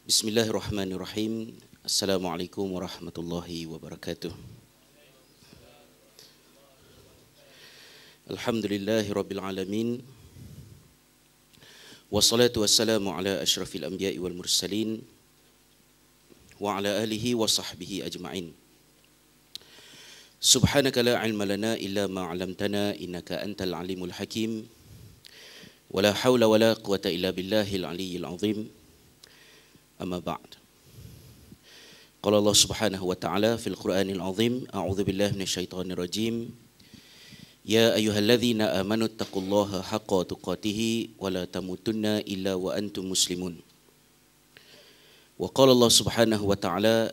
Bismillahirrahmanirrahim. Assalamualaikum warahmatullahi wabarakatuh. Alhamdulillahirabbil alamin. Wassalatu wassalamu ala asyrafil anbiya'i wal mursalin wa ala alihi wa sahbihi ajma'in. Subhanaka la ilma lana illa ma 'allamtana innaka antal alimul hakim. Wala haula wala quwata illa billahil aliyyil azim. Amma ba'd. Qala Allah Subhanahu wa ta'ala fil Qur'anil azim, a'udzu billahi minasyaitonir rajim. Ya ayyuhalladzina amanu taqullaha haqqa tuqatih wa la tamutunna illa wa antum muslimun. Wa qala Allah Subhanahu wa ta'ala,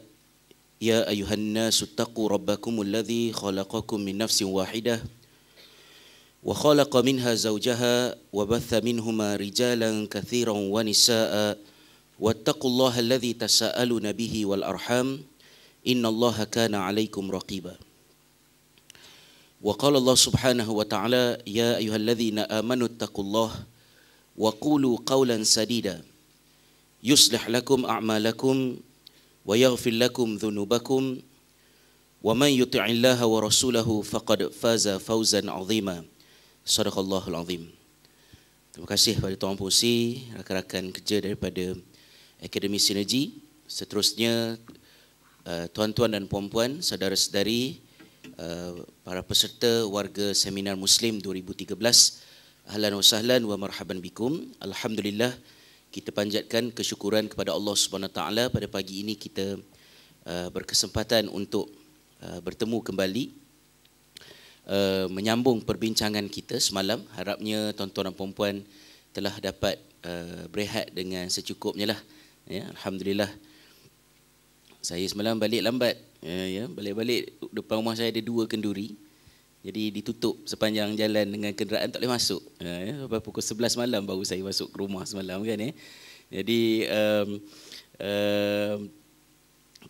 ya ayyuhan nasu taqu rabbakumul ladzi khalaqakum min nafsin wahidah wa khalaqa minha zawjaha wa batha minhuma rijalan katsiran wa nisaa'a wattaqullaha alladzi tasaaluna bihi wal arham innallaha kana 'alaikum raqiba. Wa qala Allah Subhanahu wa ta'ala, ya ayyuhalladzina amanu taqullaha wa qulu qawlan sadida yuslih lakum a'malakum wa yaghfir lakum dhunubakum wa man yuti'illaha wa rasulahu faqad faza fawzan 'azima. Shadaqallahul azim. Terima kasih kepada Tuan Pengerusi, rakan-rakan kerja daripada Akademi Sinergi. Seterusnya tuan-tuan dan puan-puan, saudara-saudari, para peserta warga Seminar Muslim 2013, ahlan wa sahlan wa marhaban bikum. Alhamdulillah, kita panjatkan kesyukuran kepada Allah Subhanahu Wa Taala pada pagi ini kita berkesempatan untuk bertemu kembali, menyambung perbincangan kita semalam. Harapnya tuan-tuan dan puan-puan telah dapat berehat dengan secukupnya lah. Ya, alhamdulillah. Saya semalam balik lambat. Balik-balik depan rumah saya ada 2 kenduri. Jadi ditutup sepanjang jalan dengan kenderaan, tak boleh masuk. Sampai pukul 11 malam baru saya masuk ke rumah semalam kan. Jadi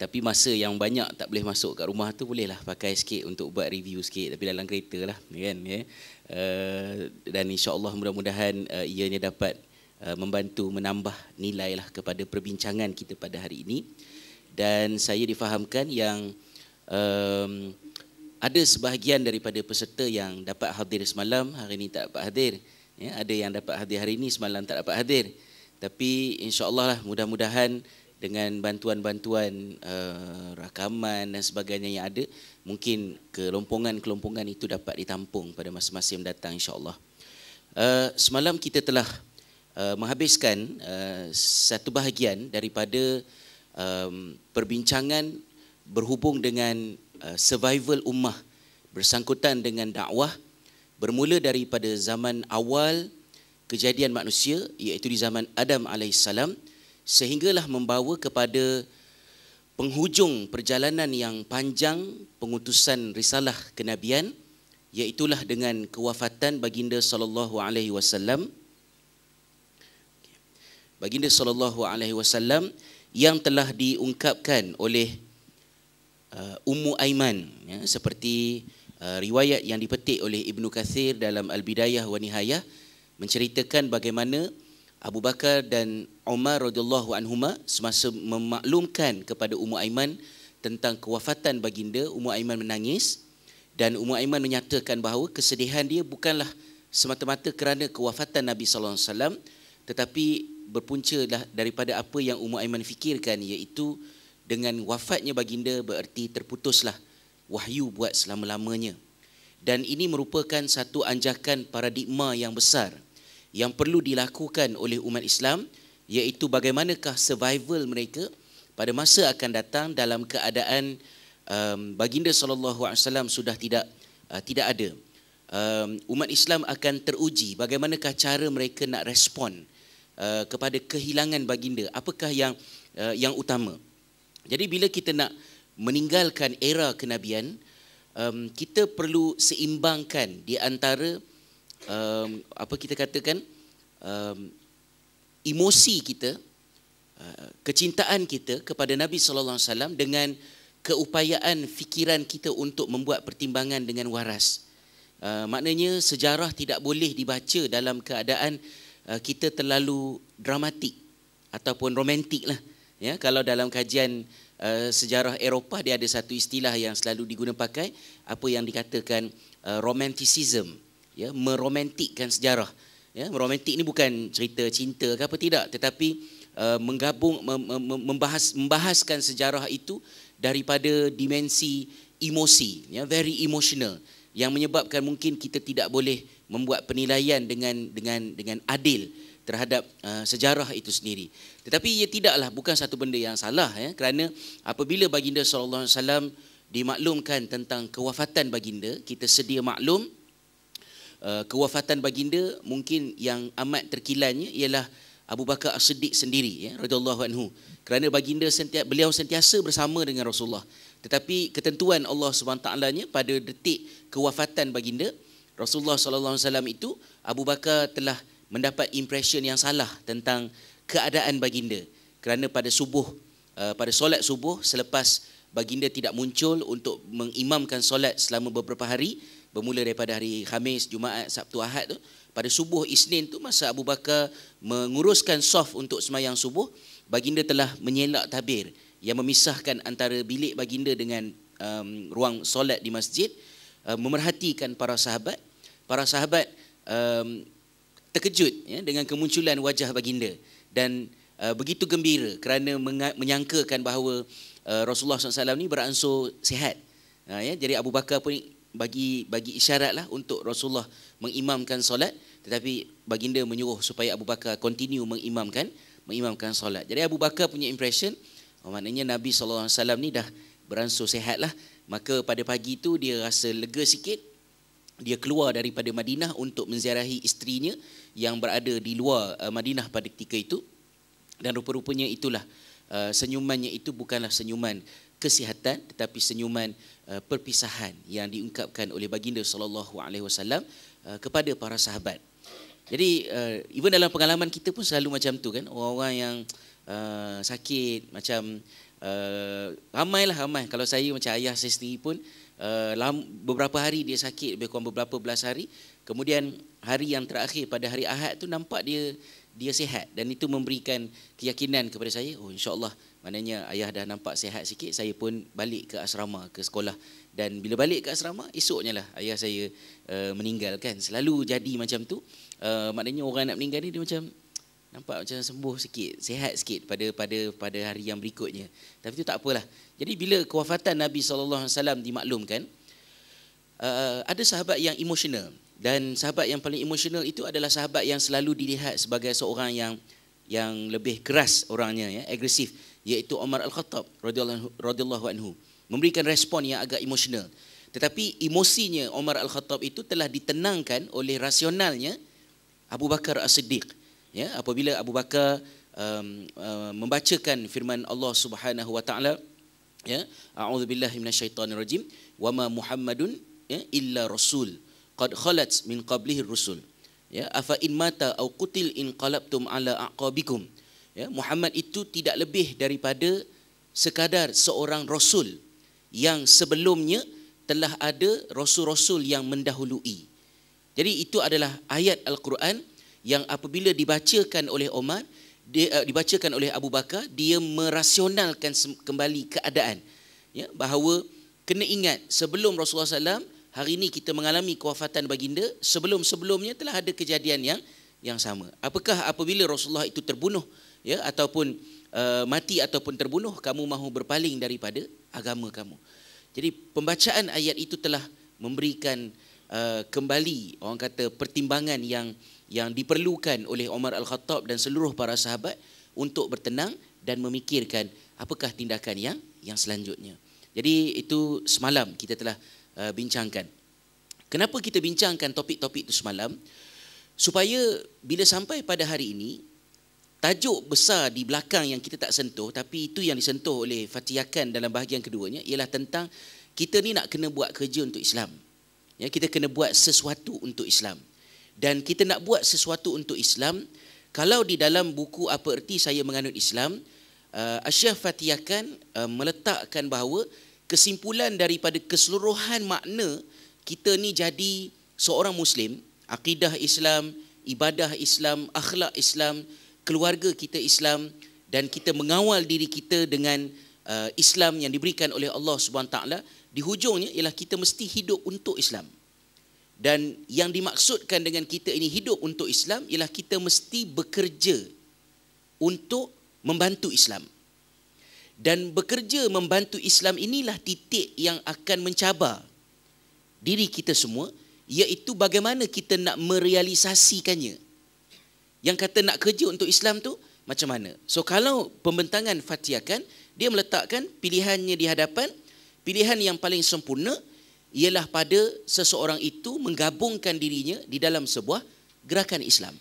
tapi masa yang banyak tak boleh masuk kat rumah tu, bolehlah pakai sikit untuk buat review sikit, tapi dalam kereta lah kan. Dan insya-Allah mudah-mudahan ianya dapat membantu menambah nilai lah kepada perbincangan kita pada hari ini. Dan saya difahamkan yang ada sebahagian daripada peserta yang dapat hadir semalam, hari ini tak dapat hadir. Ada yang dapat hadir hari ini, semalam tak dapat hadir. Tapi insya-Allah lah, mudah-mudahan dengan bantuan-bantuan rakaman dan sebagainya yang ada, mungkin kelompongan-kelompongan itu dapat ditampung pada masa-masa yang datang insya-Allah. Semalam kita telah menghabiskan satu bahagian daripada perbincangan berhubung dengan survival ummah bersangkutan dengan dakwah, bermula daripada zaman awal kejadian manusia, iaitu di zaman Adam alaihissalam, sehinggalah membawa kepada penghujung perjalanan yang panjang pengutusan risalah kenabian, iaitulah dengan kewafatan baginda sallallahu alaihi wasallam. Baginda sallallahu alaihi wasallam yang telah diungkapkan oleh Ummu Aiman, seperti riwayat yang dipetik oleh Ibnu Katsir dalam Al-Bidayah wa Nihayah, menceritakan bagaimana Abu Bakar dan Umar radhiyallahu anhuma semasa memaklumkan kepada Ummu Aiman tentang kewafatan baginda, Ummu Aiman menangis, dan Ummu Aiman menyatakan bahawa kesedihan dia bukanlah semata-mata kerana kewafatan Nabi sallallahu alaihi wasallam, tetapi berpunca daripada apa yang Ummu Aiman fikirkan, iaitu dengan wafatnya baginda bererti terputuslah wahyu buat selama-lamanya. Dan ini merupakan satu anjakan paradigma yang besar yang perlu dilakukan oleh umat Islam, iaitu bagaimanakah survival mereka pada masa akan datang dalam keadaan baginda sallallahu alaihi wasallam sudah tidak ada. Umat Islam akan teruji bagaimanakah cara mereka nak respon kepada kehilangan baginda, apakah yang utama. Jadi bila kita nak meninggalkan era kenabian, kita perlu seimbangkan di antara emosi kita, kecintaan kita kepada Nabi sallallahu alaihi wasallam dengan keupayaan fikiran kita untuk membuat pertimbangan dengan waras. Maknanya sejarah tidak boleh dibaca dalam keadaan kita terlalu dramatik ataupun romantik lah. Ya, kalau dalam kajian sejarah Eropah, dia ada satu istilah yang selalu diguna pakai, apa yang dikatakan romanticism, ya, meromantikkan sejarah. Ya, meromantik ini bukan cerita cinta ke apa, tidak, tetapi menggabung membahaskan sejarah itu daripada dimensi emosi, ya, very emotional, yang menyebabkan mungkin kita tidak boleh membuat penilaian dengan adil terhadap sejarah itu sendiri. Tetapi ia tidaklah, bukan satu benda yang salah, ya, kerana apabila baginda sallallahu alaihi wasallam dimaklumkan tentang kewafatan baginda, kita sedia maklum kewafatan baginda mungkin yang amat terkilannya ialah Abu Bakar As-Siddiq sendiri, ya, radhiyallahu anhu. Kerana baginda beliau sentiasa bersama dengan Rasulullah. Tetapi ketentuan Allah SWT-nya pada detik kewafatan baginda Rasulullah sallallahu alaihi wasallam itu, Abu Bakar telah mendapat impression yang salah tentang keadaan baginda. Kerana pada solat subuh, selepas baginda tidak muncul untuk mengimamkan solat selama beberapa hari, bermula daripada hari Khamis, Jumaat, Sabtu, Ahad tu, pada subuh Isnin tu, masa Abu Bakar menguruskan saf untuk sembahyang subuh, baginda telah menyelak tabir yang memisahkan antara bilik baginda dengan ruang solat di masjid, memerhatikan para sahabat. Para sahabat terkejut, ya, dengan kemunculan wajah baginda, dan begitu gembira kerana menyangkakan bahawa Rasulullah SAW ni beransur sihat. Ya, jadi Abu Bakar pun bagi isyaratlah untuk Rasulullah mengimamkan solat, tetapi baginda menyuruh supaya Abu Bakar continue mengimamkan solat. Jadi Abu Bakar punya impression, maknanya Nabi SAW ni dah beransur sihatlah. Maka pada pagi itu dia rasa lega sikit. Dia keluar daripada Madinah untuk menziarahi isterinya yang berada di luar Madinah pada ketika itu. Dan rupa-rupanya itulah senyumannya itu bukanlah senyuman kesihatan, tetapi senyuman perpisahan yang diungkapkan oleh baginda sallallahu alaihi wasallam kepada para sahabat. Jadi even dalam pengalaman kita pun selalu macam tu, kan, orang-orang yang sakit macam ramai. Kalau saya macam ayah saya sendiri pun beberapa hari dia sakit, lebih kurang beberapa belas hari. Kemudian hari yang terakhir pada hari Ahad tu nampak dia sihat, dan itu memberikan keyakinan kepada saya, oh insya-Allah, maknanya ayah dah nampak sihat sikit, saya pun balik ke asrama, ke sekolah. Dan bila balik ke asrama, esoknya lah ayah saya meninggal, kan. Selalu jadi macam tu. Maknanya orang nak meninggal ni dia macam nampak macam sembuh sikit, sihat sikit pada hari yang berikutnya. Tapi itu tak apalah. Jadi bila kewafatan Nabi SAW dimaklumkan, ada sahabat yang emosional. Dan sahabat yang paling emosional itu adalah sahabat yang selalu dilihat sebagai seorang yang lebih keras orangnya, ya, agresif, iaitu Umar Al-Khattab radhiyallahu anhu. Memberikan respon yang agak emosional. Tetapi emosinya Umar Al-Khattab itu telah ditenangkan oleh rasionalnya Abu Bakar As-Siddiq. Ya, apabila Abu Bakar membacakan firman Allah Subhanahu wa taala, ya, a'udzubillahi minasyaitonirrajim, wama Muhammadun, ya, illa rasul qad khalat min qablihi rusul, ya, afa in mata au qutil in qalabtum ala aqabikum. Ya, Muhammad itu tidak lebih daripada sekadar seorang rasul yang sebelumnya telah ada rasul-rasul yang mendahului. Jadi itu adalah ayat Al-Quran yang apabila dibacakan oleh Umar, dibacakan oleh Abu Bakar, dia merasionalkan kembali keadaan, ya, bahawa kena ingat sebelum Rasulullah SAW, hari ini kita mengalami kewafatan baginda, sebelum-sebelumnya telah ada kejadian yang sama. Apakah apabila Rasulullah itu terbunuh, ya, ataupun mati ataupun terbunuh, kamu mahu berpaling daripada agama kamu? Jadi pembacaan ayat itu telah memberikan kembali, orang kata, pertimbangan yang diperlukan oleh Umar Al-Khattab dan seluruh para sahabat untuk bertenang dan memikirkan apakah tindakan yang selanjutnya. Jadi itu semalam kita telah bincangkan. Kenapa kita bincangkan topik-topik itu semalam? Supaya bila sampai pada hari ini, tajuk besar di belakang yang kita tak sentuh, tapi itu yang disentuh oleh Fatihakan dalam bahagian keduanya, ialah tentang kita ni nak kena buat kerja untuk Islam. Ya, kita kena buat sesuatu untuk Islam. Dan kita nak buat sesuatu untuk Islam, kalau di dalam buku Apa Erti Saya Menganut Islam, Syekh Fatihakan meletakkan bahawa kesimpulan daripada keseluruhan makna kita ni jadi seorang Muslim, akidah Islam, ibadah Islam, akhlak Islam, keluarga kita Islam, dan kita mengawal diri kita dengan Islam yang diberikan oleh Allah Subhanahu Taala, di hujungnya ialah kita mesti hidup untuk Islam. Dan yang dimaksudkan dengan kita ini hidup untuk Islam ialah kita mesti bekerja untuk membantu Islam. Dan bekerja membantu Islam inilah titik yang akan mencabar diri kita semua, iaitu bagaimana kita nak merealisasikannya. Yang kata nak kerja untuk Islam tu macam mana? So kalau pembentangan Fatiakan, dia meletakkan pilihannya di hadapan, pilihan yang paling sempurna ialah pada seseorang itu menggabungkan dirinya di dalam sebuah gerakan Islam.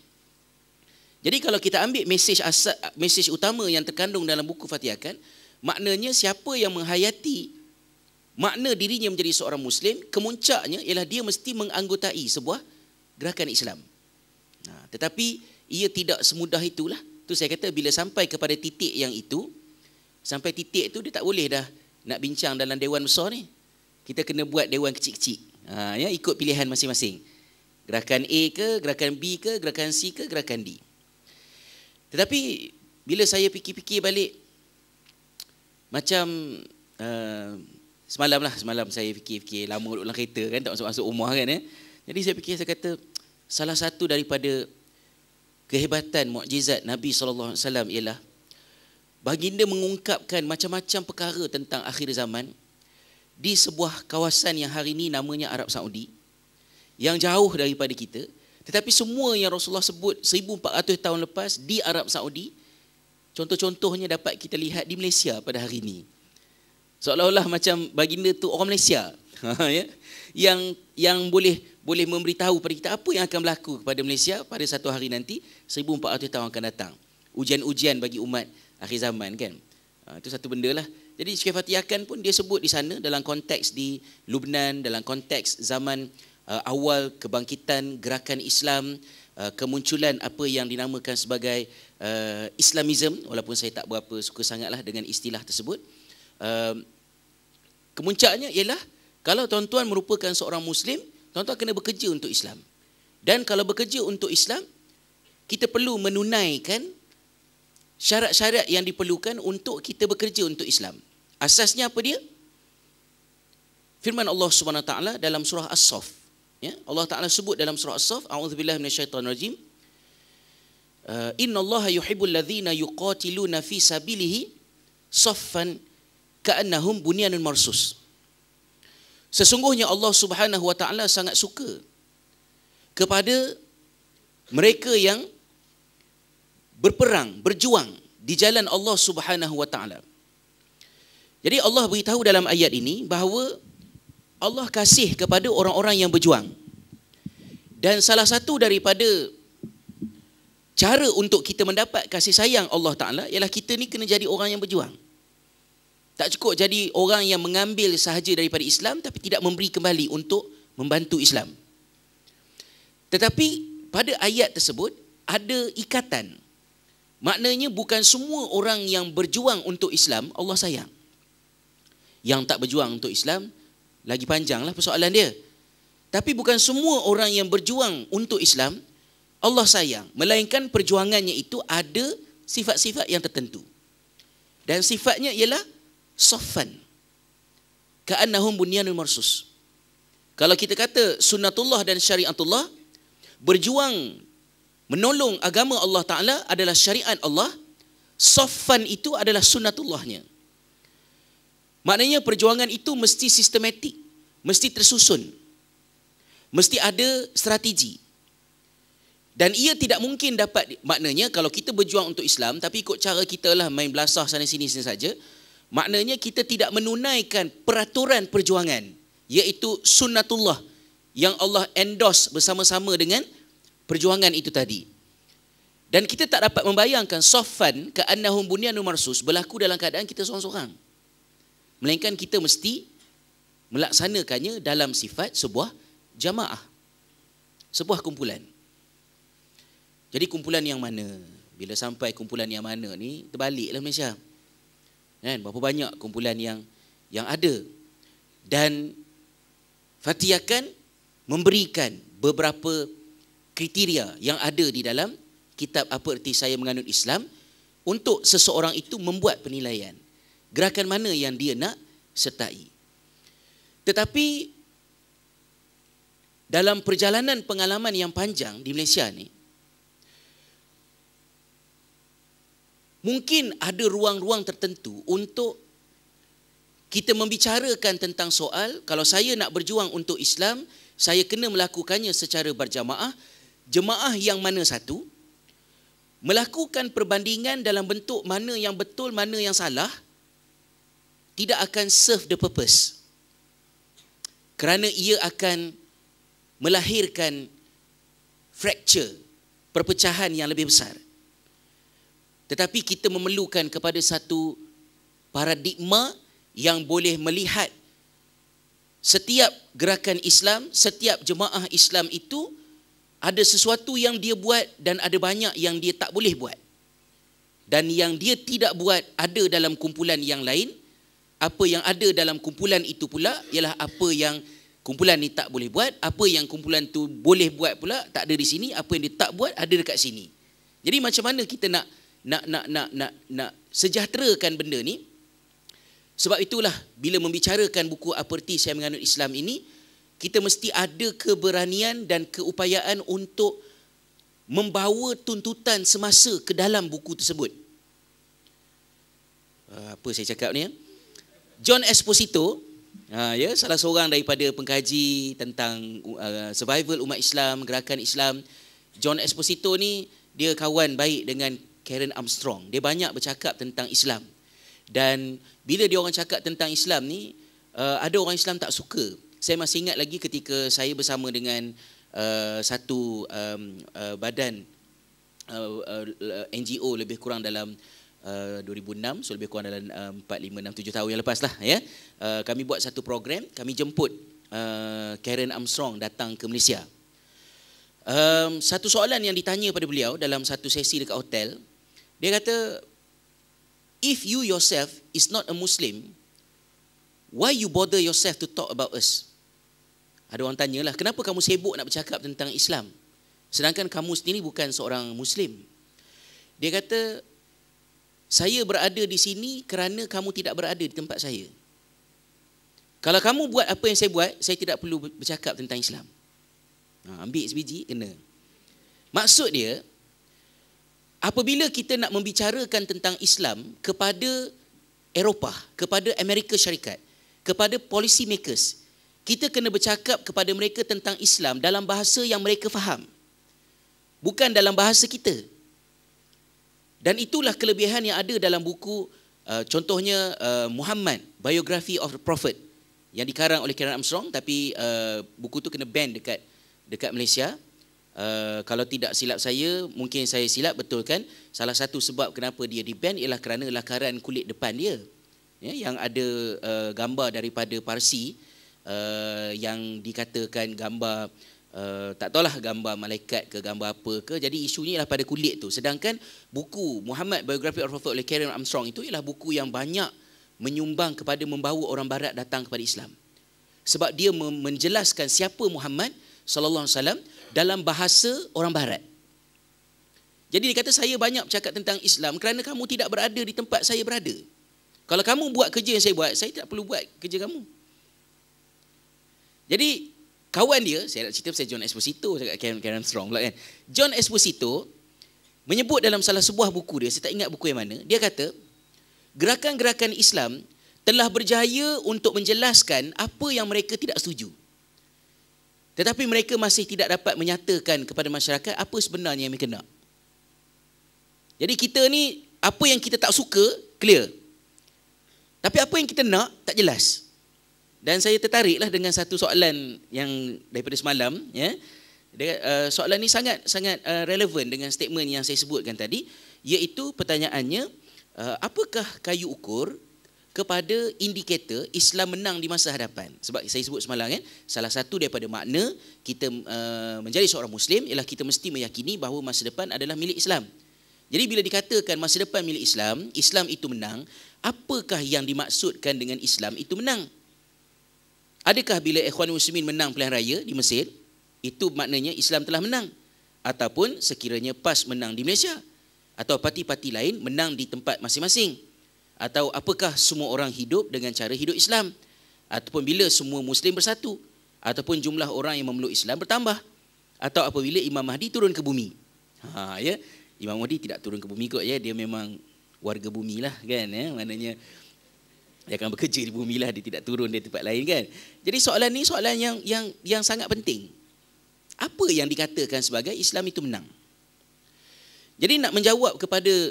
Jadi kalau kita ambil mesej utama yang terkandung dalam buku Fatiakan, maknanya siapa yang menghayati makna dirinya menjadi seorang Muslim, kemuncaknya ialah dia mesti menganggotai sebuah gerakan Islam. Tetapi ia tidak semudah itulah. Tu saya kata bila sampai kepada titik yang itu, sampai titik tu dia tak boleh dah nak bincang dalam dewan besar ni. Kita kena buat dewan kecil-kecil. Ya, ikut pilihan masing-masing. Gerakan A ke, gerakan B ke, gerakan C ke, gerakan D. Tetapi bila saya fikir-fikir balik, macam semalam saya fikir-fikir, lama duduk dalam kereta kan, tak masuk-masuk rumah kan. Jadi saya fikir, saya kata salah satu daripada kehebatan mukjizat Nabi SAW ialah baginda mengungkapkan macam-macam perkara tentang akhir zaman di sebuah kawasan yang hari ini namanya Arab Saudi, yang jauh daripada kita, tetapi semua yang Rasulullah sebut 1400 tahun lepas di Arab Saudi, contoh-contohnya dapat kita lihat di Malaysia pada hari ini. Seolah-olah macam baginda tu orang Malaysia, yang boleh memberitahu pada kita apa yang akan berlaku kepada Malaysia pada satu hari nanti 1400 tahun akan datang. Ujian-ujian bagi umat akhir zaman kan. Itu satu benda lah. Jadi Syekh Fatiakan pun dia sebut di sana dalam konteks di Lubnan, dalam konteks zaman awal kebangkitan gerakan Islam, kemunculan apa yang dinamakan sebagai Islamism, walaupun saya tak berapa suka sangatlah dengan istilah tersebut. Kemuncaknya ialah kalau tuan-tuan merupakan seorang Muslim, tuan-tuan kena bekerja untuk Islam. Dan kalau bekerja untuk Islam, kita perlu menunaikan syarat-syarat yang diperlukan untuk kita bekerja untuk Islam. Asasnya apa dia? Firman Allah Subhanahu Wa Taala dalam surah As-Saff. Ya, Allah Taala sebut dalam surah As-Saff, a'udzubillahi minasyaitonirrajim. Innallaha yuhibbul ladzina yuqatiluna fi sabilihi saffan ka'annahum bunyanun marsus. Sesungguhnya Allah Subhanahu Wa Taala sangat suka kepada mereka yang berperang, berjuang di jalan Allah Subhanahu Wa Taala. Jadi Allah beritahu dalam ayat ini bahawa Allah kasih kepada orang-orang yang berjuang. Dan salah satu daripada cara untuk kita mendapat kasih sayang Allah Ta'ala ialah kita ni kena jadi orang yang berjuang. Tak cukup jadi orang yang mengambil sahaja daripada Islam tapi tidak memberi kembali untuk membantu Islam. Tetapi pada ayat tersebut ada ikatan. Maknanya bukan semua orang yang berjuang untuk Islam Allah sayang. Yang tak berjuang untuk Islam, lagi panjanglah persoalan dia. Tapi bukan semua orang yang berjuang untuk Islam Allah sayang, melainkan perjuangannya itu ada sifat-sifat yang tertentu. Dan sifatnya ialah saffan ka'annahum bunyanun marsus. Kalau kita kata sunnatullah dan syariatullah, berjuang menolong agama Allah Ta'ala adalah syariat Allah, saffan itu adalah sunnatullahnya. Maknanya perjuangan itu mesti sistematik, mesti tersusun, mesti ada strategi. Dan ia tidak mungkin dapat, maknanya kalau kita berjuang untuk Islam tapi ikut cara kita lah main belasah sana sini saja, maknanya kita tidak menunaikan peraturan perjuangan, iaitu sunnatullah yang Allah endorse bersama-sama dengan perjuangan itu tadi. Dan kita tak dapat membayangkan saffan ka'annahum bunyanun marsus berlaku dalam keadaan kita seorang-seorang. Melainkan kita mesti melaksanakannya dalam sifat sebuah jamaah, sebuah kumpulan. Jadi kumpulan yang mana? Bila sampai kumpulan yang mana ni, terbaliklah Malaysia. Kan? Berapa banyak kumpulan yang ada. Dan Fatiakan memberikan beberapa kriteria yang ada di dalam kitab Apa Erti Saya Menganut Islam untuk seseorang itu membuat penilaian gerakan mana yang dia nak sertai. Tetapi dalam perjalanan pengalaman yang panjang di Malaysia ni, mungkin ada ruang-ruang tertentu untuk kita membicarakan tentang soal, kalau saya nak berjuang untuk Islam, saya kena melakukannya secara berjamaah. Jemaah yang mana satu, melakukan perbandingan dalam bentuk mana yang betul, mana yang salah, tidak akan serve the purpose. Kerana ia akan melahirkan fracture, perpecahan yang lebih besar. Tetapi kita memerlukan kepada satu paradigma yang boleh melihat setiap gerakan Islam, setiap jemaah Islam itu ada sesuatu yang dia buat dan ada banyak yang dia tak boleh buat. Dan yang dia tidak buat ada dalam kumpulan yang lain. Apa yang ada dalam kumpulan itu pula ialah apa yang kumpulan ni tak boleh buat, apa yang kumpulan tu boleh buat pula tak ada di sini, apa yang dia tak buat ada dekat sini. Jadi macam mana kita nak sejahterakan benda ni? Sebab itulah bila membicarakan buku Apa-Erti Saya Menganut Islam ini, kita mesti ada keberanian dan keupayaan untuk membawa tuntutan semasa ke dalam buku tersebut. Apa saya cakap ni? John Esposito, salah seorang daripada pengkaji tentang survival umat Islam, gerakan Islam. John Esposito ni dia kawan baik dengan Karen Armstrong. Dia banyak bercakap tentang Islam. Dan bila dia orang cakap tentang Islam ni, ada orang Islam tak suka. Saya masih ingat lagi ketika saya bersama dengan satu badan NGO lebih kurang dalam 2006, so lebih kurang dalam 4, 5, 6, 7 tahun yang lepas lah ya. Kami buat satu program, kami jemput Karen Armstrong datang ke Malaysia. Satu soalan yang ditanya pada beliau dalam satu sesi dekat hotel, dia kata, if you yourself is not a Muslim, why you bother yourself to talk about us? Ada orang tanyalah, kenapa kamu sibuk nak bercakap tentang Islam sedangkan kamu sendiri bukan seorang Muslim? Dia kata, saya berada di sini kerana kamu tidak berada di tempat saya. Kalau kamu buat apa yang saya buat, saya tidak perlu bercakap tentang Islam. Ambil sebiji, kena. Maksud dia, apabila kita nak membicarakan tentang Islam kepada Eropah, kepada Amerika Syarikat, kepada policy makers, kita kena bercakap kepada mereka tentang Islam dalam bahasa yang mereka faham, bukan dalam bahasa kita. Dan itulah kelebihan yang ada dalam buku, contohnya Muhammad, Biography of the Prophet, yang dikarang oleh Karen Armstrong, tapi buku tu kena ban dekat Malaysia. Kalau tidak silap saya, mungkin saya silap, betul kan? Salah satu sebab kenapa dia di-ban ialah kerana lakaran kulit depan dia, yang ada gambar daripada Parsi, yang dikatakan gambar, tak tahulah gambar malaikat ke gambar apa ke. Jadi isunya ialah pada kulit tu. Sedangkan buku Muhammad, Biography of the Prophet oleh Karen Armstrong itu ialah buku yang banyak menyumbang kepada membawa orang barat datang kepada Islam. Sebab dia menjelaskan siapa Muhammad sallallahu alaihi wasallam dalam bahasa orang barat. Jadi dia kata, saya banyak bercakap tentang Islam kerana kamu tidak berada di tempat saya berada. Kalau kamu buat kerja yang saya buat, saya tak perlu buat kerja kamu. Jadi kawan dia, saya nak cerita pasal John Esposito, cakap Karen Armstrong pula kan. John Esposito menyebut dalam salah sebuah buku dia, saya tak ingat buku yang mana, dia kata, gerakan-gerakan Islam telah berjaya untuk menjelaskan apa yang mereka tidak setuju. Tetapi mereka masih tidak dapat menyatakan kepada masyarakat apa sebenarnya yang mereka nak. Jadi kita ni, apa yang kita tak suka, clear. Tapi apa yang kita nak, tak jelas. Dan saya tertariklah dengan satu soalan yang daripada semalam. Ya. Soalan ni sangat relevan dengan statement yang saya sebutkan tadi. Iaitu pertanyaannya, apakah kayu ukur kepada indikator Islam menang di masa hadapan? Sebab saya sebut semalam kan, salah satu daripada makna kita menjadi seorang Muslim ialah kita mesti meyakini bahawa masa depan adalah milik Islam. Jadi bila dikatakan masa depan milik Islam, Islam itu menang, apakah yang dimaksudkan dengan Islam itu menang? Adakah bila Ikhwanul Muslimin menang pilihan raya di Mesir, itu maknanya Islam telah menang? Ataupun sekiranya PAS menang di Malaysia, atau parti-parti lain menang di tempat masing-masing? Atau apakah semua orang hidup dengan cara hidup Islam? Ataupun bila semua Muslim bersatu? Ataupun jumlah orang yang memeluk Islam bertambah? Atau apabila Imam Mahdi turun ke bumi? Ya, Imam Mahdi tidak turun ke bumi kot, ya, dia memang warga bumi lah kan, ya, maknanya dia akan bekerja di bumi lah, dia tidak turun di tempat lain kan. Jadi soalan ni soalan yang sangat penting. Apa yang dikatakan sebagai Islam itu menang? Jadi nak menjawab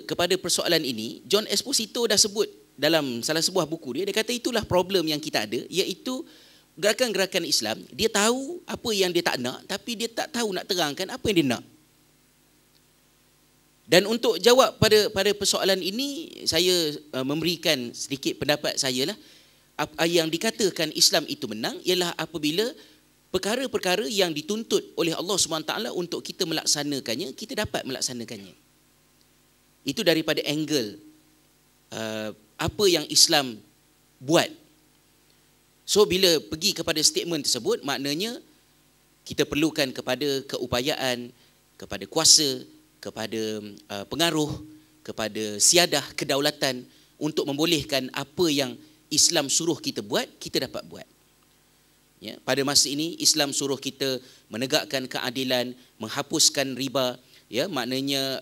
kepada persoalan ini, John Esposito dah sebut dalam salah sebuah buku dia kata itulah problem yang kita ada, iaitu gerakan-gerakan Islam, dia tahu apa yang dia tak nak, tapi dia tak tahu nak terangkan apa yang dia nak. Dan untuk jawab pada persoalan ini, saya memberikan sedikit pendapat saya lah. Yang dikatakan Islam itu menang ialah apabila perkara-perkara yang dituntut oleh Allah SWT untuk kita melaksanakannya, kita dapat melaksanakannya. Itu daripada angle apa yang Islam buat. So bila pergi kepada statement tersebut, maknanya kita perlukan kepada keupayaan, kepada kuasa, kepada pengaruh, kepada siadah, kedaulatan untuk membolehkan apa yang Islam suruh kita buat, kita dapat buat. Ya, pada masa ini Islam suruh kita menegakkan keadilan, menghapuskan riba, ya, maknanya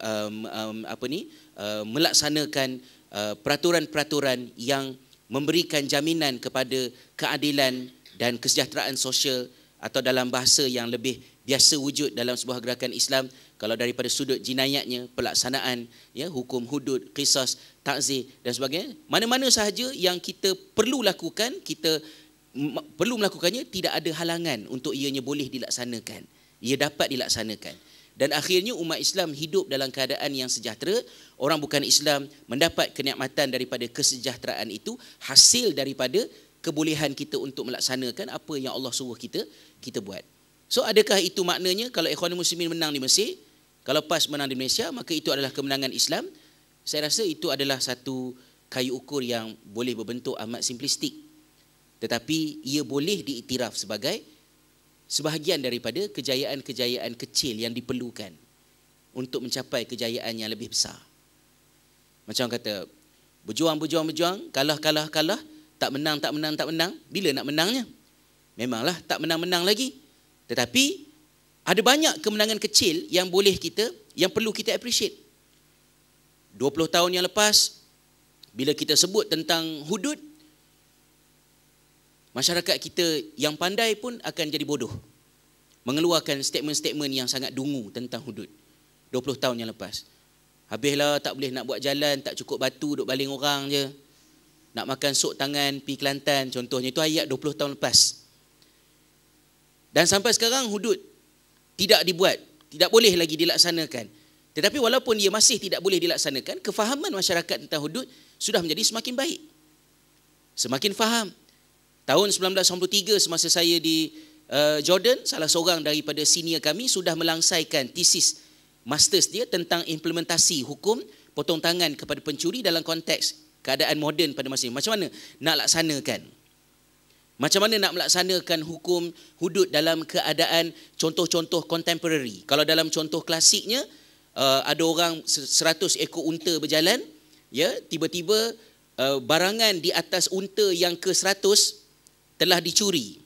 melaksanakan peraturan-peraturan yang memberikan jaminan kepada keadilan dan kesejahteraan sosial, atau dalam bahasa yang lebih biasa wujud dalam sebuah gerakan Islam, kalau daripada sudut jinayatnya, pelaksanaan, ya, hukum hudud, qisas, ta'zir dan sebagainya, mana-mana sahaja yang kita perlu lakukan, kita perlu melakukannya, tidak ada halangan untuk ianya boleh dilaksanakan, ia dapat dilaksanakan. Dan akhirnya umat Islam hidup dalam keadaan yang sejahtera. Orang bukan Islam mendapat kenikmatan daripada kesejahteraan itu, hasil daripada kebolehan kita untuk melaksanakan apa yang Allah suruh kita buat. So adakah itu maknanya kalau Ikhwanul Muslimin menang di Mesir, kalau PAS menang di Malaysia, maka itu adalah kemenangan Islam? Saya rasa itu adalah satu kayu ukur yang boleh berbentuk amat simplistik, tetapi ia boleh diiktiraf sebagai sebahagian daripada kejayaan-kejayaan kecil yang diperlukan untuk mencapai kejayaan yang lebih besar. Macam kata, berjuang, kalah, tak menang. Bila nak menangnya? Memanglah tak menang lagi. Tetapi ada banyak kemenangan kecil yang perlu kita appreciate. 20 tahun yang lepas, bila kita sebut tentang hudud, masyarakat kita yang pandai pun akan jadi bodoh, mengeluarkan statement-statement yang sangat dungu tentang hudud. 20 tahun yang lepas, habislah, tak boleh nak buat jalan, tak cukup batu, duk baling orang je. Nak makan sok tangan, pi Kelantan contohnya. Itu ayat 20 tahun lepas. Dan sampai sekarang hudud tidak dibuat, tidak boleh lagi dilaksanakan. Tetapi walaupun dia masih tidak boleh dilaksanakan, kefahaman masyarakat tentang hudud sudah menjadi semakin baik, semakin faham. Tahun 1993 semasa saya di Jordan, salah seorang daripada senior kami sudah melangsaikan tesis masters dia tentang implementasi hukum potong tangan kepada pencuri dalam konteks keadaan moden pada masa ini. Macam mana nak laksanakan? Macam mana nak melaksanakan hukum hudud dalam keadaan contoh-contoh contemporary? Kalau dalam contoh klasiknya, ada orang 100 ekor unta berjalan, ya, tiba-tiba barangan di atas unta yang ke-100 telah dicuri.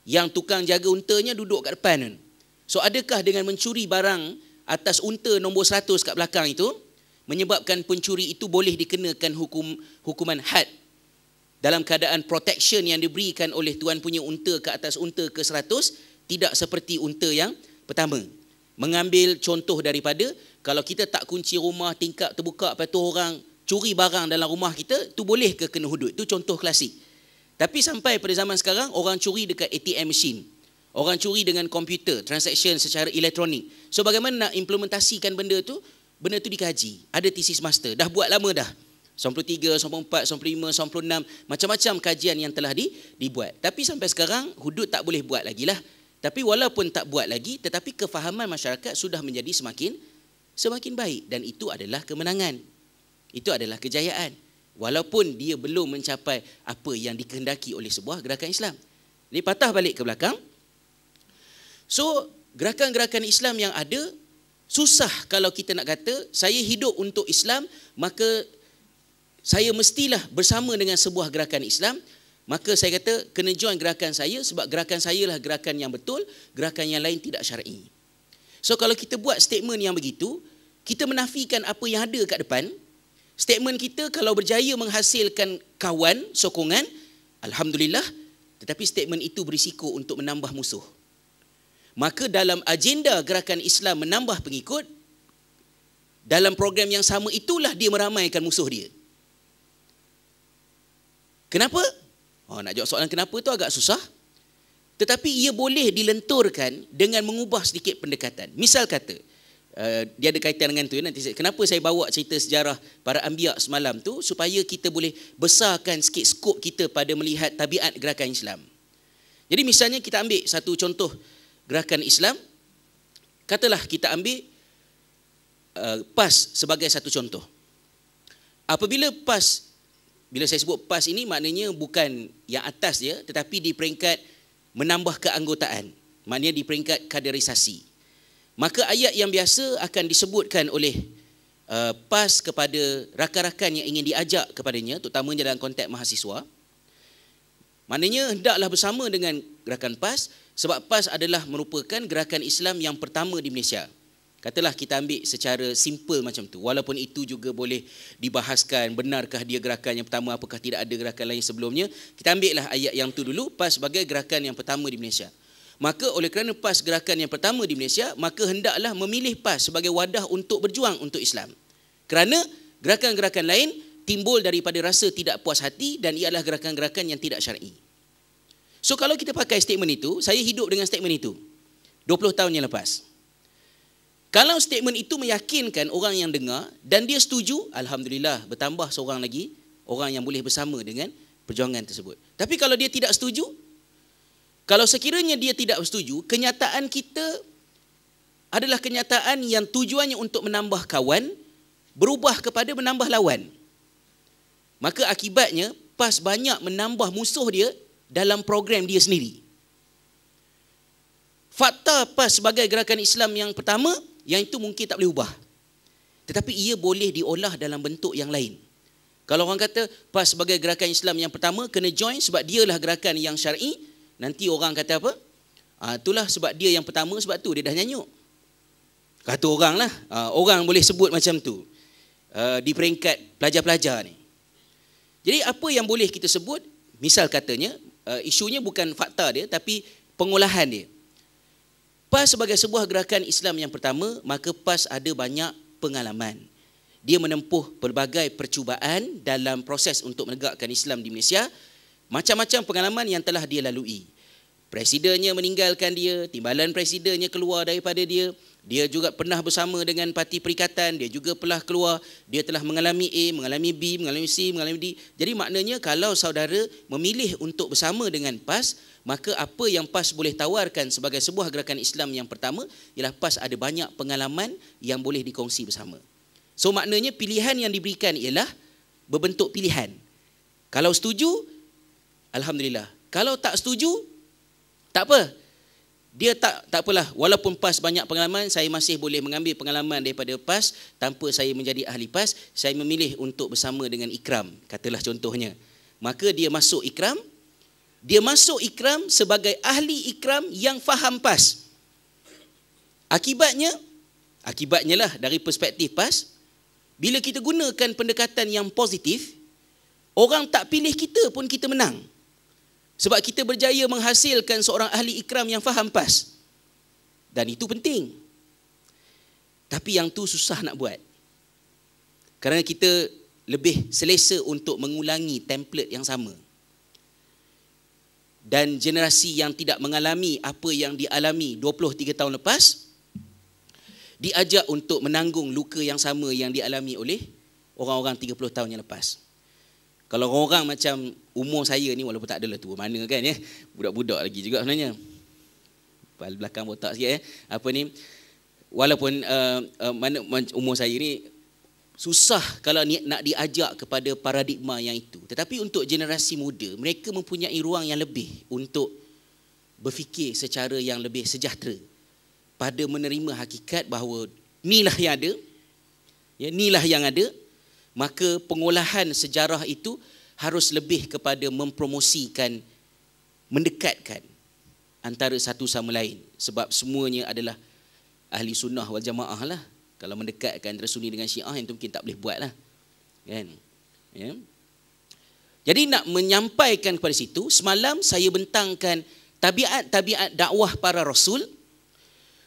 Yang tukang jaga untanya duduk kat depan kan. So adakah dengan mencuri barang atas unta nombor 100 kat belakang itu menyebabkan pencuri itu boleh dikenakan hukuman had dalam keadaan protection yang diberikan oleh tuan punya unta ke atas unta ke-100? Tidak seperti unta yang pertama. Mengambil contoh daripada kalau kita tak kunci rumah, tingkap terbuka, lepas tu orang curi barang dalam rumah kita, tu boleh ke kena hudud? Itu contoh klasik. Tapi sampai pada zaman sekarang, orang curi dekat ATM machine, orang curi dengan komputer, transaction secara elektronik. So bagaimana nak implementasikan benda tu? Benda tu dikaji. Ada tesis master, dah buat lama dah. 93, 94, 95, 96, macam-macam kajian yang telah dibuat. Tapi sampai sekarang hudud tak boleh buat lagi lah. Tapi walaupun tak buat lagi, tetapi kefahaman masyarakat sudah menjadi semakin baik, dan itu adalah kemenangan. Itu adalah kejayaan. Walaupun dia belum mencapai apa yang dikehendaki oleh sebuah gerakan Islam. Jadi patah balik ke belakang. So gerakan-gerakan Islam yang ada Susah kalau kita nak kata saya hidup untuk Islam, maka saya mestilah bersama dengan sebuah gerakan Islam. Maka saya kata kena join gerakan saya sebab gerakan saya lah gerakan yang betul, gerakan yang lain tidak syar'i. So kalau kita buat statement yang begitu, kita menafikan apa yang ada kat depan. Statement kita kalau berjaya menghasilkan kawan, sokongan, alhamdulillah, tetapi statement itu berisiko untuk menambah musuh. Maka dalam agenda gerakan Islam menambah pengikut, dalam program yang sama itulah dia meramaikan musuh dia. Kenapa? Nak jawab soalan kenapa tu agak susah. Tetapi ia boleh dilenturkan dengan mengubah sedikit pendekatan. Misal kata, dia ada kaitan dengan tu. Nanti kenapa saya bawa cerita sejarah para anbiya semalam tu, supaya kita boleh besarkan sikit skop kita pada melihat tabiat gerakan Islam. Jadi misalnya kita ambil satu contoh gerakan Islam. Katalah kita ambil PAS sebagai satu contoh. Apabila PAS, bila saya sebut PAS ini maknanya bukan yang atas dia, tetapi di peringkat menambah keanggotaan. Maknanya di peringkat kaderisasi. Maka ayat yang biasa akan disebutkan oleh PAS kepada rakan-rakan yang ingin diajak kepadanya, terutamanya dalam konteks mahasiswa. Maknanya hendaklah bersama dengan gerakan PAS, sebab PAS adalah merupakan gerakan Islam yang pertama di Malaysia. Katalah kita ambil secara simple macam tu. Walaupun itu juga boleh dibahaskan, benarkah dia gerakan yang pertama, apakah tidak ada gerakan lain sebelumnya. Kita ambillah ayat yang tu dulu, PAS sebagai gerakan yang pertama di Malaysia. Maka oleh kerana PAS gerakan yang pertama di Malaysia, maka hendaklah memilih PAS sebagai wadah untuk berjuang untuk Islam. Kerana gerakan-gerakan lain timbul daripada rasa tidak puas hati dan ia adalah gerakan-gerakan yang tidak syar'i. So kalau kita pakai statement itu, saya hidup dengan statement itu 20 tahun yang lepas. Kalau statement itu meyakinkan orang yang dengar dan dia setuju, alhamdulillah, bertambah seorang lagi orang yang boleh bersama dengan perjuangan tersebut. Tapi kalau dia tidak setuju, kalau sekiranya dia tidak setuju, kenyataan kita adalah kenyataan yang tujuannya untuk menambah kawan, berubah kepada menambah lawan. Maka akibatnya PAS banyak menambah musuh dia dalam program dia sendiri. Fakta PAS sebagai gerakan Islam yang pertama, yang itu mungkin tak boleh ubah. Tetapi ia boleh diolah dalam bentuk yang lain. Kalau orang kata PAS sebagai gerakan Islam yang pertama kena join sebab dialah gerakan yang syar'i, nanti orang kata apa? Itulah sebab dia yang pertama, sebab tu dia dah nyanyuk. Kata orang lah. Orang boleh sebut macam tu di peringkat pelajar-pelajar ni. Jadi apa yang boleh kita sebut? Misal katanya, isunya bukan fakta dia tapi pengolahan dia. PAS sebagai sebuah gerakan Islam yang pertama, maka PAS ada banyak pengalaman. Dia menempuh pelbagai percubaan dalam proses untuk menegakkan Islam di Malaysia. Macam-macam pengalaman yang telah dia lalui. Presidennya meninggalkan dia, timbalan presidennya keluar daripada dia. Dia juga pernah bersama dengan parti perikatan, dia juga pernah keluar, dia telah mengalami A, mengalami B, mengalami C, mengalami D. Jadi maknanya kalau saudara memilih untuk bersama dengan PAS, maka apa yang PAS boleh tawarkan sebagai sebuah gerakan Islam yang pertama ialah PAS ada banyak pengalaman yang boleh dikongsi bersama. So maknanya pilihan yang diberikan ialah berbentuk pilihan. Kalau setuju, alhamdulillah. Kalau tak setuju, tak apa. Dia tak apalah. Walaupun PAS banyak pengalaman, saya masih boleh mengambil pengalaman daripada PAS tanpa saya menjadi ahli PAS. Saya memilih untuk bersama dengan Ikram, katalah contohnya. Maka dia masuk Ikram. Dia masuk Ikram sebagai ahli Ikram yang faham PAS. Akibatnya lah dari perspektif PAS, bila kita gunakan pendekatan yang positif, orang tak pilih kita pun kita menang. Sebab kita berjaya menghasilkan seorang ahli Ikram yang faham PAS. Dan itu penting. Tapi yang tu susah nak buat. Kerana kita lebih selesa untuk mengulangi template yang sama. Dan generasi yang tidak mengalami apa yang dialami 23 tahun lepas, diajak untuk menanggung luka yang sama yang dialami oleh orang-orang 30 tahun yang lepas. Kalau orang-orang macam umur saya ni, walaupun tak adalah tua mana kan ya, budak-budak lagi juga sebenarnya. Belakang botak sikit apa ni, walaupun umur saya ni susah kalau nak diajak kepada paradigma yang itu. Tetapi untuk generasi muda, mereka mempunyai ruang yang lebih untuk berfikir secara yang lebih sejahtera pada menerima hakikat bahawa Inilah yang ada. Ya, inilah yang ada. Maka pengolahan sejarah itu harus lebih kepada mempromosikan, mendekatkan antara satu sama lain. Sebab semuanya adalah ahli sunnah wal jamaah lah. Kalau mendekatkan antara Sunni dengan Syiah, yang itu mungkin tak boleh buat lah. Kan? Ya. Jadi nak menyampaikan kepada situ, semalam saya bentangkan tabiat-tabiat dakwah para Rasul,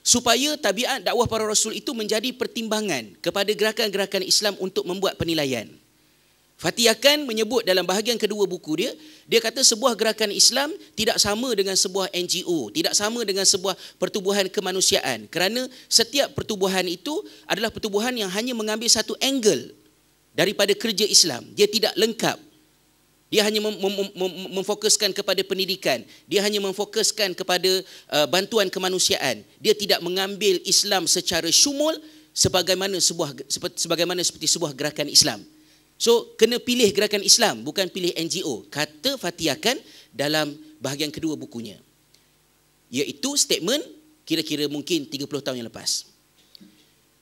supaya tabiat dakwah para Rasul itu menjadi pertimbangan kepada gerakan-gerakan Islam untuk membuat penilaian. Fatih Akan menyebut dalam bahagian kedua buku dia kata sebuah gerakan Islam tidak sama dengan sebuah NGO, tidak sama dengan sebuah pertubuhan kemanusiaan, kerana setiap pertubuhan itu adalah pertubuhan yang hanya mengambil satu angle daripada kerja Islam. Dia tidak lengkap. Dia hanya memfokuskan kepada pendidikan. Dia hanya memfokuskan kepada bantuan kemanusiaan. Dia tidak mengambil Islam secara syumul sebagaimana seperti sebuah gerakan Islam. So, kena pilih gerakan Islam, bukan pilih NGO. Kata Fatih Akan dalam bahagian kedua bukunya. Iaitu statement kira-kira mungkin 30 tahun yang lepas.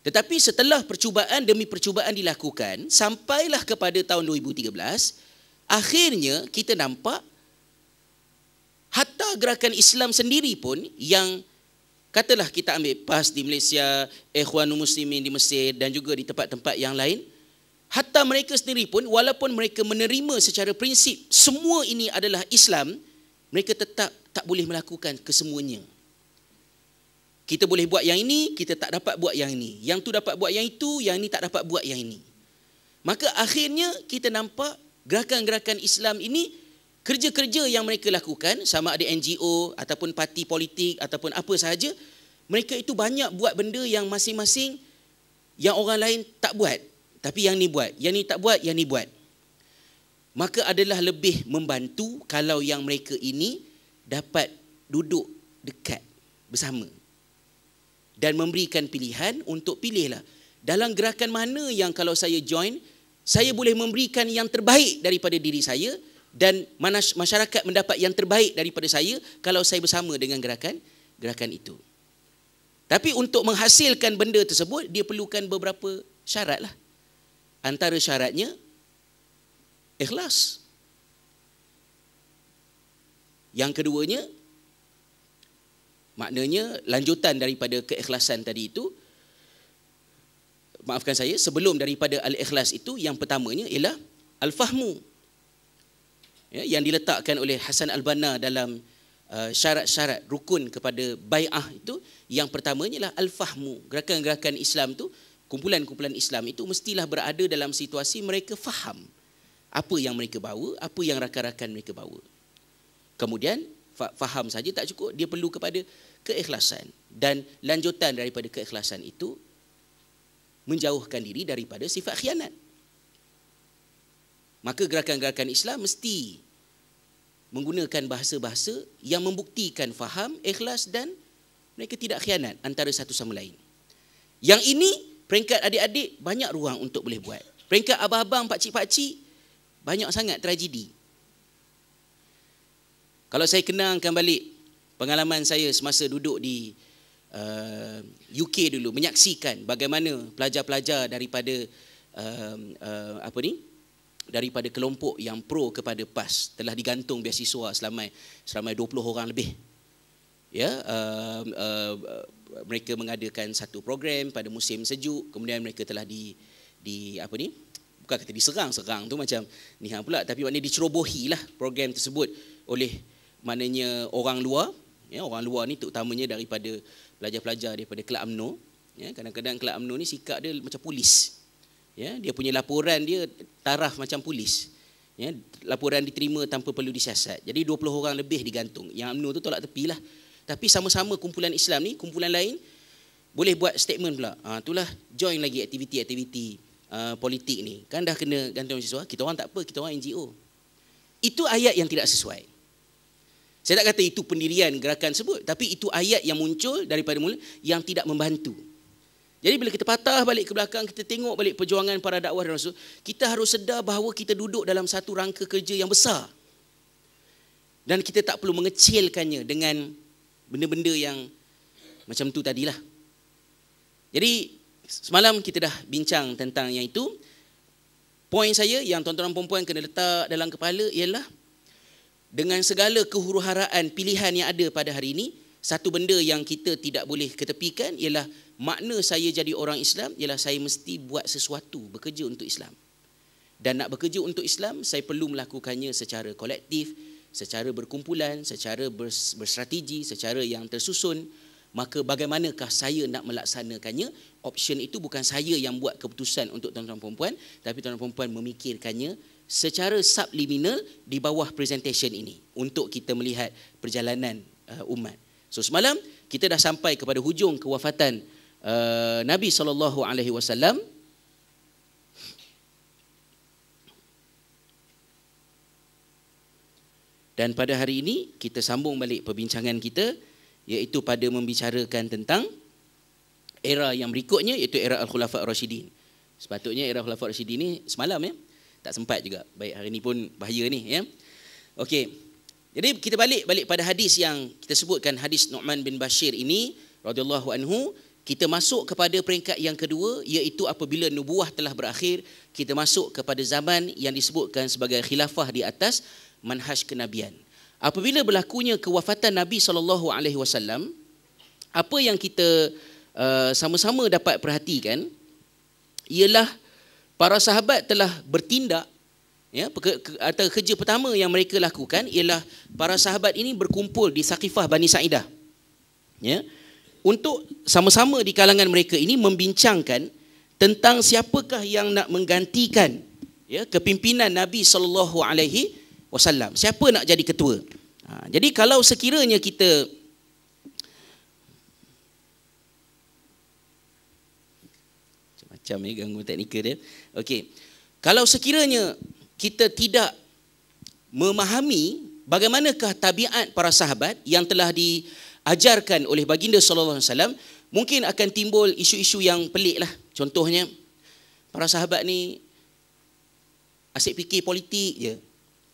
Tetapi setelah percubaan demi percubaan dilakukan, sampailah kepada tahun 2013, akhirnya kita nampak hatta gerakan Islam sendiri pun yang katalah kita ambil PAS di Malaysia, Ikhwanul Muslimin di Mesir dan juga di tempat-tempat yang lain, hatta mereka sendiri pun walaupun mereka menerima secara prinsip semua ini adalah Islam, mereka tetap tak boleh melakukan kesemuanya. Kita boleh buat yang ini, kita tak dapat buat yang ini. Yang tu dapat buat yang itu, yang ini tak dapat buat yang ini. Maka akhirnya kita nampak gerakan-gerakan Islam ini, kerja-kerja yang mereka lakukan, sama ada NGO ataupun parti politik ataupun apa sahaja, mereka itu banyak buat benda yang masing-masing yang orang lain tak buat. Tapi yang ni buat, yang ni tak buat, yang ni buat. Maka adalah lebih membantu kalau yang mereka ini dapat duduk dekat bersama. Dan memberikan pilihan untuk pilihlah. Dalam gerakan mana yang kalau saya join, saya boleh memberikan yang terbaik daripada diri saya dan masyarakat mendapat yang terbaik daripada saya kalau saya bersama dengan gerakan itu. Tapi untuk menghasilkan benda tersebut, dia perlukan beberapa syarat lah. Antara syaratnya, ikhlas. Yang keduanya, maknanya lanjutan daripada keikhlasan tadi itu, maafkan saya, sebelum daripada al-ikhlas itu, yang pertamanya ialah al-fahmu. Ya, yang diletakkan oleh Hasan al-Banna dalam syarat-syarat rukun kepada bai'ah itu, yang pertamanya ialah al-fahmu. Gerakan-gerakan Islam itu, kumpulan-kumpulan Islam itu mestilah berada dalam situasi mereka faham apa yang mereka bawa, apa yang rakan-rakan mereka bawa. Kemudian, faham saja tak cukup, dia perlu kepada keikhlasan. Dan lanjutan daripada keikhlasan itu, menjauhkan diri daripada sifat khianat. Maka gerakan-gerakan Islam mesti menggunakan bahasa-bahasa yang membuktikan faham, ikhlas dan mereka tidak khianat antara satu sama lain. Yang ini peringkat adik-adik banyak ruang untuk boleh buat. Peringkat abang-abang, pakcik-pakcik banyak sangat tragedi. Kalau saya kenangkan balik pengalaman saya semasa duduk di UK dulu, menyaksikan bagaimana pelajar-pelajar daripada daripada kelompok yang pro kepada PAS telah digantung beasiswa selama 20 orang lebih. Ya, mereka mengadakan satu program pada musim sejuk, kemudian mereka telah bukan kata diserang tu macam ni hang pula, tapi maknanya dicerobohilah program tersebut oleh maknanya orang luar. Ya, orang luar ni terutamanya daripada pelajar-pelajar daripada Kelab UMNO. Ya, kadang-kadang Kelab UMNO ni sikap dia macam polis. Ya, dia punya laporan dia taraf macam polis. Ya, laporan diterima tanpa perlu disiasat. Jadi 20 orang lebih digantung. Yang UMNO tu tolak tepi lah. Tapi sama-sama kumpulan Islam ni, kumpulan lain boleh buat statement pula. Itulah join lagi aktiviti-aktiviti politik ni. Kan dah kena gantung beasiswa, kita orang tak apa, kita orang NGO. Itu ayat yang tidak sesuai. Saya tak kata itu pendirian gerakan tersebut, tapi itu ayat yang muncul daripada mula yang tidak membantu. Jadi bila kita patah balik ke belakang, kita tengok balik perjuangan para dakwah dan rasul, kita harus sedar bahawa kita duduk dalam satu rangka kerja yang besar. Dan kita tak perlu mengecilkannya dengan benda-benda yang macam tu tadilah. Jadi semalam kita dah bincang tentang yang itu. Poin saya yang tuan-tuan dan puan-puan kena letak dalam kepala ialah dengan segala kehuru-haraan pilihan yang ada pada hari ini, satu benda yang kita tidak boleh ketepikan ialah makna saya jadi orang Islam ialah saya mesti buat sesuatu, bekerja untuk Islam. Dan nak bekerja untuk Islam, saya perlu melakukannya secara kolektif, secara berkumpulan, secara berstrategi, secara yang tersusun. Maka bagaimanakah saya nak melaksanakannya? Option itu bukan saya yang buat keputusan untuk tuan-tuan perempuan, tapi tuan-tuan perempuan memikirkannya secara subliminal di bawah presentation ini untuk kita melihat perjalanan umat. So semalam kita dah sampai kepada hujung kewafatan Nabi SAW. Dan pada hari ini kita sambung balik perbincangan kita, iaitu pada membicarakan tentang era yang berikutnya, iaitu era Al-Khulafa' Ar-Rasyidin. Sepatutnya era Al-Khulafa' Ar-Rasyidin ni semalam ya. Tak sempat juga. Baik, hari ni pun bahaya ni ya. Okey. Jadi kita balik pada hadis yang kita sebutkan, hadis Nu'man bin Bashir ini radhiyallahu anhu. Kita masuk kepada peringkat yang kedua, iaitu apabila nubuah telah berakhir, kita masuk kepada zaman yang disebutkan sebagai khilafah di atas manhaj kenabian. Apabila berlakunya kewafatan Nabi SAW, apa yang kita sama-sama dapat perhatikan ialah para sahabat telah bertindak, ya, atau kerja pertama yang mereka lakukan ialah para sahabat ini berkumpul di Saqifah Bani Sa'idah, ya, untuk sama-sama di kalangan mereka ini membincangkan tentang siapakah yang nak menggantikan, ya, kepimpinan Nabi SAW. Siapa nak jadi ketua? Jadi kalau sekiranya kita macam ni gangguan teknikal dia. Okey. Kalau sekiranya kita tidak memahami bagaimanakah tabiat para sahabat yang telah diajarkan oleh baginda sallallahu alaihi wasallam, mungkin akan timbul isu-isu yang pelik lah. Contohnya, para sahabat ni asyik fikir politik je.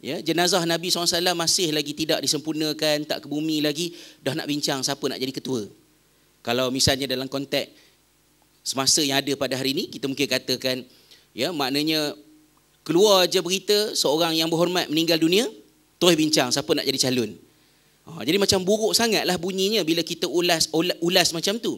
Ya, jenazah Nabi SAW masih lagi tidak disempurnakan, tak ke bumi lagi, dah nak bincang siapa nak jadi ketua. Kalau misalnya dalam konteks semasa yang ada pada hari ini, kita mungkin katakan, ya, maknanya keluar je berita seorang yang berhormat meninggal dunia, terus bincang siapa nak jadi calon. Jadi macam buruk sangatlah bunyinya bila kita ulas macam tu.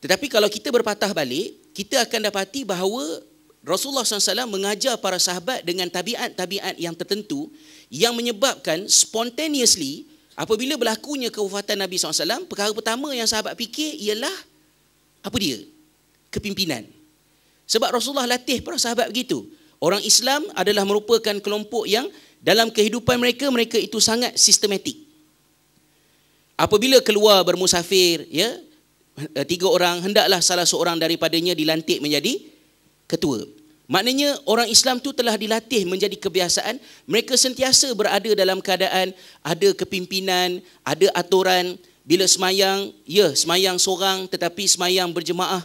Tetapi kalau kita berpatah balik, kita akan dapati bahawa Rasulullah SAW mengajar para sahabat dengan tabiat-tabiat yang tertentu yang menyebabkan spontaneously apabila berlakunya kewafatan Nabi SAW, perkara pertama yang sahabat fikir ialah apa dia? Kepimpinan. Sebab Rasulullah latih para sahabat begitu. Orang Islam adalah merupakan kelompok yang dalam kehidupan mereka itu sangat sistematik. Apabila keluar bermusafir, ya, 3 orang, hendaklah salah seorang daripadanya dilantik menjadi ketua. Maknanya orang Islam tu telah dilatih menjadi kebiasaan, mereka sentiasa berada dalam keadaan ada kepimpinan, ada aturan. Bila semayang, ya, semayang seorang, tetapi semayang berjemaah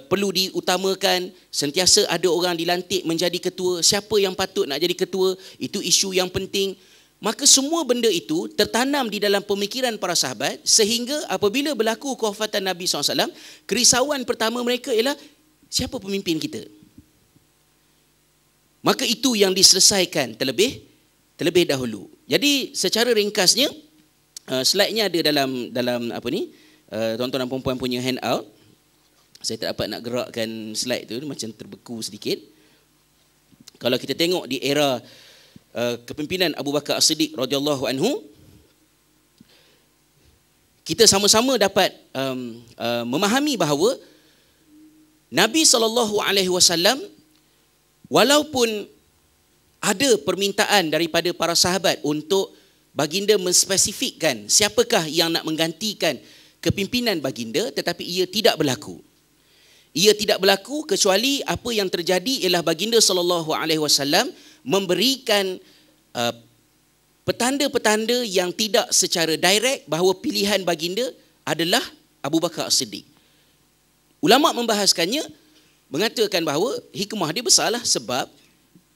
perlu diutamakan. Sentiasa ada orang dilantik menjadi ketua. Siapa yang patut nak jadi ketua, itu isu yang penting. Maka semua benda itu tertanam di dalam pemikiran para sahabat, sehingga apabila berlaku kewafatan Nabi SAW, kerisauan pertama mereka ialah siapa pemimpin kita. Maka itu yang diselesaikan terlebih dahulu. Jadi secara ringkasnya, slide-nya ada dalam apa ni, tuan-tuan dan puan-puan punya handout. Saya tak dapat nak gerakkan slide tu, macam terbeku sedikit. Kalau kita tengok di era kepimpinan Abu Bakar As-Siddiq radhiyallahu anhu, kita sama-sama dapat memahami bahawa Nabi SAW, walaupun ada permintaan daripada para sahabat untuk baginda menspesifikkan siapakah yang nak menggantikan kepimpinan baginda, tetapi ia tidak berlaku. Ia tidak berlaku kecuali apa yang terjadi ialah baginda SAW memberikan petanda-petanda yang tidak secara direct bahawa pilihan baginda adalah Abu Bakar As-Siddiq. Ulama membahaskannya, mengatakan bahawa hikmah dia besarlah, sebab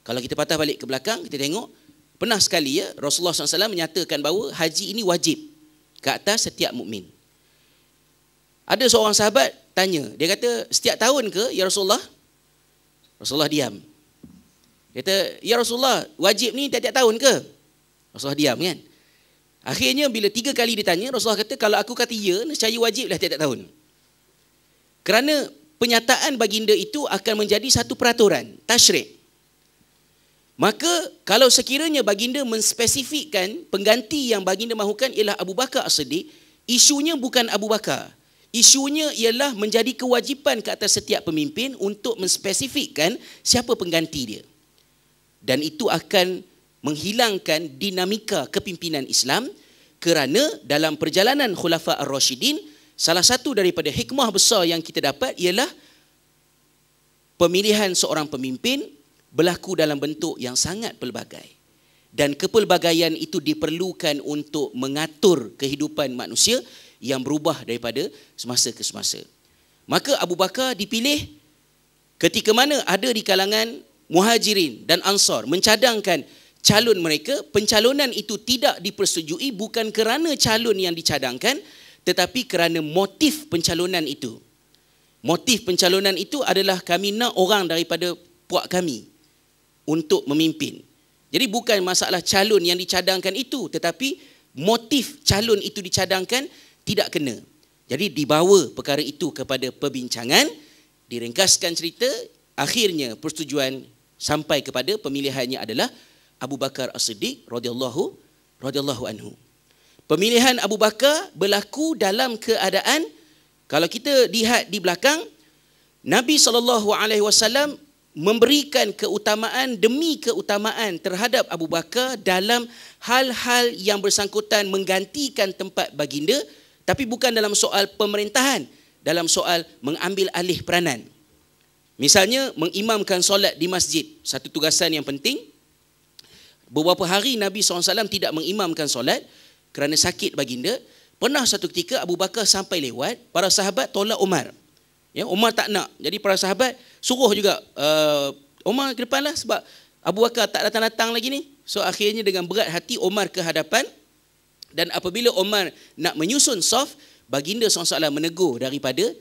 kalau kita patah balik ke belakang, kita tengok pernah sekali, ya, Rasulullah SAW menyatakan bahawa haji ini wajib ke atas setiap mukmin. Ada seorang sahabat tanya. Dia kata, setiap tahun ke ya Rasulullah? Rasulullah diam. Dia kata, ya Rasulullah, wajib ni tiap-tiap tahun ke? Rasulullah diam kan. Akhirnya bila 3 kali ditanya, Rasulullah kata, kalau aku kata ya, nescaya wajiblah tiap-tiap tahun. Kerana penyataan baginda itu akan menjadi satu peraturan, tasyrik. Maka kalau sekiranya baginda menspesifikkan pengganti yang baginda mahukan ialah Abu Bakar As-Siddiq, isunya bukan Abu Bakar. Isunya ialah menjadi kewajipan ke atas setiap pemimpin untuk menspesifikkan siapa pengganti dia. Dan itu akan menghilangkan dinamika kepimpinan Islam, kerana dalam perjalanan Khulafa Ar-Rasyidin, salah satu daripada hikmah besar yang kita dapat ialah pemilihan seorang pemimpin berlaku dalam bentuk yang sangat pelbagai. Dan kepelbagaian itu diperlukan untuk mengatur kehidupan manusia yang berubah daripada semasa ke semasa. Maka Abu Bakar dipilih ketika mana ada di kalangan Muhajirin dan Ansar mencadangkan calon mereka. Pencalonan itu tidak dipersetujui bukan kerana calon yang dicadangkan, tetapi kerana motif pencalonan itu. Motif pencalonan itu adalah kami nak orang daripada puak kami untuk memimpin. Jadi bukan masalah calon yang dicadangkan itu, tetapi motif calon itu dicadangkan tidak kena. Jadi dibawa perkara itu kepada perbincangan, diringkaskan cerita, akhirnya persetujuan sampai kepada pemilihannya adalah Abu Bakar As-Siddiq radhiyallahu anhu. Pemilihan Abu Bakar berlaku dalam keadaan, kalau kita lihat di belakang, Nabi SAW memberikan keutamaan demi keutamaan terhadap Abu Bakar dalam hal-hal yang bersangkutan menggantikan tempat baginda, tapi bukan dalam soal pemerintahan, dalam soal mengambil alih peranan. Misalnya mengimamkan solat di masjid, satu tugasan yang penting. Beberapa hari Nabi SAW tidak mengimamkan solat kerana sakit baginda. Pernah satu ketika Abu Bakar sampai lewat, para sahabat tolak Umar. Ya, Umar tak nak. Jadi para sahabat suruh juga Umar ke depanlah sebab Abu Bakar tak datang-datang lagi ni. So akhirnya dengan berat hati Umar ke hadapan, dan apabila Umar nak menyusun saf, baginda SAW menegur daripada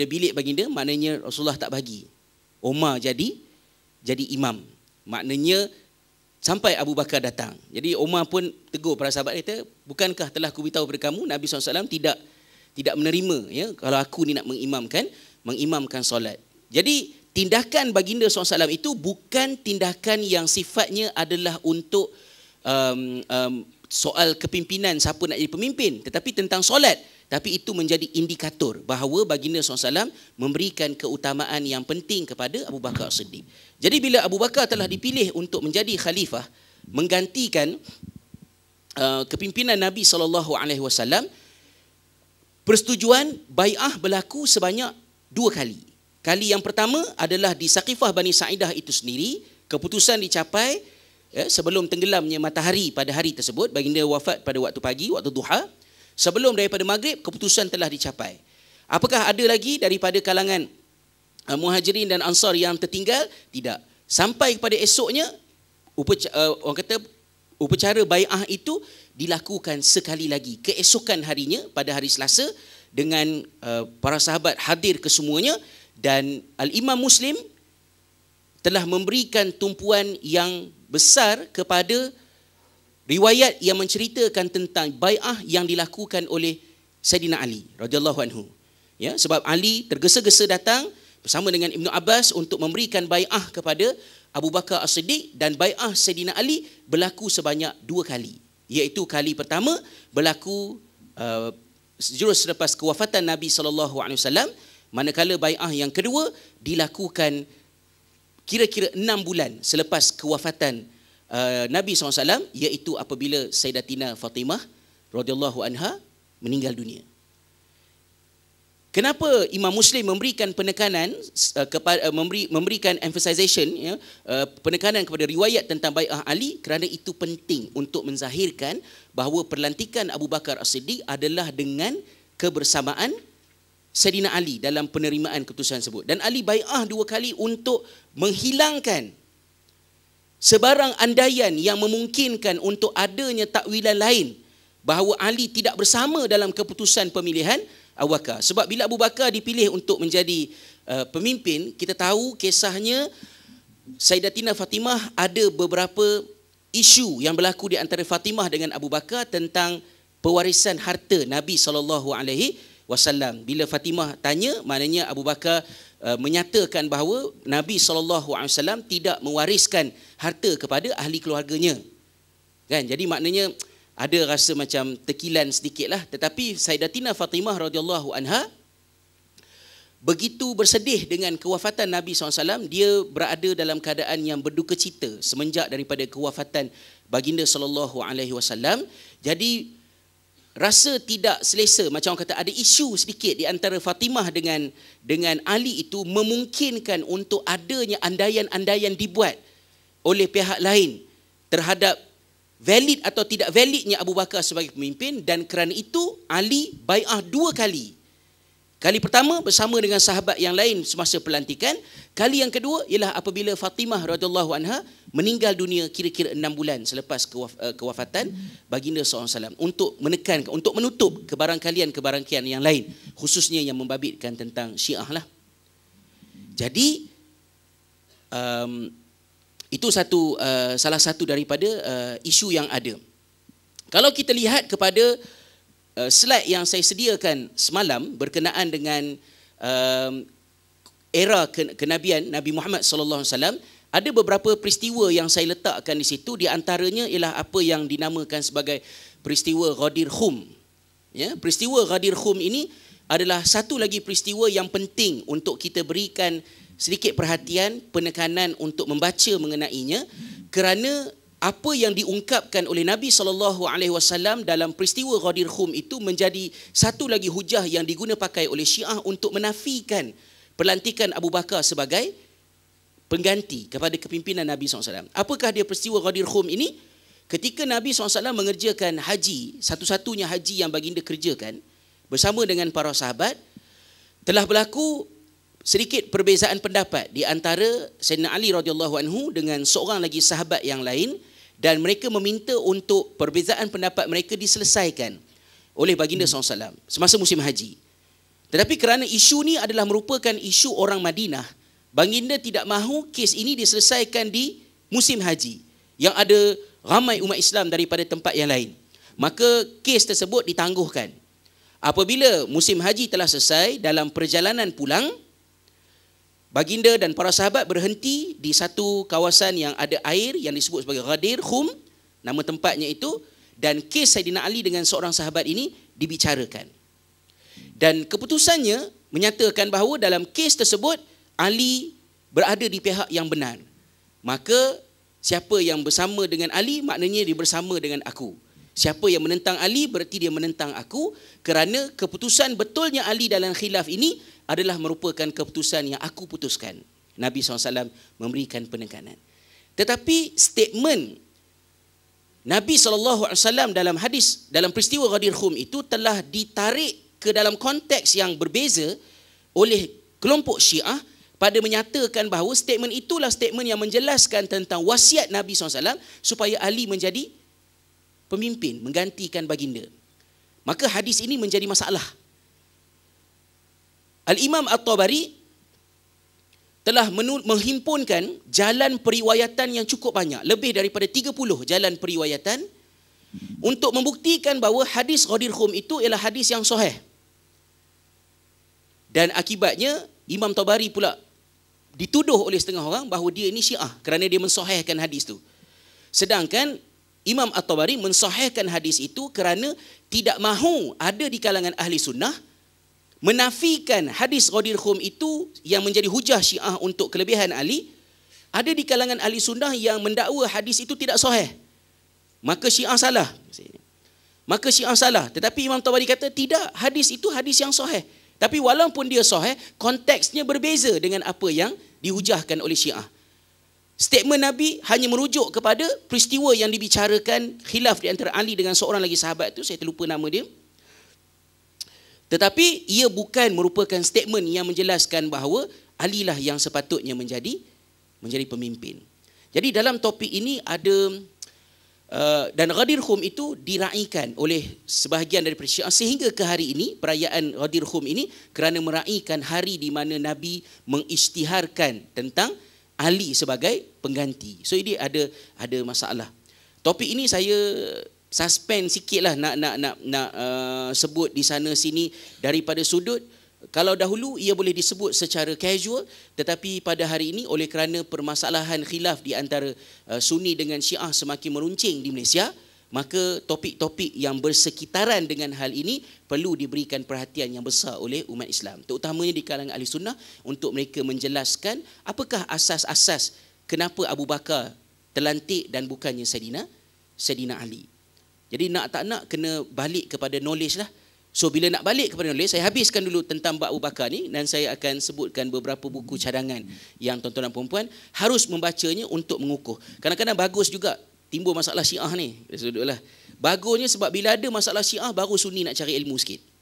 bilik baginda, maknanya Rasulullah tak bagi Umar jadi imam. Maknanya sampai Abu Bakar datang. Jadi Umar pun tegur para sahabat, kata, bukankah telah aku beritahu kepada kamu Nabi SAW tidak menerima ya kalau aku ni nak mengimamkan solat. Jadi tindakan baginda SAW itu bukan tindakan yang sifatnya adalah untuk soal kepimpinan, siapa nak jadi pemimpin, tetapi tentang solat. Tapi itu menjadi indikator bahawa baginda SAW memberikan keutamaan yang penting kepada Abu Bakar As-Siddiq. Jadi bila Abu Bakar telah dipilih untuk menjadi khalifah, menggantikan kepimpinan Nabi SAW, persetujuan bai'ah berlaku sebanyak 2 kali. Kali yang pertama adalah di Saqifah Bani Sa'idah itu sendiri. Keputusan dicapai sebelum tenggelamnya matahari pada hari tersebut. Baginda wafat pada waktu pagi, waktu duha. Sebelum daripada maghrib, keputusan telah dicapai. Apakah ada lagi daripada kalangan Muhajirin dan Ansar yang tertinggal? Tidak. Sampai kepada esoknya, orang kata upacara bai'ah itu dilakukan sekali lagi. Keesokan harinya pada hari Selasa, dengan para sahabat hadir kesemuanya, dan Al-Imam Muslim telah memberikan tumpuan yang besar kepada riwayat yang menceritakan tentang bai'ah yang dilakukan oleh Sayyidina Ali radhiyallahu anhu. Ya, sebab Ali tergesa-gesa datang bersama dengan Ibnu Abbas untuk memberikan bai'ah kepada Abu Bakar As-Siddiq, dan bai'ah Sayyidina Ali berlaku sebanyak 2 kali. Iaitu kali pertama berlaku sejurus selepas kewafatan Nabi SAW, manakala bai'ah yang kedua dilakukan kira-kira 6 bulan selepas kewafatan Nabi SAW, iaitu apabila Sayyidatina Fatimah radhiyallahu anha meninggal dunia. Kenapa Imam Muslim memberikan penekanan memberikan emphasization, ya, penekanan kepada riwayat tentang bai'ah Ali? Kerana itu penting untuk menzahirkan bahawa perlantikan Abu Bakar As-Siddiq adalah dengan kebersamaan Sayyidina Ali dalam penerimaan keputusan tersebut. Dan Ali bai'ah 2 kali untuk menghilangkan sebarang andaian yang memungkinkan untuk adanya takwilan lain bahawa Ali tidak bersama dalam keputusan pemilihan. Abu Bakar. Sebab bila Abu Bakar dipilih untuk menjadi pemimpin, kita tahu kisahnya Sayyidatina Fatimah ada beberapa isu yang berlaku di antara Fatimah dengan Abu Bakar tentang pewarisan harta Nabi SAW. Bila Fatimah tanya, maknanya Abu Bakar menyatakan bahawa Nabi SAW tidak mewariskan harta kepada ahli keluarganya. Kan? Jadi maknanya ada rasa macam tekilan sedikitlah. Tetapi Sayyidatina Fatimah radhiyallahu anha begitu bersedih dengan kewafatan Nabi SAW, dia berada dalam keadaan yang berduka cita semenjak daripada kewafatan baginda SAW. Jadi rasa tidak selesa, macam orang kata ada isu sedikit di antara Fatimah dengan Ali itu, memungkinkan untuk adanya andaian-andaian dibuat oleh pihak lain terhadap valid atau tidak validnya Abu Bakar sebagai pemimpin. Dan kerana itu Ali bai'ah 2 kali. Kali pertama bersama dengan sahabat yang lain semasa pelantikan. Kali yang kedua ialah apabila Fatimah radhiyallahu anha meninggal dunia kira-kira 6 bulan selepas kewafatan baginda SAW, untuk menekan, untuk menutup kebarangkalian yang lain, khususnya yang membabitkan tentang Syiah lah. Jadi itu salah satu daripada isu yang ada. Kalau kita lihat kepada slide yang saya sediakan semalam berkenaan dengan era kenabian Nabi Muhammad SAW, ada beberapa peristiwa yang saya letakkan di situ. Di antaranya ialah apa yang dinamakan sebagai peristiwa Ghadir Khum. Ya, peristiwa Ghadir Khum ini adalah satu lagi peristiwa yang penting untuk kita berikan sedikit perhatian, penekanan untuk membaca mengenainya, kerana apa yang diungkapkan oleh Nabi SAW dalam peristiwa Ghadir Khum itu menjadi satu lagi hujah yang diguna pakai oleh Syiah untuk menafikan pelantikan Abu Bakar sebagai pengganti kepada kepimpinan Nabi SAW. Apakah dia peristiwa Ghadir Khum ini? Ketika Nabi SAW mengerjakan haji, satu-satunya haji yang baginda kerjakan bersama dengan para sahabat, telah berlaku sedikit perbezaan pendapat di antara Sayyidina Ali radhiyallahu anhu dengan seorang lagi sahabat yang lain, dan mereka meminta untuk perbezaan pendapat mereka diselesaikan oleh baginda SAW semasa musim haji. Tetapi kerana isu ni adalah merupakan isu orang Madinah, baginda tidak mahu kes ini diselesaikan di musim haji yang ada ramai umat Islam daripada tempat yang lain. Maka kes tersebut ditangguhkan. Apabila musim haji telah selesai, dalam perjalanan pulang, baginda dan para sahabat berhenti di satu kawasan yang ada air yang disebut sebagai Ghadir Khum, nama tempatnya itu, dan kes Saidina Ali dengan seorang sahabat ini dibicarakan. Dan keputusannya menyatakan bahawa dalam kes tersebut Ali berada di pihak yang benar. Maka siapa yang bersama dengan Ali, maknanya dia bersama dengan aku. Siapa yang menentang Ali berarti dia menentang aku, kerana keputusan betulnya Ali dalam khilaf ini adalah merupakan keputusan yang aku putuskan. Nabi SAW memberikan penekanan. Tetapi statement Nabi SAW dalam hadis, dalam peristiwa Ghadir Khum itu telah ditarik ke dalam konteks yang berbeza oleh kelompok Syiah, pada menyatakan bahawa statement itulah statement yang menjelaskan tentang wasiat Nabi SAW supaya Ali menjadi pemimpin, menggantikan baginda. Maka hadis ini menjadi masalah. Al-Imam At-Tabari telah menghimpunkan jalan periwayatan yang cukup banyak, lebih daripada 30 jalan periwayatan, untuk membuktikan bahawa hadis Ghadir Khum itu ialah hadis yang sahih. Dan akibatnya Imam Tabari pula dituduh oleh setengah orang bahawa dia ini Syiah kerana dia mensahihkan hadis itu. Sedangkan Imam At-Tabari mensahihkan hadis itu kerana tidak mahu ada di kalangan ahli sunnah menafikan hadis Ghadir Khum itu yang menjadi hujah Syiah untuk kelebihan Ali. Ada di kalangan ahli sunnah yang mendakwa hadis itu tidak sahih. Maka Syiah salah. Tetapi Imam Tabari kata tidak, hadis itu hadis yang sahih. Tapi walaupun dia sahih, konteksnya berbeza dengan apa yang dihujahkan oleh Syiah. Statement Nabi hanya merujuk kepada peristiwa yang dibicarakan khilaf di antara Ali dengan seorang lagi sahabat itu, saya terlupa nama dia. Tetapi ia bukan merupakan statement yang menjelaskan bahawa Ali lah yang sepatutnya menjadi pemimpin. Jadi dalam topik ini ada Dan Ghadir Khum itu diraikan oleh sebahagian daripada Syiah sehingga ke hari ini, perayaan Ghadir Khum ini kerana meraikan hari di mana Nabi mengisytiharkan tentang Ali sebagai pengganti. So ini ada masalah. Topik ini saya suspend sikitlah nak sebut di sana sini daripada sudut. Kalau dahulu ia boleh disebut secara casual, tetapi pada hari ini oleh kerana permasalahan khilaf di antara Sunni dengan Syiah semakin meruncing di Malaysia, maka topik-topik yang bersekitaran dengan hal ini perlu diberikan perhatian yang besar oleh umat Islam, terutamanya di kalangan ahli sunnah, untuk mereka menjelaskan apakah asas-asas kenapa Abu Bakar terlantik dan bukannya Saidina Ali. Jadi nak tak nak kena balik kepada knowledge lah. So bila nak balik kepada knowledge, saya habiskan dulu tentang Abu Bakar ni dan saya akan sebutkan beberapa buku cadangan yang tuan-tuan dan puan-puan harus membacanya untuk mengukuh. Kadang-kadang bagus juga timbul masalah Syiah ni. Sudahlah. Bagusnya sebab bila ada masalah Syiah baru Sunni nak cari ilmu sikit.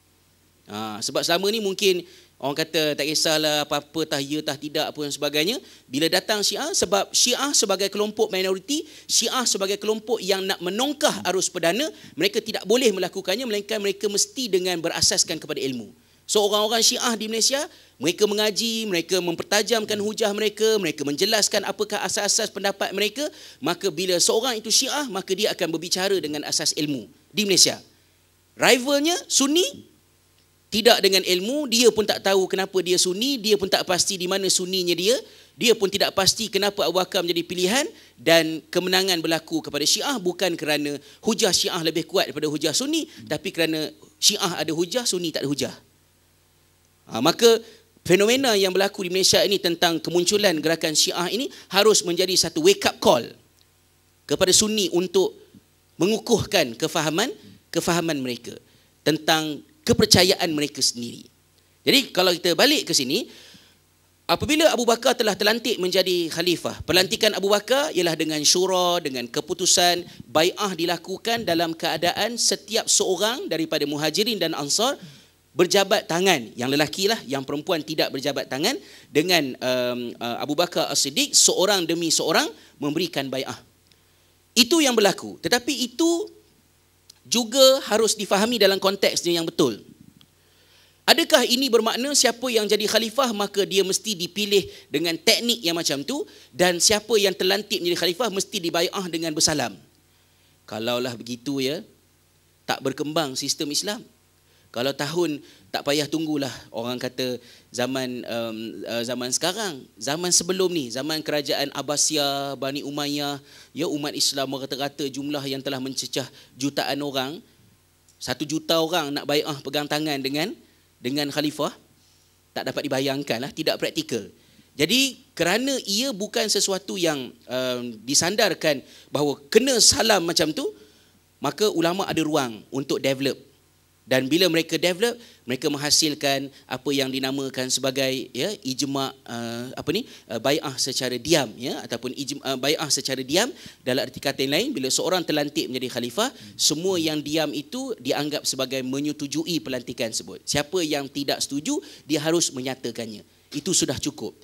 Sebab selama ni mungkin orang kata tak kisahlah apa-apa, tah ya tah tidak apa dan sebagainya. Bila datang Syiah, sebab Syiah sebagai kelompok minoriti, Syiah sebagai kelompok yang nak menongkah arus perdana, mereka tidak boleh melakukannya melainkan mereka mesti dengan berasaskan kepada ilmu. So orang-orang Syiah di Malaysia, mereka mengaji, mereka mempertajamkan hujah mereka, mereka menjelaskan apakah asas-asas pendapat mereka, maka bila seorang itu Syiah, maka dia akan berbicara dengan asas ilmu di Malaysia. Rivalnya Sunni tidak dengan ilmu, dia pun tak tahu kenapa dia Sunni, dia pun tak pasti di mana Sunninya dia pun tidak pasti kenapa Abu Bakar menjadi pilihan, dan kemenangan berlaku kepada Syiah bukan kerana hujah Syiah lebih kuat daripada hujah Sunni, tapi kerana Syiah ada hujah, Sunni tak ada hujah. Maka fenomena yang berlaku di Malaysia ini tentang kemunculan gerakan Syiah ini harus menjadi satu wake up call kepada Sunni untuk mengukuhkan kefahaman mereka tentang kepercayaan mereka sendiri. Jadi kalau kita balik ke sini, apabila Abu Bakar telah terlantik menjadi khalifah, pelantikan Abu Bakar ialah dengan syura, dengan keputusan, bai'ah dilakukan dalam keadaan setiap seorang daripada Muhajirin dan Ansar berjabat tangan, yang lelaki lah, yang perempuan tidak berjabat tangan, dengan Abu Bakar As-Siddiq seorang demi seorang memberikan bai'ah. Itu yang berlaku. Tetapi itu juga harus difahami dalam konteksnya yang betul. Adakah ini bermakna siapa yang jadi khalifah maka dia mesti dipilih dengan teknik yang macam tu, dan siapa yang terlantik menjadi khalifah mesti dibai'ah dengan bersalam? Kalaulah begitu ya, tak berkembang sistem Islam. Kalau tahun tak payah tunggulah orang kata zaman sekarang, zaman sebelum ni, zaman kerajaan Abbasiyah, Bani Umayyah, ya, umat Islam rata-rata jumlah yang telah mencecah jutaan orang, 1 juta orang nak bai'ah pegang tangan dengan khalifah, tak dapat dibayangkan lah, tidak praktikal. Jadi kerana ia bukan sesuatu yang disandarkan bahawa kena salam macam tu, maka ulama ada ruang untuk develop. Dan bila mereka develop, mereka menghasilkan apa yang dinamakan sebagai ya ijma' bai'ah secara diam, ya, ataupun bai'ah secara diam. Dalam arti kata yang lain, bila seorang terlantik menjadi khalifah, semua yang diam itu dianggap sebagai menyetujui pelantikan tersebut. Siapa yang tidak setuju, dia harus menyatakannya. Itu sudah cukup.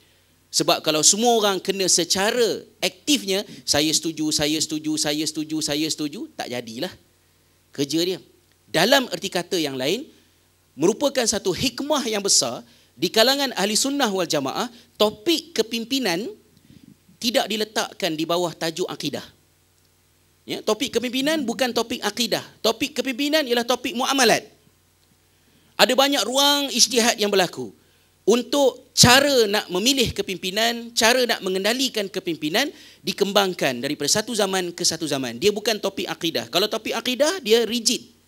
Sebab kalau semua orang kena secara aktifnya, saya setuju, saya setuju, saya setuju, saya setuju, tak jadilah kerja dia. Dalam erti kata yang lain, merupakan satu hikmah yang besar di kalangan ahli sunnah wal jamaah, topik kepimpinan tidak diletakkan di bawah tajuk akidah. Ya, topik kepimpinan bukan topik akidah. Topik kepimpinan ialah topik muamalat. Ada banyak ruang ijtihad yang berlaku untuk cara nak memilih kepimpinan, cara nak mengendalikan kepimpinan dikembangkan daripada satu zaman ke satu zaman. Dia bukan topik akidah. Kalau topik akidah, dia rigid.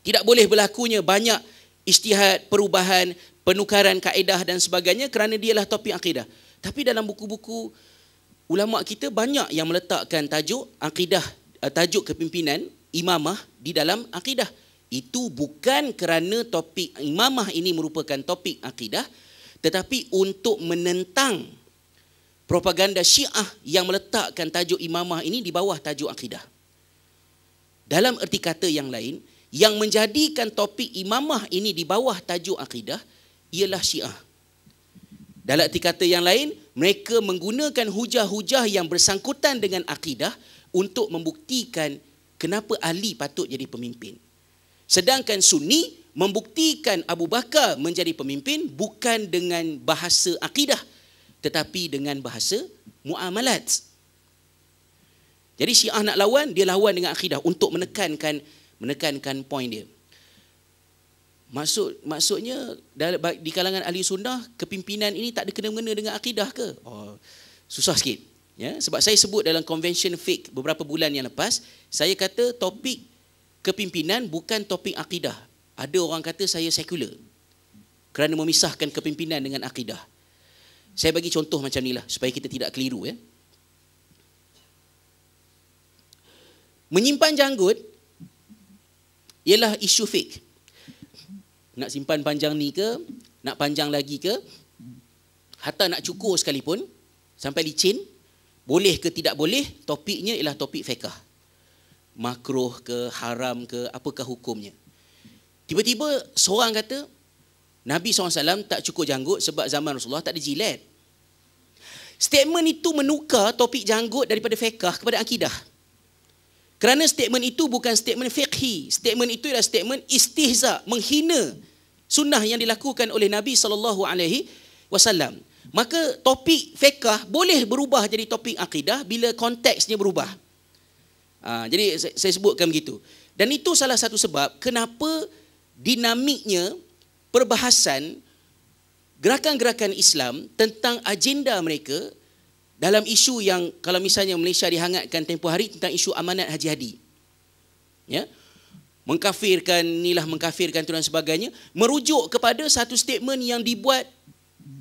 Tidak boleh berlakunya banyak ijtihad, perubahan, penukaran kaedah dan sebagainya kerana dialah topik akidah. Tapi dalam buku-buku ulama kita banyak yang meletakkan tajuk akidah, tajuk kepimpinan, imamah di dalam akidah. Itu bukan kerana topik imamah ini merupakan topik akidah, tetapi untuk menentang propaganda Syiah yang meletakkan tajuk imamah ini di bawah tajuk akidah. Dalam erti kata yang lain, yang menjadikan topik imamah ini di bawah tajuk akidah ialah Syiah. Dalam arti kata yang lain, mereka menggunakan hujah-hujah yang bersangkutan dengan akidah untuk membuktikan kenapa Ali patut jadi pemimpin. Sedangkan Sunni membuktikan Abu Bakar menjadi pemimpin bukan dengan bahasa akidah tetapi dengan bahasa muamalat. Jadi Syiah nak lawan, dia lawan dengan akidah untuk menekankan poin dia. Maksudnya di kalangan ahli sunnah kepimpinan ini tak ada kena-mengena dengan akidah ke? Oh, susah sikit. Ya, sebab saya sebut dalam convention fiqh beberapa bulan yang lepas, saya kata topik kepimpinan bukan topik akidah. Ada orang kata saya sekular kerana memisahkan kepimpinan dengan akidah. Saya bagi contoh macam inilah supaya kita tidak keliru. Ya. Menyimpan janggut ialah isu fiqh. Nak simpan panjang ni ke, nak panjang lagi ke, hatta nak cukur sekalipun, sampai licin, boleh ke tidak boleh, topiknya ialah topik fiqh. Makruh ke, haram ke, apakah hukumnya. Tiba-tiba seorang kata, Nabi SAW tak cukur janggut sebab zaman Rasulullah tak ada jilat. Statement itu menukar topik janggut daripada fiqh kepada akidah. Kerana statement itu bukan statement fiqhi. Statement itu adalah statement istihza, menghina sunnah yang dilakukan oleh Nabi SAW. Maka topik fiqh boleh berubah jadi topik akidah bila konteksnya berubah. Jadi saya sebutkan begitu. Dan itu salah satu sebab kenapa dinamiknya perbahasan gerakan-gerakan Islam tentang agenda mereka dalam isu yang kalau misalnya Malaysia dihangatkan tempoh hari tentang isu amanat Haji Hadi. Ya. Mengkafirkan inilah, mengkafirkan itu dan sebagainya, merujuk kepada satu statement yang dibuat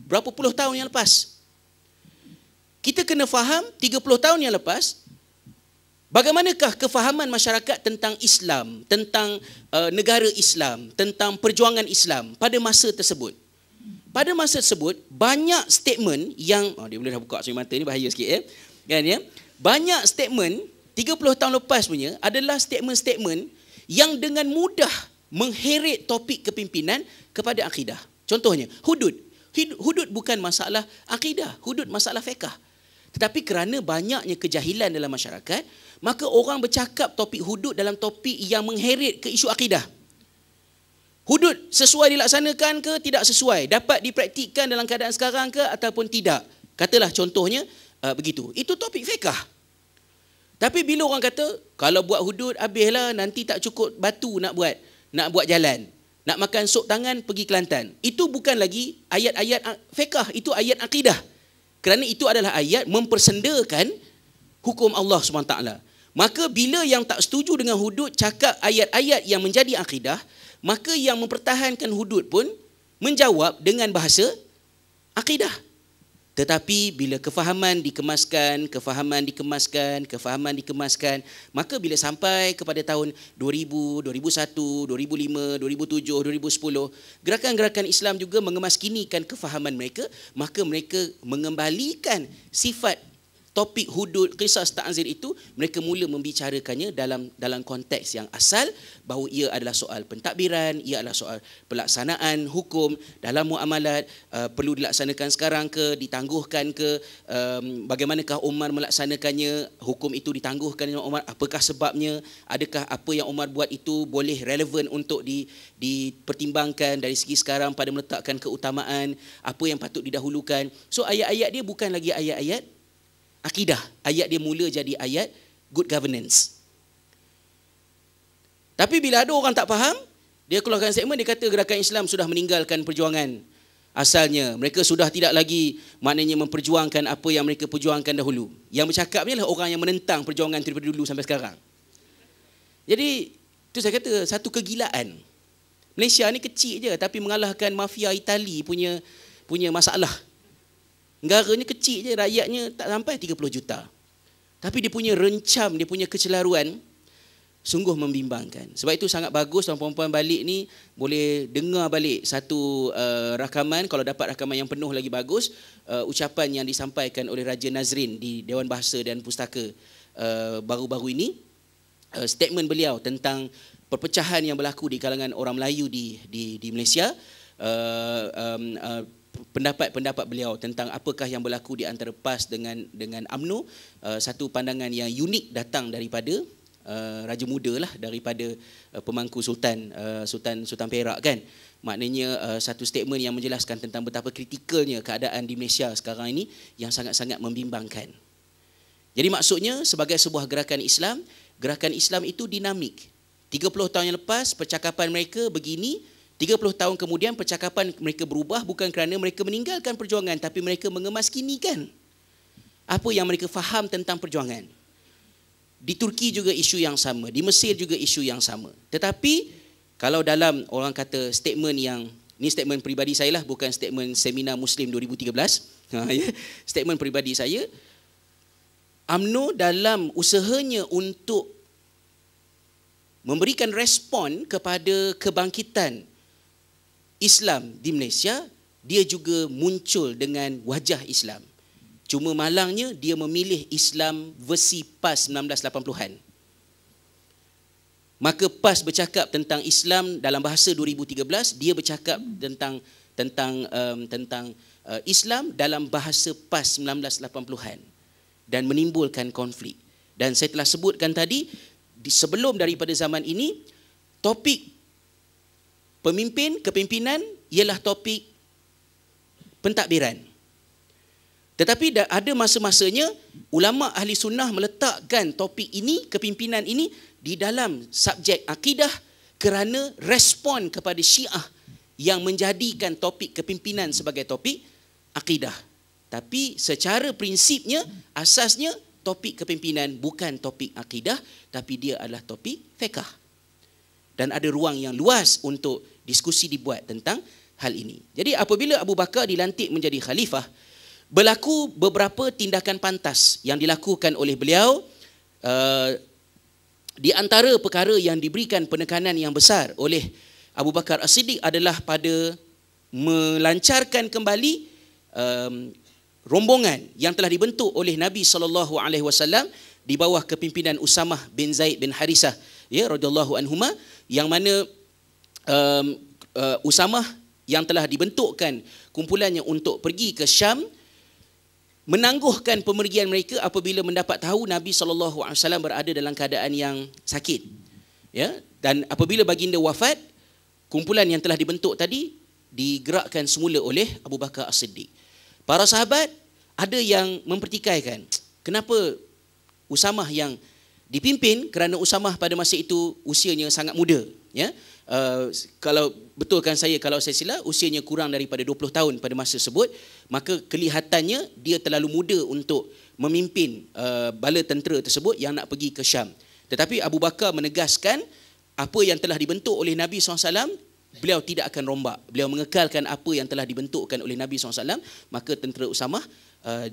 berapa puluh tahun yang lepas. Kita kena faham 30 tahun yang lepas bagaimanakah kefahaman masyarakat tentang Islam, tentang negara Islam, tentang perjuangan Islam pada masa tersebut. Pada masa tersebut, banyak statement yang, dia boleh dah buka suri mata ni, bahaya sikit ya. Kan ya? Banyak statement 30 tahun lepas punya adalah statement-statement yang dengan mudah mengheret topik kepimpinan kepada akidah. Contohnya, hudud. Hudud bukan masalah akidah, hudud masalah fiqh. Tetapi kerana banyaknya kejahilan dalam masyarakat, maka orang bercakap topik hudud dalam topik yang mengheret ke isu akidah. Hudud sesuai dilaksanakan ke tidak sesuai, dapat dipraktikkan dalam keadaan sekarang ke ataupun tidak. Katalah contohnya begitu. Itu topik fiqh. Tapi bila orang kata kalau buat hudud habislah, nanti tak cukup batu nak buat jalan. Nak makan sup tangan pergi Kelantan. Itu bukan lagi ayat-ayat fiqh, itu ayat akidah. Kerana itu adalah ayat mempersendakan hukum Allah SWT. Maka bila yang tak setuju dengan hudud cakap ayat-ayat yang menjadi akidah, maka yang mempertahankan hudud pun menjawab dengan bahasa akidah. Tetapi bila kefahaman dikemaskan, maka bila sampai kepada tahun 2000, 2001, 2005, 2007, 2010, gerakan-gerakan Islam juga mengemaskinikan kefahaman mereka, maka mereka mengembalikan sifat topik hudud, qisas ta'zir itu, mereka mula membicarakannya dalam konteks yang asal, bahawa ia adalah soal pentadbiran, ia adalah soal pelaksanaan hukum dalam muamalat, perlu dilaksanakan sekarang ke, ditangguhkan ke, bagaimanakah Umar melaksanakannya, hukum itu ditangguhkan oleh Umar, apakah sebabnya, adakah apa yang Umar buat itu boleh relevan untuk dipertimbangkan dari segi sekarang pada meletakkan keutamaan, apa yang patut didahulukan. So ayat-ayat dia bukan lagi ayat-ayat akidah, ayat dia mula jadi ayat good governance. Tapi bila ada orang tak faham, dia keluarkan statement, dia kata gerakan Islam sudah meninggalkan perjuangan asalnya. Mereka sudah tidak lagi maknanya memperjuangkan apa yang mereka perjuangkan dahulu. Yang bercakap ni adalah orang yang menentang perjuangan daripada dulu sampai sekarang. Jadi, itu saya kata satu kegilaan. Malaysia ni kecil je tapi mengalahkan mafia Itali punya masalah. Negaranya kecil je, rakyatnya tak sampai 30 juta. Tapi dia punya rencam, dia punya kecelaruan sungguh membimbangkan. Sebab itu sangat bagus tuan-puan balik ni boleh dengar balik satu rakaman, kalau dapat rakaman yang penuh lagi bagus, ucapan yang disampaikan oleh Raja Nazrin di Dewan Bahasa dan Pustaka baru-baru ini. Statement beliau tentang perpecahan yang berlaku di kalangan orang Melayu di Malaysia, pendapat-pendapat beliau tentang apakah yang berlaku di antara PAS dengan UMNO. Satu pandangan yang unik datang daripada Raja Muda lah, daripada pemangku Sultan Perak kan. Maknanya satu statement yang menjelaskan tentang betapa kritikalnya keadaan di Malaysia sekarang ini yang sangat-sangat membimbangkan. Jadi maksudnya sebagai sebuah gerakan Islam itu dinamik. 30 tahun yang lepas percakapan mereka begini, 30 tahun kemudian percakapan mereka berubah, bukan kerana mereka meninggalkan perjuangan, tapi mereka mengemaskinikan apa yang mereka faham tentang perjuangan. Di Turki juga isu yang sama, di Mesir juga isu yang sama. Tetapi kalau dalam orang kata statement yang, ni statement peribadi saya lah, bukan statement seminar Muslim 2013. Statement peribadi saya, UMNO dalam usahanya untuk memberikan respon kepada kebangkitan Islam di Malaysia, dia juga muncul dengan wajah Islam. Cuma malangnya dia memilih Islam versi PAS 1980-an. Maka PAS bercakap tentang Islam dalam bahasa 2013, dia bercakap tentang Islam dalam bahasa PAS 1980-an dan menimbulkan konflik. Dan saya telah sebutkan tadi, sebelum daripada zaman ini, topik kepimpinan ialah topik pentadbiran. Tetapi ada masa-masanya ulama ahli sunnah meletakkan topik ini, kepimpinan ini di dalam subjek akidah kerana respon kepada Syiah yang menjadikan topik kepimpinan sebagai topik akidah. Tapi secara prinsipnya, asasnya topik kepimpinan bukan topik akidah, tapi dia adalah topik fiqh. Dan ada ruang yang luas untuk diskusi dibuat tentang hal ini. Jadi apabila Abu Bakar dilantik menjadi khalifah, berlaku beberapa tindakan pantas yang dilakukan oleh beliau. Di antara perkara yang diberikan penekanan yang besar oleh Abu Bakar As-Siddiq adalah pada melancarkan kembali rombongan yang telah dibentuk oleh Nabi SAW di bawah kepimpinan Usamah bin Zaid bin Harisah, ya, radhiyallahu anhuma, yang mana Usamah yang telah dibentukkan kumpulannya untuk pergi ke Syam, menangguhkan pemergian mereka apabila mendapat tahu Nabi SAW berada dalam keadaan yang sakit. Ya, dan apabila baginda wafat, kumpulan yang telah dibentuk tadi digerakkan semula oleh Abu Bakar As-Siddiq. Para sahabat ada yang mempertikaikan, kenapa Usamah yang dipimpin, kerana Usamah pada masa itu usianya sangat muda. Ya, kalau betulkan saya kalau saya silap, usianya kurang daripada 20 tahun pada masa tersebut, maka kelihatannya dia terlalu muda untuk memimpin bala tentera tersebut yang nak pergi ke Syam. Tetapi Abu Bakar menegaskan apa yang telah dibentuk oleh Nabi SAW, beliau tidak akan rombak. Beliau mengekalkan apa yang telah dibentukkan oleh Nabi SAW, maka tentera Usamah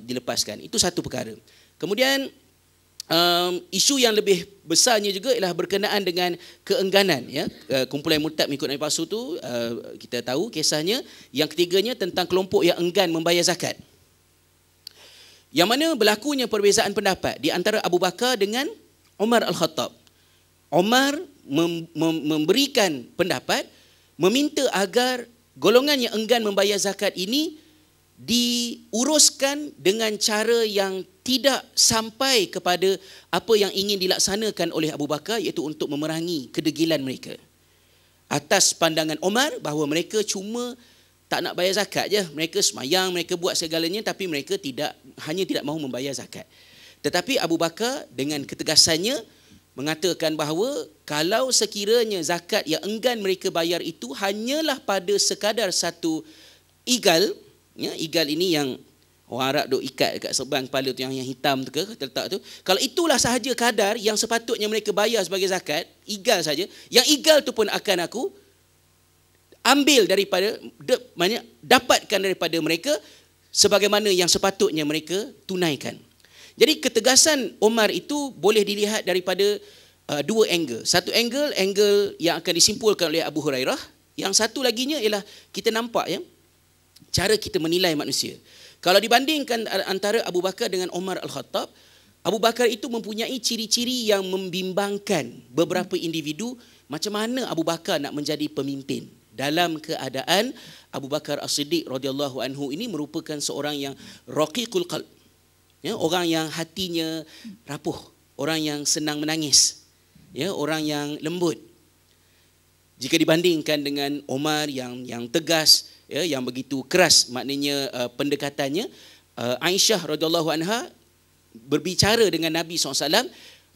dilepaskan. Itu satu perkara. Kemudian isu yang lebih besarnya juga ialah berkenaan dengan keengganan, ya. Kumpulan murtad mengikut Nabi palsu tu, kita tahu kisahnya. Yang ketiganya tentang kelompok yang enggan membayar zakat, yang mana berlakunya perbezaan pendapat di antara Abu Bakar dengan Umar Al-Khattab. Umar memberikan pendapat meminta agar golongan yang enggan membayar zakat ini diuruskan dengan cara yang tidak sampai kepada apa yang ingin dilaksanakan oleh Abu Bakar, iaitu untuk memerangi kedegilan mereka. Atas pandangan Umar bahawa mereka cuma tak nak bayar zakat je, mereka semayang, mereka buat segalanya, tapi mereka hanya tidak mahu membayar zakat. Tetapi Abu Bakar dengan ketegasannya mengatakan bahawa kalau sekiranya zakat yang enggan mereka bayar itu hanyalah pada sekadar satu igal, ya, igal ini yang orang Arab duk ikat dekat serban kepala tu, yang hitam tu ke letak tu. Kalau itulah sahaja kadar yang sepatutnya mereka bayar sebagai zakat, igal saja, yang igal tu pun akan aku ambil daripada, dapatkan daripada mereka sebagaimana yang sepatutnya mereka tunaikan. Jadi ketegasan Umar itu boleh dilihat daripada dua angle. Satu angle yang akan disimpulkan oleh Abu Hurairah. Yang satu laginya ialah kita nampak, ya, cara kita menilai manusia. Kalau dibandingkan antara Abu Bakar dengan Umar Al-Khattab, Abu Bakar itu mempunyai ciri-ciri yang membimbangkan beberapa individu. Macam mana Abu Bakar nak menjadi pemimpin dalam keadaan Abu Bakar As-Siddiq radhiyallahu anhu ini merupakan seorang yang raqiqul qalb, ya, orang yang hatinya rapuh, orang yang senang menangis, ya, orang yang lembut. Jika dibandingkan dengan Umar yang tegas, ya, yang begitu keras, maknanya pendekatannya, Aisyah radhiyallahu anha berbicara dengan Nabi SAW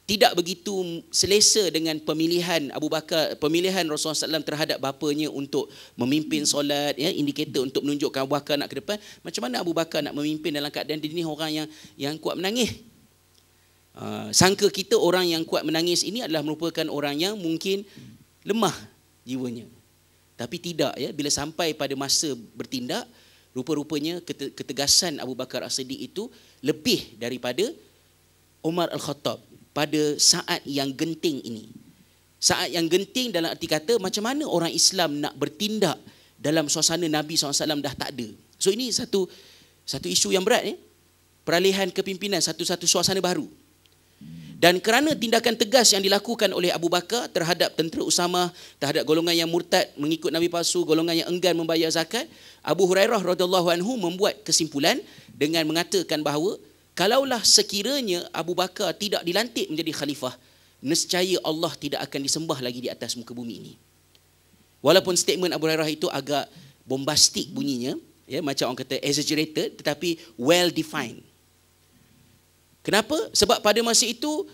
tidak begitu selesa dengan pemilihan Abu Bakar, pemilihan Rasulullah SAW terhadap bapanya untuk memimpin solat, ya, indikator untuk menunjukkan Abu Bakar nak ke depan. Macam mana Abu Bakar nak memimpin dalam keadaan dia ni orang yang kuat menangis? Sangka kita orang yang kuat menangis ini adalah merupakan orang yang mungkin lemah jiwanya. Tapi tidak, ya, bila sampai pada masa bertindak, rupa-rupanya ketegasan Abu Bakar As-Siddiq itu lebih daripada Umar Al-Khattab pada saat yang genting ini. Saat yang genting dalam arti kata macam mana orang Islam nak bertindak dalam suasana Nabi SAW dah tak ada. So ini satu isu yang berat, ya? Peralihan kepimpinan, satu suasana baru. Dan kerana tindakan tegas yang dilakukan oleh Abu Bakar terhadap tentera Usamah, terhadap golongan yang murtad mengikut Nabi palsu, golongan yang enggan membayar zakat, Abu Hurairah radhiyallahu anhu membuat kesimpulan dengan mengatakan bahawa kalaulah sekiranya Abu Bakar tidak dilantik menjadi khalifah, nescaya Allah tidak akan disembah lagi di atas muka bumi ini. Walaupun statement Abu Hurairah itu agak bombastik bunyinya, ya, macam orang kata exaggerated, tetapi well defined. Kenapa? Sebab pada masa itu,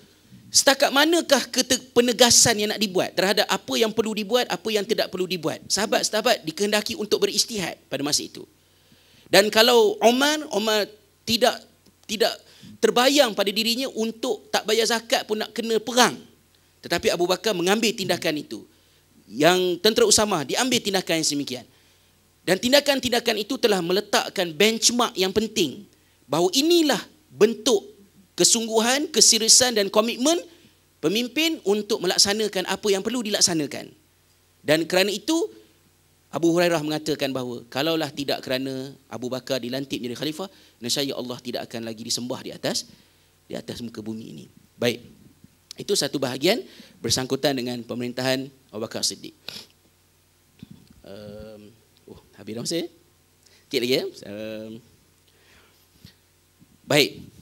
setakat manakah penegasan yang nak dibuat terhadap apa yang perlu dibuat, apa yang tidak perlu dibuat. Sahabat-sahabat dikehendaki untuk beristihad pada masa itu. Dan kalau Umar tidak terbayang pada dirinya untuk tak bayar zakat pun nak kena perang. Tetapi Abu Bakar mengambil tindakan itu. Yang tentera Usamah diambil tindakan yang semikian. Dan tindakan-tindakan itu telah meletakkan benchmark yang penting. Bahawa inilah bentuk kesungguhan, keseriusan dan komitmen pemimpin untuk melaksanakan apa yang perlu dilaksanakan. Dan kerana itu, Abu Hurairah mengatakan bahawa kalaulah tidak kerana Abu Bakar dilantik menjadi khalifah, nescaya Allah tidak akan lagi disembah di atas muka bumi ini. Baik. Itu satu bahagian bersangkutan dengan pemerintahan Abu Bakar Siddiq. Habis dah masa? Sikit lagi, ya. Baik.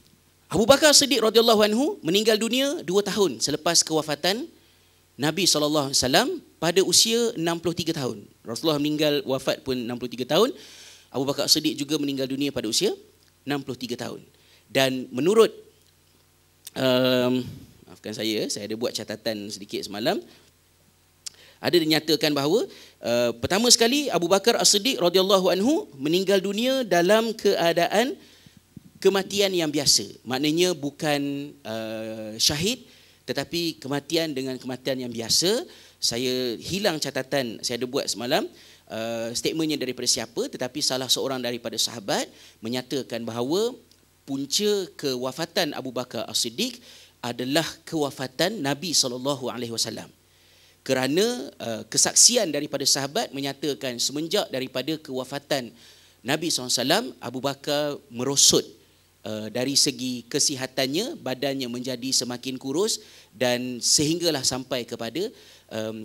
Abu Bakar Siddiq radhiyallahu anhu meninggal dunia 2 tahun selepas kewafatan Nabi SAW pada usia 63 tahun. Rasulullah meninggal wafat pun 63 tahun. Abu Bakar Siddiq juga meninggal dunia pada usia 63 tahun. Dan menurut maafkan saya ada buat catatan sedikit semalam. Ada dinyatakan bahawa pertama sekali Abu Bakar As-Siddiq radhiyallahu anhu meninggal dunia dalam keadaan kematian yang biasa. Maknanya bukan syahid, tetapi kematian dengan kematian yang biasa. Saya hilang catatan, saya ada buat semalam statementnya daripada siapa, tetapi salah seorang daripada sahabat menyatakan bahawa punca kewafatan Abu Bakar As-Siddiq adalah kewafatan Nabi SAW. Kerana kesaksian daripada sahabat menyatakan semenjak daripada kewafatan Nabi SAW, Abu Bakar merosot dari segi kesihatannya, badannya menjadi semakin kurus dan sehinggalah sampai kepada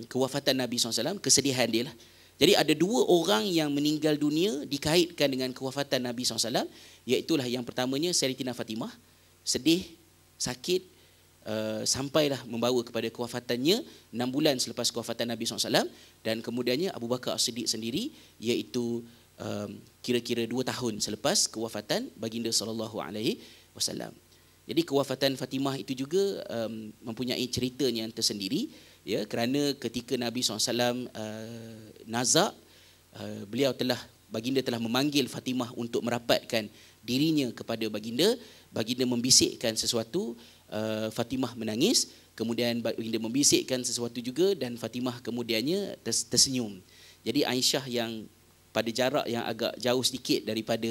kewafatan Nabi SAW, kesedihan dia lah. Jadi ada 2 orang yang meninggal dunia dikaitkan dengan kewafatan Nabi SAW, iaitulah yang pertamanya Sayyidatina Fatimah, sedih, sakit, sampailah membawa kepada kewafatannya 6 bulan selepas kewafatan Nabi SAW, dan kemudiannya Abu Bakar As-Siddiq sendiri, iaitu kira-kira 2 tahun selepas kewafatan baginda SAW. Jadi kewafatan Fatimah itu juga mempunyai ceritanya yang tersendiri, ya, kerana ketika Nabi SAW nazak, baginda telah memanggil Fatimah untuk merapatkan dirinya kepada baginda. Baginda membisikkan sesuatu, Fatimah menangis, kemudian baginda membisikkan sesuatu juga dan Fatimah kemudiannya tersenyum. Jadi Aisyah yang pada jarak yang agak jauh sedikit daripada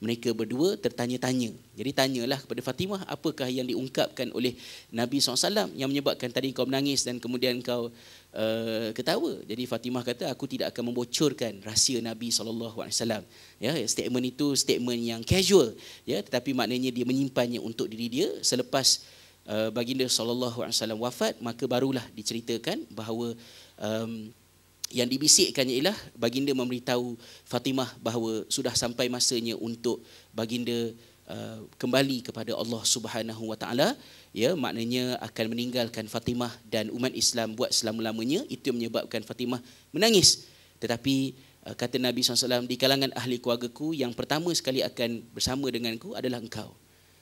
mereka berdua tertanya-tanya. Jadi tanyalah kepada Fatimah, apakah yang diungkapkan oleh Nabi SAW yang menyebabkan tadi kau menangis dan kemudian kau ketawa. Jadi Fatimah kata, aku tidak akan membocorkan rahsia Nabi SAW. Ya, statement itu statement yang casual, ya, tetapi maknanya dia menyimpannya untuk diri dia. Selepas baginda SAW wafat, maka barulah diceritakan bahawa yang dibisikkannya ialah baginda memberitahu Fatimah bahawa sudah sampai masanya untuk baginda kembali kepada Allah Subhanahu Wa Taala, ya, maknanya akan meninggalkan Fatimah dan umat Islam buat selama-lamanya. Itu yang menyebabkan Fatimah menangis. Tetapi kata Nabi SAW, di kalangan ahli keluargaku yang pertama sekali akan bersama denganku adalah engkau.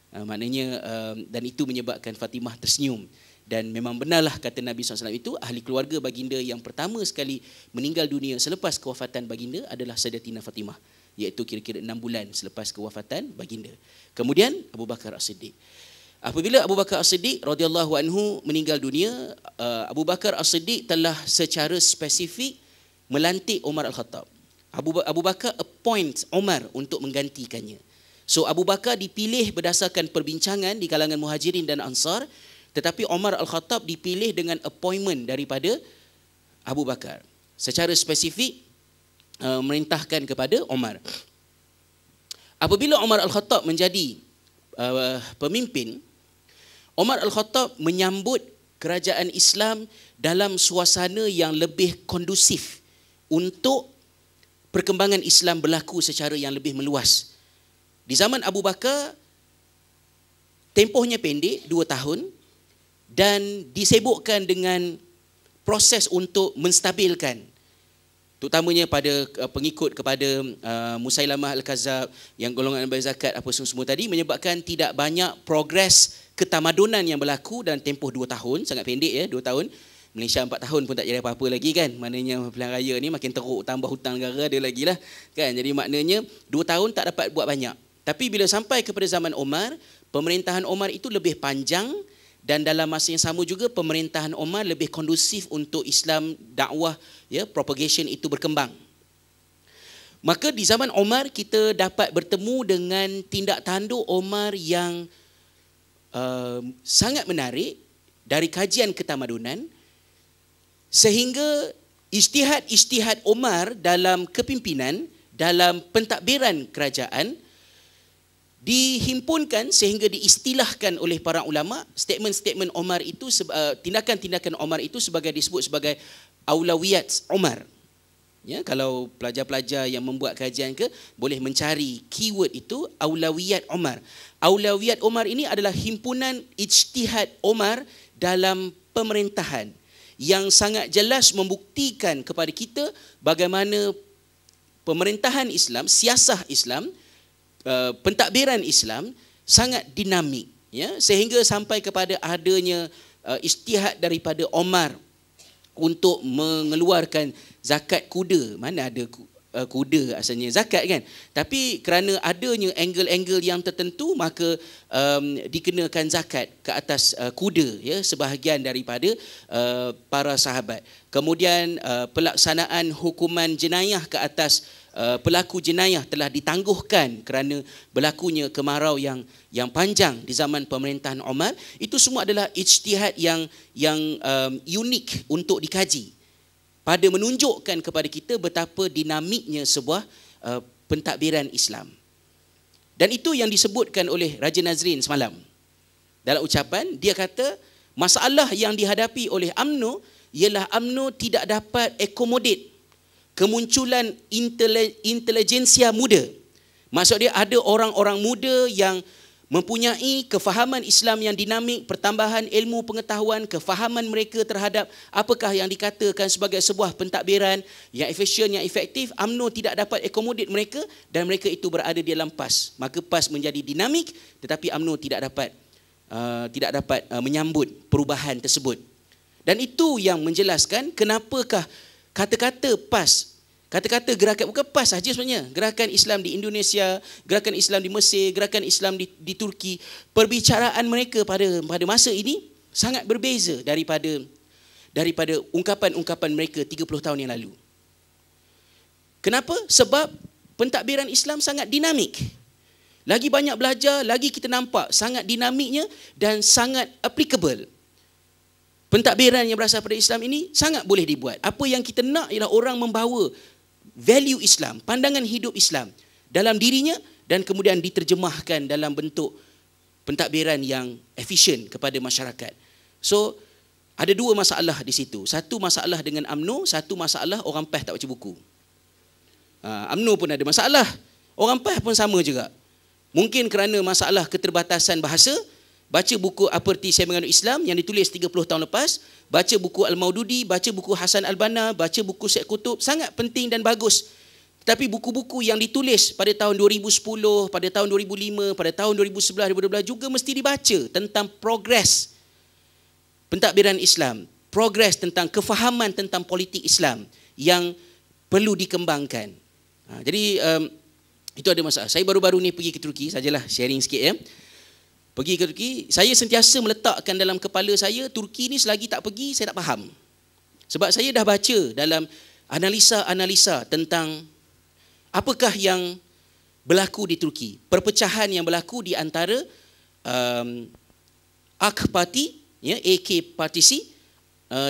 Maknanya dan itu menyebabkan Fatimah tersenyum. Dan memang benarlah kata Nabi SAW itu, ahli keluarga baginda yang pertama sekali meninggal dunia selepas kewafatan baginda adalah Sayyidatina Fatimah, iaitu kira-kira 6 bulan selepas kewafatan baginda. Kemudian Abu Bakar As-Siddiq. Apabila Abu Bakar As-Siddiq radhiyallahu anhu meninggal dunia, Abu Bakar As-Siddiq telah secara spesifik melantik Umar Al-Khattab. Abu Bakar appoint Umar untuk menggantikannya. So Abu Bakar dipilih berdasarkan perbincangan di kalangan Muhajirin dan Ansar, tetapi Umar Al-Khattab dipilih dengan appointment daripada Abu Bakar. Secara spesifik merintahkan kepada Umar. Apabila Umar Al-Khattab menjadi pemimpin, Umar Al-Khattab menyambut kerajaan Islam dalam suasana yang lebih kondusif untuk perkembangan Islam berlaku secara yang lebih meluas. Di zaman Abu Bakar, tempohnya pendek, 2 tahun, dan disibukkan dengan proses untuk menstabilkan, terutamanya pada pengikut kepada Musailamah Al-Kadzab yang golongan ambil zakat apa semua tadi, menyebabkan tidak banyak progres ketamadunan yang berlaku dalam tempoh 2 tahun, sangat pendek ya, 2 tahun. Malaysia 4 tahun pun tak jadi apa-apa lagi kan. Maknanya pilihan raya ni makin teruk, tambah hutang negara ada lagi lah kan. Jadi maknanya 2 tahun tak dapat buat banyak. Tapi bila sampai kepada zaman Umar, pemerintahan Umar itu lebih panjang, dan dalam masa yang sama juga pemerintahan Umar lebih kondusif untuk Islam, dakwah, ya, propagation itu berkembang. Maka di zaman Umar kita dapat bertemu dengan tindak tanduk Umar yang sangat menarik dari kajian ketamadunan, sehingga ijtihad Umar dalam kepimpinan, dalam pentadbiran kerajaan dihimpunkan sehingga diistilahkan oleh para ulama. Statement-statement Umar itu, tindakan-tindakan Umar itu disebut sebagai aulawiyat Umar. Ya, kalau pelajar-pelajar yang membuat kajian boleh mencari keyword itu, aulawiyat Umar. Aulawiyat Umar ini adalah himpunan ijtihad Umar dalam pemerintahan yang sangat jelas membuktikan kepada kita bagaimana pemerintahan Islam, siasah Islam, pentadbiran Islam sangat dinamik, ya, sehingga sampai kepada adanya ijtihad daripada Umar untuk mengeluarkan zakat kuda. Mana ada kuda asalnya zakat kan, tapi kerana adanya angle-angle yang tertentu, maka dikenakan zakat ke atas kuda, ya, sebahagian daripada para sahabat. Kemudian pelaksanaan hukuman jenayah ke atas pelaku jenayah telah ditangguhkan kerana berlakunya kemarau yang panjang di zaman pemerintahan Umar. Itu semua adalah ijtihad yang unik untuk dikaji, pada menunjukkan kepada kita betapa dinamiknya sebuah pentadbiran Islam. Dan itu yang disebutkan oleh Raja Nazrin semalam. Dalam ucapan, dia kata masalah yang dihadapi oleh UMNO ialah UMNO tidak dapat accommodate kemunculan intelijensia muda. Maksud dia ada orang-orang muda yang mempunyai kefahaman Islam yang dinamik, pertambahan ilmu pengetahuan, kefahaman mereka terhadap apakah yang dikatakan sebagai sebuah pentadbiran yang efisien, yang efektif. UMNO tidak dapat accommodate mereka dan mereka itu berada di dalam PAS. Maka PAS menjadi dinamik, tetapi UMNO tidak dapat menyambut perubahan tersebut. Dan itu yang menjelaskan kenapakah kata-kata PAS, kata-kata gerakan, bukan PAS sahaja sebenarnya, gerakan Islam di Indonesia, gerakan Islam di Mesir, gerakan Islam di Turki, perbicaraan mereka pada masa ini sangat berbeza daripada ungkapan-ungkapan mereka 30 tahun yang lalu. Kenapa? Sebab pentadbiran Islam sangat dinamik. Lagi banyak belajar, lagi kita nampak sangat dinamiknya dan sangat applicable. Pentadbiran yang berasal pada Islam ini sangat boleh dibuat. Apa yang kita nak ialah orang membawa value Islam, pandangan hidup Islam dalam dirinya dan kemudian diterjemahkan dalam bentuk pentadbiran yang efisien kepada masyarakat. So, ada dua masalah di situ. Satu masalah dengan UMNO, satu masalah orang PAS tak baca buku. UMNO pun ada masalah, orang PAS pun sama juga. Mungkin kerana masalah keterbatasan bahasa, baca buku Aperti Saya Menganut Islam yang ditulis 30 tahun lepas, baca buku Al-Maududi, baca buku Hasan Al-Banna, baca buku Syed Qutb, sangat penting dan bagus. Tetapi buku-buku yang ditulis pada tahun 2010, pada tahun 2005, pada tahun 2011, 2012 juga mesti dibaca tentang progres pentadbiran Islam, progres tentang kefahaman tentang politik Islam yang perlu dikembangkan. Jadi itu ada masalah. Saya baru-baru ni pergi ke Turki, sajalah sharing sikit ya. Pergi ke Turki, saya sentiasa meletakkan dalam kepala saya, Turki ni selagi tak pergi, saya tak faham. Sebab saya dah baca dalam analisa-analisa tentang apakah yang berlaku di Turki. Perpecahan yang berlaku di antara AK Parti, ya, AK Partisi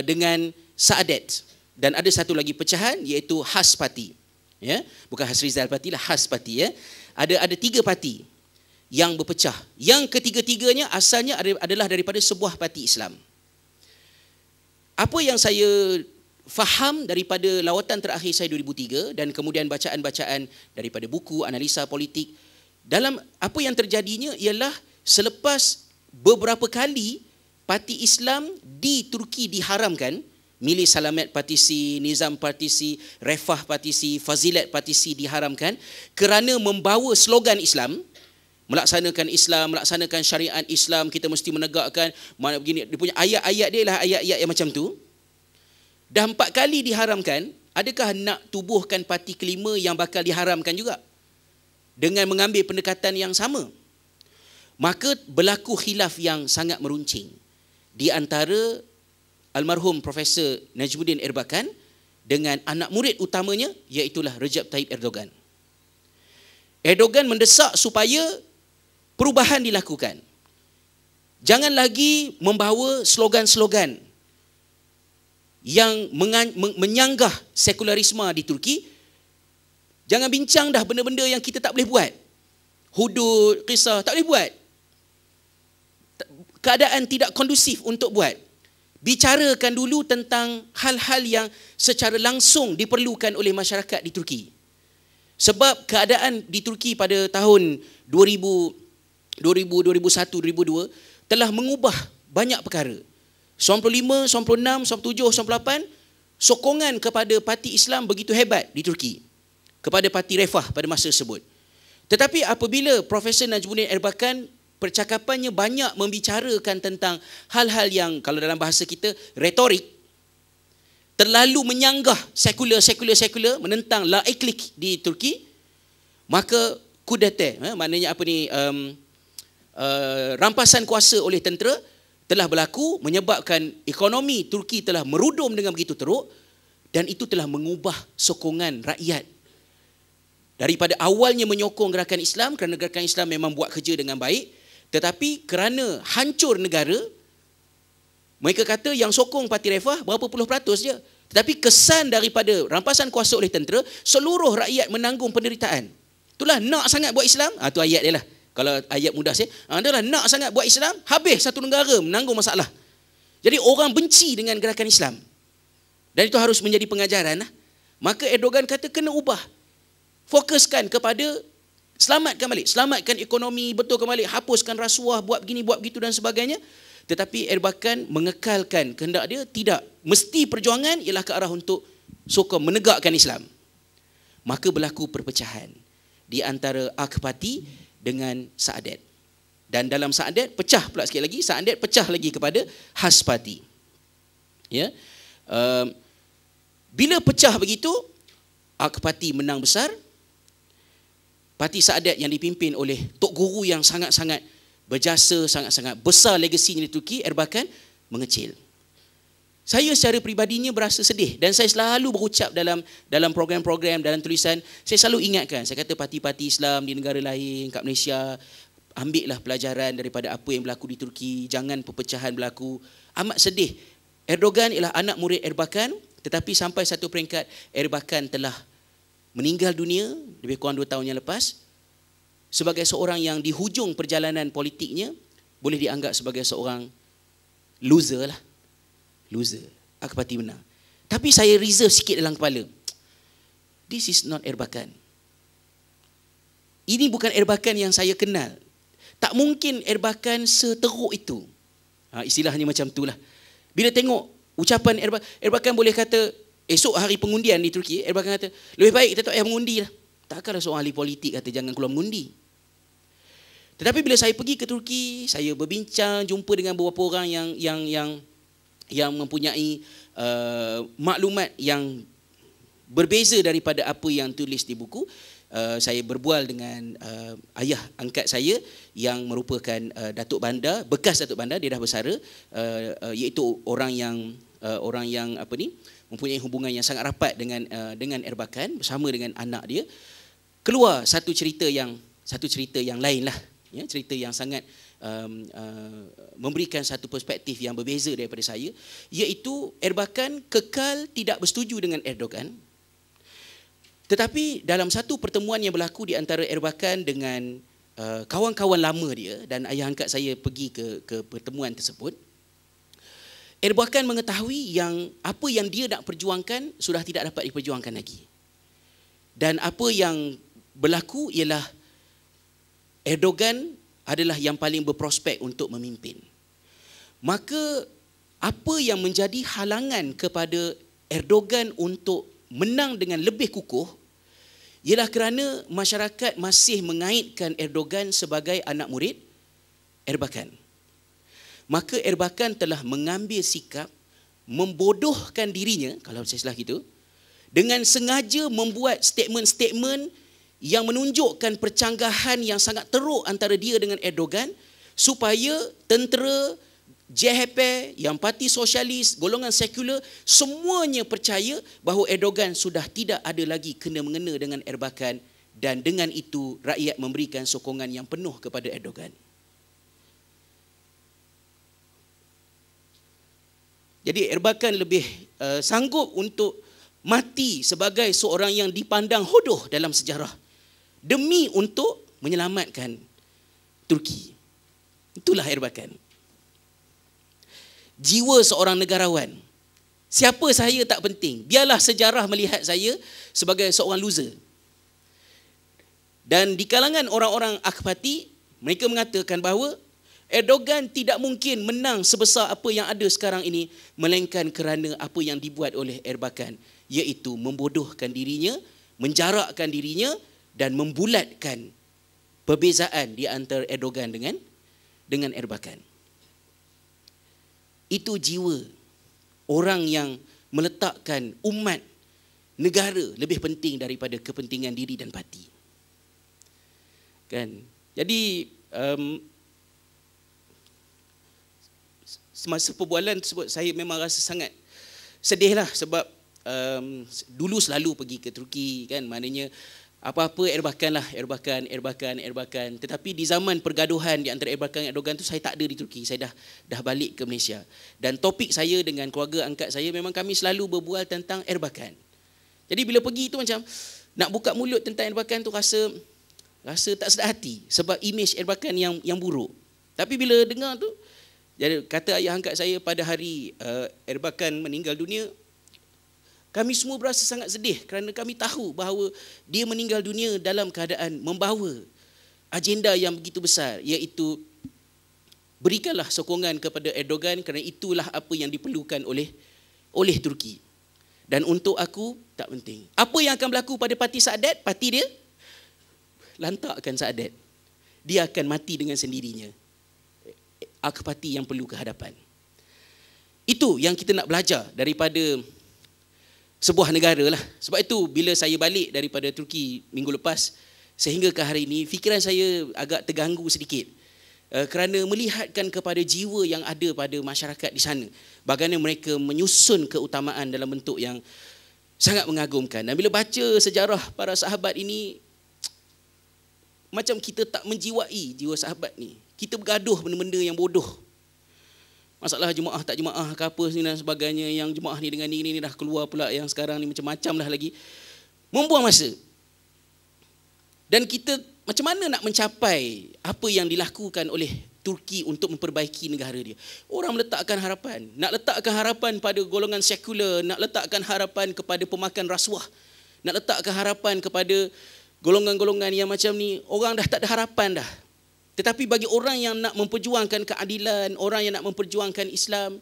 dengan Saadet. Dan ada satu lagi pecahan iaitu Has Parti. Ya, bukan Hasrizal Parti lah, Has Parti ya. Ada tiga parti yang berpecah. Yang ketiga-tiganya asalnya adalah daripada sebuah parti Islam. Apa yang saya faham daripada lawatan terakhir saya 2003 dan kemudian bacaan-bacaan daripada buku analisa politik, dalam apa yang terjadinya ialah selepas beberapa kali parti Islam di Turki diharamkan, Milli Salamet Partisi, Nizam Partisi, Refah Partisi, Fazilat Partisi diharamkan kerana membawa slogan Islam, melaksanakan Islam, melaksanakan syariat Islam, kita mesti menegakkan mana begini. Dia punya ayat-ayat dia lah ayat-ayat yang macam tu. Dah 4 kali diharamkan, adakah nak tubuhkan parti kelima yang bakal diharamkan juga dengan mengambil pendekatan yang sama? Maka berlaku khilaf yang sangat meruncing di antara almarhum Profesor Najmuddin Erbakan dengan anak murid utamanya, iaitulah Recep Tayyip Erdogan. Erdogan mendesak supaya perubahan dilakukan. Jangan lagi membawa slogan-slogan yang menyanggah sekularisme di Turki. Jangan bincang dah benda-benda yang kita tak boleh buat. Hudud, kisah, tak boleh buat. Keadaan tidak kondusif untuk buat. Bicarakan dulu tentang hal-hal yang secara langsung diperlukan oleh masyarakat di Turki. Sebab keadaan di Turki pada tahun 2001, 2002 telah mengubah banyak perkara. 95, 96, 97, 98, sokongan kepada parti Islam begitu hebat di Turki, kepada parti Refah pada masa tersebut. Tetapi apabila Profesor Najmuddin Erbakan percakapannya banyak membicarakan tentang hal-hal yang kalau dalam bahasa kita retorik, terlalu menyanggah sekular, menentang laiklik di Turki, maka kudeta, maknanya apa ni, rampasan kuasa oleh tentera telah berlaku, menyebabkan ekonomi Turki telah merudum dengan begitu teruk, dan itu telah mengubah sokongan rakyat. Daripada awalnya menyokong gerakan Islam kerana gerakan Islam memang buat kerja dengan baik, tetapi kerana hancur negara, mereka kata yang sokong parti Refah berapa puluh peratus je. Tetapi kesan daripada rampasan kuasa oleh tentera, seluruh rakyat menanggung penderitaan. Itulah nak sangat buat Islam. Itu ayat dia lah. Kalau ayat mudah saya, adalah nak sangat buat Islam, habis satu negara menanggung masalah. Jadi orang benci dengan gerakan Islam. Dan itu harus menjadi pengajaran. Maka Erdogan kata kena ubah. Fokuskan kepada selamatkan balik, selamatkan ekonomi, betulkan balik, hapuskan rasuah, buat begini, buat begitu dan sebagainya. Tetapi Erbakan mengekalkan kehendak dia, tidak. Mesti perjuangan ialah ke arah untuk sokong menegakkan Islam. Maka berlaku perpecahan di antara AK Parti dengan Saadet. Dan dalam Saadet pecah pula sikit lagi, Saadet pecah lagi kepada Has Parti. Ya. Bila pecah begitu, AK Parti menang besar. Parti Saadet yang dipimpin oleh Tok Guru yang sangat-sangat berjasa, sangat-sangat besar legasinya di Turki, Erbakan, mengecil. Saya secara peribadinya berasa sedih dan saya selalu berucap dalam program-program, dalam tulisan, saya selalu ingatkan, saya kata parti-parti Islam di negara lain, kat Malaysia, ambillah pelajaran daripada apa yang berlaku di Turki, jangan perpecahan berlaku. Amat sedih. Erdogan ialah anak murid Erbakan, tetapi sampai satu peringkat Erbakan telah meninggal dunia lebih kurang 2 tahun yang lepas. Sebagai seorang yang di hujung perjalanan politiknya, boleh dianggap sebagai seorang loser lah. loser. Akpati menang. Tapi saya reserve sikit dalam kepala. This is not Erbakan. Ini bukan Erbakan yang saya kenal. Tak mungkin Erbakan seteruk itu. Istilahnya macam itulah. Bila tengok ucapan Erbakan boleh kata, esok hari pengundian di Turki, Erbakan kata, lebih baik kita tak payah mengundi lah. Takkanlah seorang ahli politik kata jangan keluar mengundi. Tetapi bila saya pergi ke Turki, saya berbincang, jumpa dengan beberapa orang yang mempunyai maklumat yang berbeza daripada apa yang tulis di buku. Saya berbual dengan ayah angkat saya yang merupakan Datuk Bandar, bekas Datuk Bandar, dia dah bersara, iaitu orang yang mempunyai hubungan yang sangat rapat dengan Erbakan bersama dengan anak dia. Keluar satu cerita yang lain lah, ya, cerita yang sangat memberikan satu perspektif yang berbeza daripada saya, iaitu Erbakan kekal tidak bersetuju dengan Erdogan. Tetapi dalam satu pertemuan yang berlaku di antara Erbakan dengan kawan-kawan lama dia, dan ayah angkat saya pergi ke pertemuan tersebut, Erbakan mengetahui yang apa yang dia nak perjuangkan sudah tidak dapat diperjuangkan lagi. Dan apa yang berlaku ialah Erdogan adalah yang paling berprospek untuk memimpin. Maka apa yang menjadi halangan kepada Erdogan untuk menang dengan lebih kukuh ialah kerana masyarakat masih mengaitkan Erdogan sebagai anak murid Erbakan. Maka Erbakan telah mengambil sikap membodohkan dirinya, kalau saya salah gitu, dengan sengaja membuat statement-statement yang menunjukkan percanggahan yang sangat teruk antara dia dengan Erdogan, supaya tentera, JHP, yang parti sosialis, golongan sekular, semuanya percaya bahawa Erdogan sudah tidak ada lagi kena-mengena dengan Erbakan, dan dengan itu rakyat memberikan sokongan yang penuh kepada Erdogan. Jadi Erbakan lebih sanggup untuk mati sebagai seorang yang dipandang hodoh dalam sejarah demi untuk menyelamatkan Turki. Itulah Erbakan. Jiwa seorang negarawan. Siapa saya tak penting. Biarlah sejarah melihat saya sebagai seorang loser. Dan di kalangan orang-orang Akpati, mereka mengatakan bahawa Erdogan tidak mungkin menang sebesar apa yang ada sekarang ini, melainkan kerana apa yang dibuat oleh Erbakan, iaitu membodohkan dirinya, menjarakkan dirinya dan membulatkan perbezaan di antara Erdogan dengan Erbakan. Itu jiwa orang yang meletakkan umat, negara lebih penting daripada kepentingan diri dan parti. Kan? Jadi semasa perbualan tersebut saya memang rasa sangat sedih lah, sebab dulu selalu pergi ke Turki, kan, maknanya apa-apa Erbakan lah, Erbakan. Tetapi di zaman pergaduhan di antara Erbakan dan Erdogan tu, saya tak ada di Turki, saya dah balik ke Malaysia. Dan topik saya dengan keluarga angkat saya memang kami selalu berbual tentang Erbakan. Jadi bila pergi tu macam nak buka mulut tentang Erbakan tu rasa tak sedap hati, sebab imej Erbakan yang buruk. Tapi bila dengar tu, jadi kata ayah angkat saya pada hari Erbakan meninggal dunia, kami semua berasa sangat sedih kerana kami tahu bahawa dia meninggal dunia dalam keadaan membawa agenda yang begitu besar, iaitu berikanlah sokongan kepada Erdogan kerana itulah apa yang diperlukan oleh Turki. Dan untuk aku tak penting. Apa yang akan berlaku pada parti Saadat, parti dia lantakkan Saadat. Dia akan mati dengan sendirinya. Akpati yang perlu kehadapan. Itu yang kita nak belajar daripada sebuah negara lah. Sebab itu bila saya balik daripada Turki minggu lepas sehingga ke hari ini, fikiran saya agak terganggu sedikit kerana melihatkan kepada jiwa yang ada pada masyarakat di sana, bagaimana mereka menyusun keutamaan dalam bentuk yang sangat mengagumkan. Dan bila baca sejarah para sahabat ini, macam kita tak menjiwai jiwa sahabat ni. Kita bergaduh benda-benda yang bodoh. Masalah jemaah tak jemaah ke apa dan sebagainya, yang jemaah ni dengan ni dah keluar pula, yang sekarang ni macam-macam dah lagi. Membuang masa. Dan kita macam mana nak mencapai apa yang dilakukan oleh Turki untuk memperbaiki negara dia. Orang meletakkan harapan, nak letakkan harapan pada golongan sekular, nak letakkan harapan kepada pemakan rasuah, nak letakkan harapan kepada golongan-golongan yang macam ni, orang dah tak ada harapan dah. Tetapi bagi orang yang nak memperjuangkan keadilan, orang yang nak memperjuangkan Islam,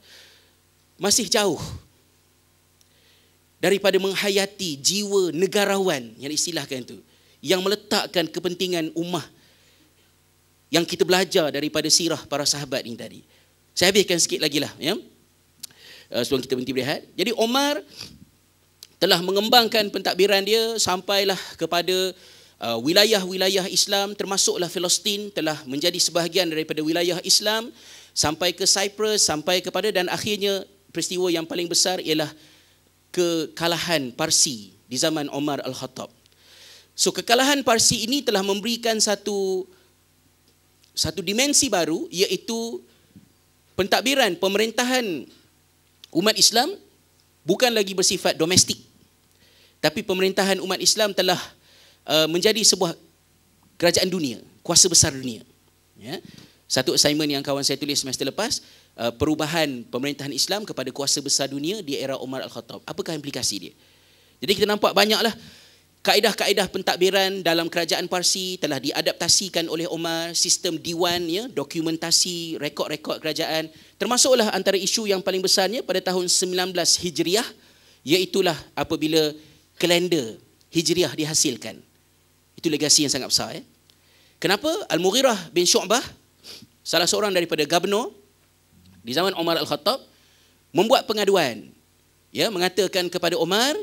masih jauh daripada menghayati jiwa negarawan yang istilahkan itu, yang meletakkan kepentingan ummah yang kita belajar daripada sirah para sahabat ini tadi. Saya habiskan sikit lagi lah, ya, sebelum kita berhenti berehat. Jadi Omar telah mengembangkan pentadbiran dia sampailah kepada wilayah-wilayah Islam, termasuklah Palestin telah menjadi sebahagian daripada wilayah Islam, sampai ke Cyprus, sampai kepada, dan akhirnya peristiwa yang paling besar ialah kekalahan Parsi di zaman Omar Al-Khattab. So kekalahan Parsi ini telah memberikan satu dimensi baru, iaitu pentadbiran pemerintahan umat Islam bukan lagi bersifat domestik, tapi pemerintahan umat Islam telah menjadi sebuah kerajaan dunia, kuasa besar dunia. Ya. Satu assignment yang kawan saya tulis semester lepas, perubahan pemerintahan Islam kepada kuasa besar dunia di era Omar Al-Khattab. Apakah implikasi dia? Jadi kita nampak banyaklah kaedah-kaedah pentadbiran dalam kerajaan Parsi telah diadaptasikan oleh Omar, sistem diwan, ya, dokumentasi rekod-rekod kerajaan, termasuklah antara isu yang paling besarnya pada tahun 19 Hijriah, iaitulah apabila kalender Hijriah dihasilkan. Itu legasi yang sangat besar. Ya. Kenapa? Al-Mughirah bin Syu'bah, salah seorang daripada gubernur di zaman Omar Al-Khattab, membuat pengaduan, ya, mengatakan kepada Omar,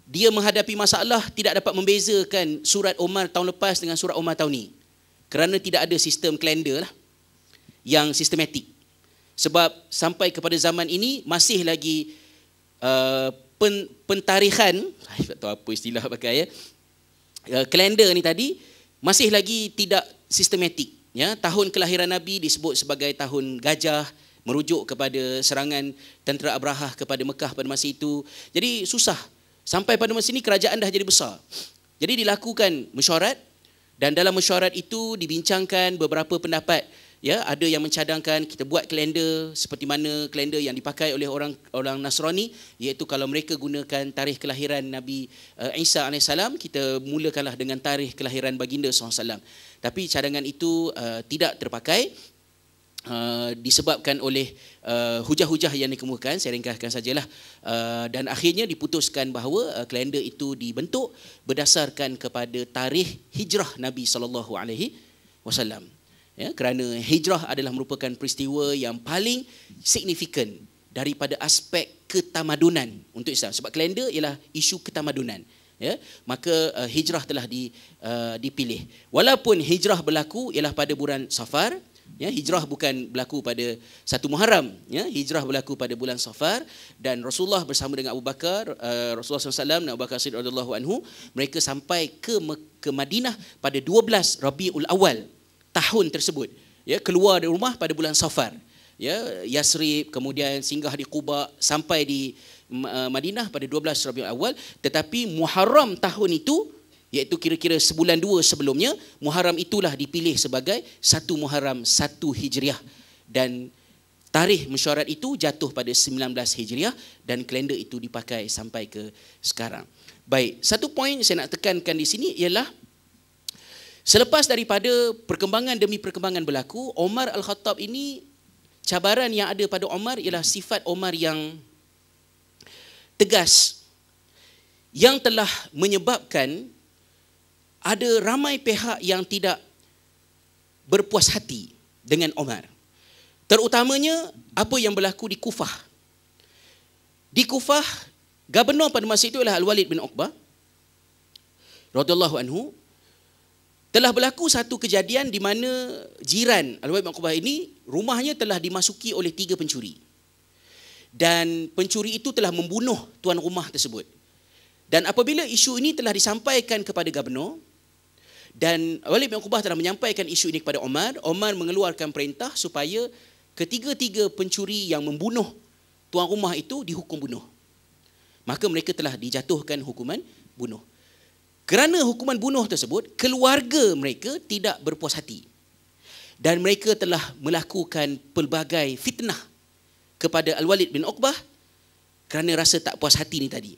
dia menghadapi masalah tidak dapat membezakan surat Omar tahun lepas dengan surat Omar tahun ni, kerana tidak ada sistem kalender lah yang sistematik. Sebab sampai kepada zaman ini masih lagi pentarikhan, saya tak tahu apa istilah pakai, ya, kalender ni tadi masih lagi tidak sistematik. Ya, tahun kelahiran Nabi disebut sebagai tahun gajah, merujuk kepada serangan tentera Abrahah kepada Mekah pada masa itu. Jadi susah. Sampai pada masa ini kerajaan dah jadi besar. Jadi dilakukan mesyuarat, dan dalam mesyuarat itu dibincangkan beberapa pendapat. Ya, ada yang mencadangkan kita buat kalender seperti mana kalender yang dipakai oleh orang Nasrani, iaitu kalau mereka gunakan tarikh kelahiran Nabi Isa AS, kita mulakanlah dengan tarikh kelahiran baginda SAW. Tapi cadangan itu tidak terpakai, disebabkan oleh hujah-hujah yang dikemukakan. Saya ringkaskan sajalah, dan akhirnya diputuskan bahawa kalender itu dibentuk berdasarkan kepada tarikh hijrah Nabi SAW. Ya, kerana hijrah adalah merupakan peristiwa yang paling signifikan daripada aspek ketamadunan untuk Islam. Sebab kalender ialah isu ketamadunan. Ya, maka hijrah telah dipilih. Walaupun hijrah berlaku ialah pada bulan Safar, ya, hijrah bukan berlaku pada 1 Muharram, ya, hijrah berlaku pada bulan Safar, dan Rasulullah bersama dengan Abu Bakar, Rasulullah SAW dan Abu Bakar Siddiq radhiyallahu anhu, mereka sampai ke Madinah pada 12 Rabiul Awal tahun tersebut. Ya, keluar dari rumah pada bulan Safar. Ya, Yasrib, kemudian singgah di Quba, sampai di Madinah pada 12 Rabiul Awal. Tetapi Muharram tahun itu, iaitu kira-kira sebulan 2 sebelumnya, Muharram itulah dipilih sebagai 1 Muharram 1 Hijriah, dan tarikh mesyuarat itu jatuh pada 19 Hijriah, dan kalender itu dipakai sampai ke sekarang. Baik, satu poin saya nak tekankan di sini ialah selepas daripada perkembangan demi perkembangan berlaku, Omar Al-Khattab ini, cabaran yang ada pada Omar ialah sifat Omar yang tegas, yang telah menyebabkan ada ramai pihak yang tidak berpuas hati dengan Omar. Terutamanya apa yang berlaku di Kufah. Di Kufah, gubernur pada masa itu adalah Al-Walid bin Uqbah radhiyallahu anhu. Telah berlaku satu kejadian di mana jiran Al-Walid bin Uqbah ini, rumahnya telah dimasuki oleh 3 pencuri. Dan pencuri itu telah membunuh tuan rumah tersebut. Dan apabila isu ini telah disampaikan kepada gubernur, dan Walid bin Uqbah telah menyampaikan isu ini kepada Omar, Omar mengeluarkan perintah supaya ketiga-tiga pencuri yang membunuh tuan rumah itu dihukum bunuh. Maka mereka telah dijatuhkan hukuman bunuh. Kerana hukuman bunuh tersebut, keluarga mereka tidak berpuas hati. dan mereka telah melakukan pelbagai fitnah kepada Al-Walid bin Uqbah kerana rasa tak puas hati ni tadi.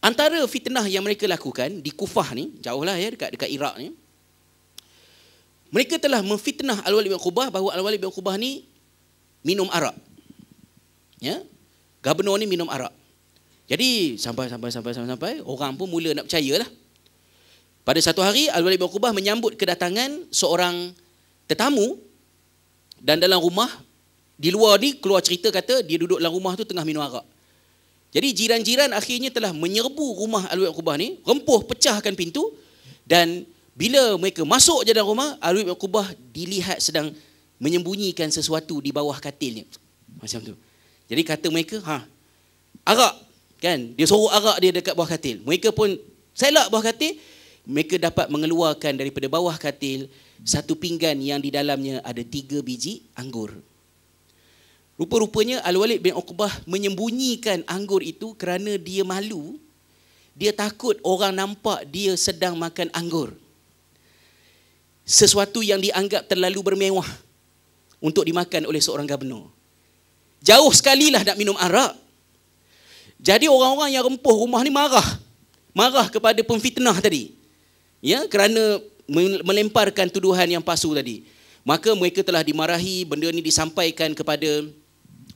Antara fitnah yang mereka lakukan di Kufah ni, jauhlah ya, dekat Iraq ni, mereka telah memfitnah Al-Walid bin Uqbah bahawa Al-Walid bin Uqbah ni minum arak. Ya, gubernur ni minum arak. Jadi sampai orang pun mula nak percayalah. Pada satu hari Al-Walid bin Uqbah menyambut kedatangan seorang tetamu, dan dalam rumah di luar ni keluar cerita kata dia duduk dalam rumah tu tengah minum arak. Jadi jiran-jiran akhirnya telah menyerbu rumah Al-Walid bin Uqbah ni, rempuh pecahkan pintu, dan bila mereka masuk je dalam rumah, Al-Walid bin Uqbah dilihat sedang menyembunyikan sesuatu di bawah katilnya. Macam tu. Jadi kata mereka, arak. Kan, dia sorok arak dia dekat bawah katil. Mereka pun selak bawah katil. Mereka dapat mengeluarkan daripada bawah katil satu pinggan yang di dalamnya ada 3 biji anggur. Rupa-rupanya Al-Walid bin Uqbah menyembunyikan anggur itu kerana dia malu. Dia takut orang nampak dia sedang makan anggur. Sesuatu yang dianggap terlalu bermewah untuk dimakan oleh seorang gubernur. Jauh sekali lah nak minum arak. Jadi orang-orang yang rempuh rumah ni marah kepada pemfitnah tadi, ya, kerana melemparkan tuduhan yang palsu tadi. Maka mereka telah dimarahi. Benda ni disampaikan kepada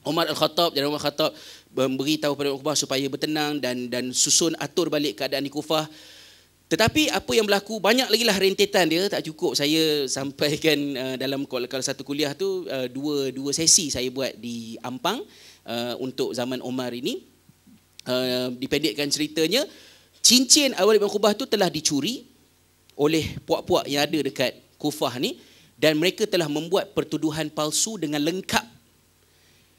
Umar Al-Khattab, dan Umar Al-Khattab memberitahu kepada Uqbah supaya bertenang dan susun atur balik keadaan di Kufah. Tetapi apa yang berlaku, banyak lagi lah rentetan dia, tak cukup saya sampaikan dalam kalau satu kuliah tu, dua sesi saya buat di Ampang untuk zaman Umar ini. Dipendekkan ceritanya, cincin Al-Walid bin Uqbah tu telah dicuri oleh puak-puak yang ada dekat Kufah ni, dan mereka telah membuat pertuduhan palsu dengan lengkap.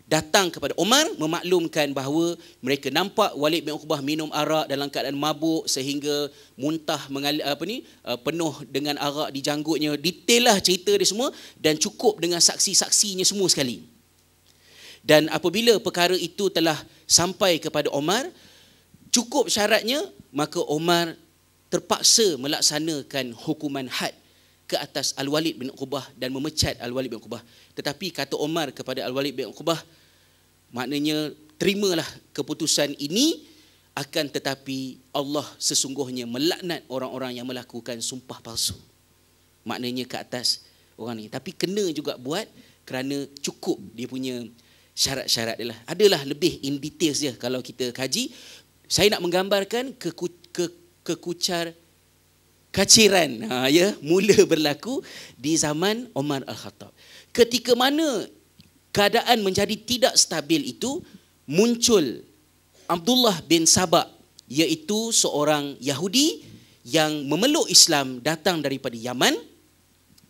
Datang kepada Umar memaklumkan bahawa mereka nampak Walid bin Uqbah minum arak dalam keadaan mabuk sehingga muntah penuh dengan arak di janggutnya. Detail lah cerita dia semua, dan cukup dengan saksi-saksinya semua sekali. Dan apabila perkara itu telah sampai kepada Umar, cukup syaratnya, maka Umar terpaksa melaksanakan hukuman had ke atas Al-Walid bin Uqbah dan memecat Al-Walid bin Uqbah. Tetapi kata Umar kepada Al-Walid bin Uqbah, maknanya terimalah keputusan ini, akan tetapi Allah sesungguhnya melaknat orang-orang yang melakukan sumpah palsu. Maknanya ke atas orang ni. Tapi kena juga buat kerana cukup dia punya syarat-syarat dia lah. Adalah lebih in details dia kalau kita kaji. Saya nak menggambarkan kekucar kaciran ya, mula berlaku di zaman Umar Al-Khattab. Ketika mana keadaan menjadi tidak stabil itu, muncul Abdullah bin Sabah, iaitu seorang Yahudi yang memeluk Islam, datang daripada Yaman.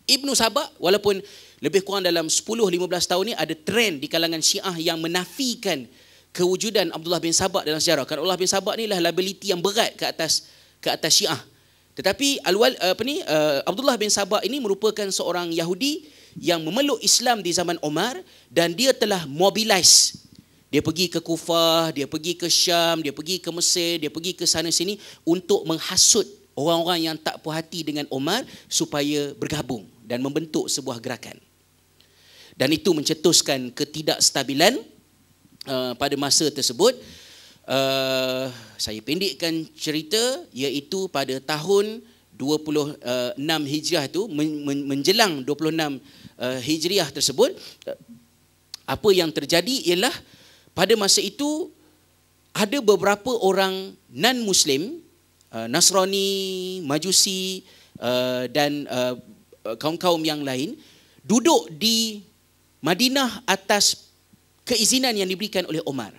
Ibnu Sabah, walaupun lebih kurang dalam 10-15 tahun ni ada trend di kalangan Syiah yang menafikan kewujudan Abdullah bin Sabah dalam sejarah. Kerana Abdullah bin Sabah ni lah liability yang berat ke atas Syiah. Tetapi Abdullah bin Sabah ini merupakan seorang Yahudi yang memeluk Islam di zaman Umar, dan dia telah mobilize. Dia pergi ke Kufah, dia pergi ke Syam, dia pergi ke Mesir, dia pergi ke sana sini untuk menghasut orang-orang yang tak puas hati dengan Umar supaya bergabung dan membentuk sebuah gerakan. Dan itu mencetuskan ketidakstabilan pada masa tersebut. Saya pendekkan cerita, iaitu pada tahun 26 Hijriah itu, menjelang 26 Hijriah tersebut, apa yang terjadi ialah pada masa itu ada beberapa orang non-Muslim, Nasrani, Majusi dan kaum-kaum yang lain duduk di Madinah atas keizinan yang diberikan oleh Umar.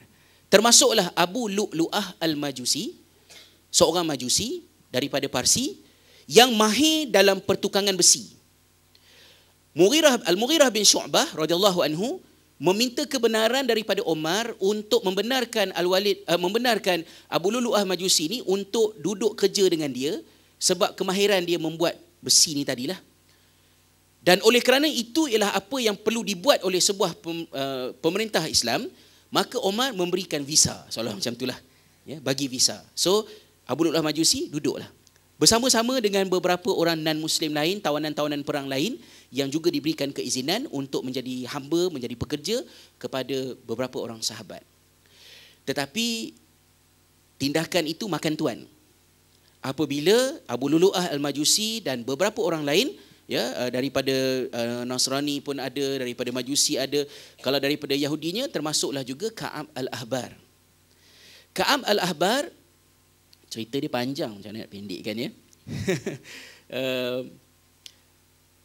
Termasuklah Abu Lu'lu'ah Al-Majusi, seorang Majusi daripada Parsi yang mahir dalam pertukangan besi. Al-Mughirah bin Syu'bah radhiyallahu anhu meminta kebenaran daripada Umar untuk membenarkan membenarkan Abu Lu'lu'ah Majusi ni untuk duduk kerja dengan dia, sebab kemahiran dia membuat besi ni tadilah. Dan oleh kerana itu ialah apa yang perlu dibuat oleh sebuah pemerintah Islam, maka Umar memberikan visa, seolah macam itulah, ya, bagi visa. So Abu Lu'lu'ah Majusi duduklah. bersama-sama dengan beberapa orang non-Muslim lain, tawanan-tawanan perang lain yang juga diberikan keizinan untuk menjadi hamba, menjadi pekerja kepada beberapa orang sahabat. Tetapi tindakan itu makan tuan. Apabila Abu Lulu'ah Al-Majusi dan beberapa orang lain, ya, daripada Nasrani pun ada, daripada Majusi ada, kalau daripada Yahudinya termasuklah juga Ka'ab Al-Ahbar. Ka'ab Al-Ahbar, cerita dia panjang, macam mana nak pendekkan ya.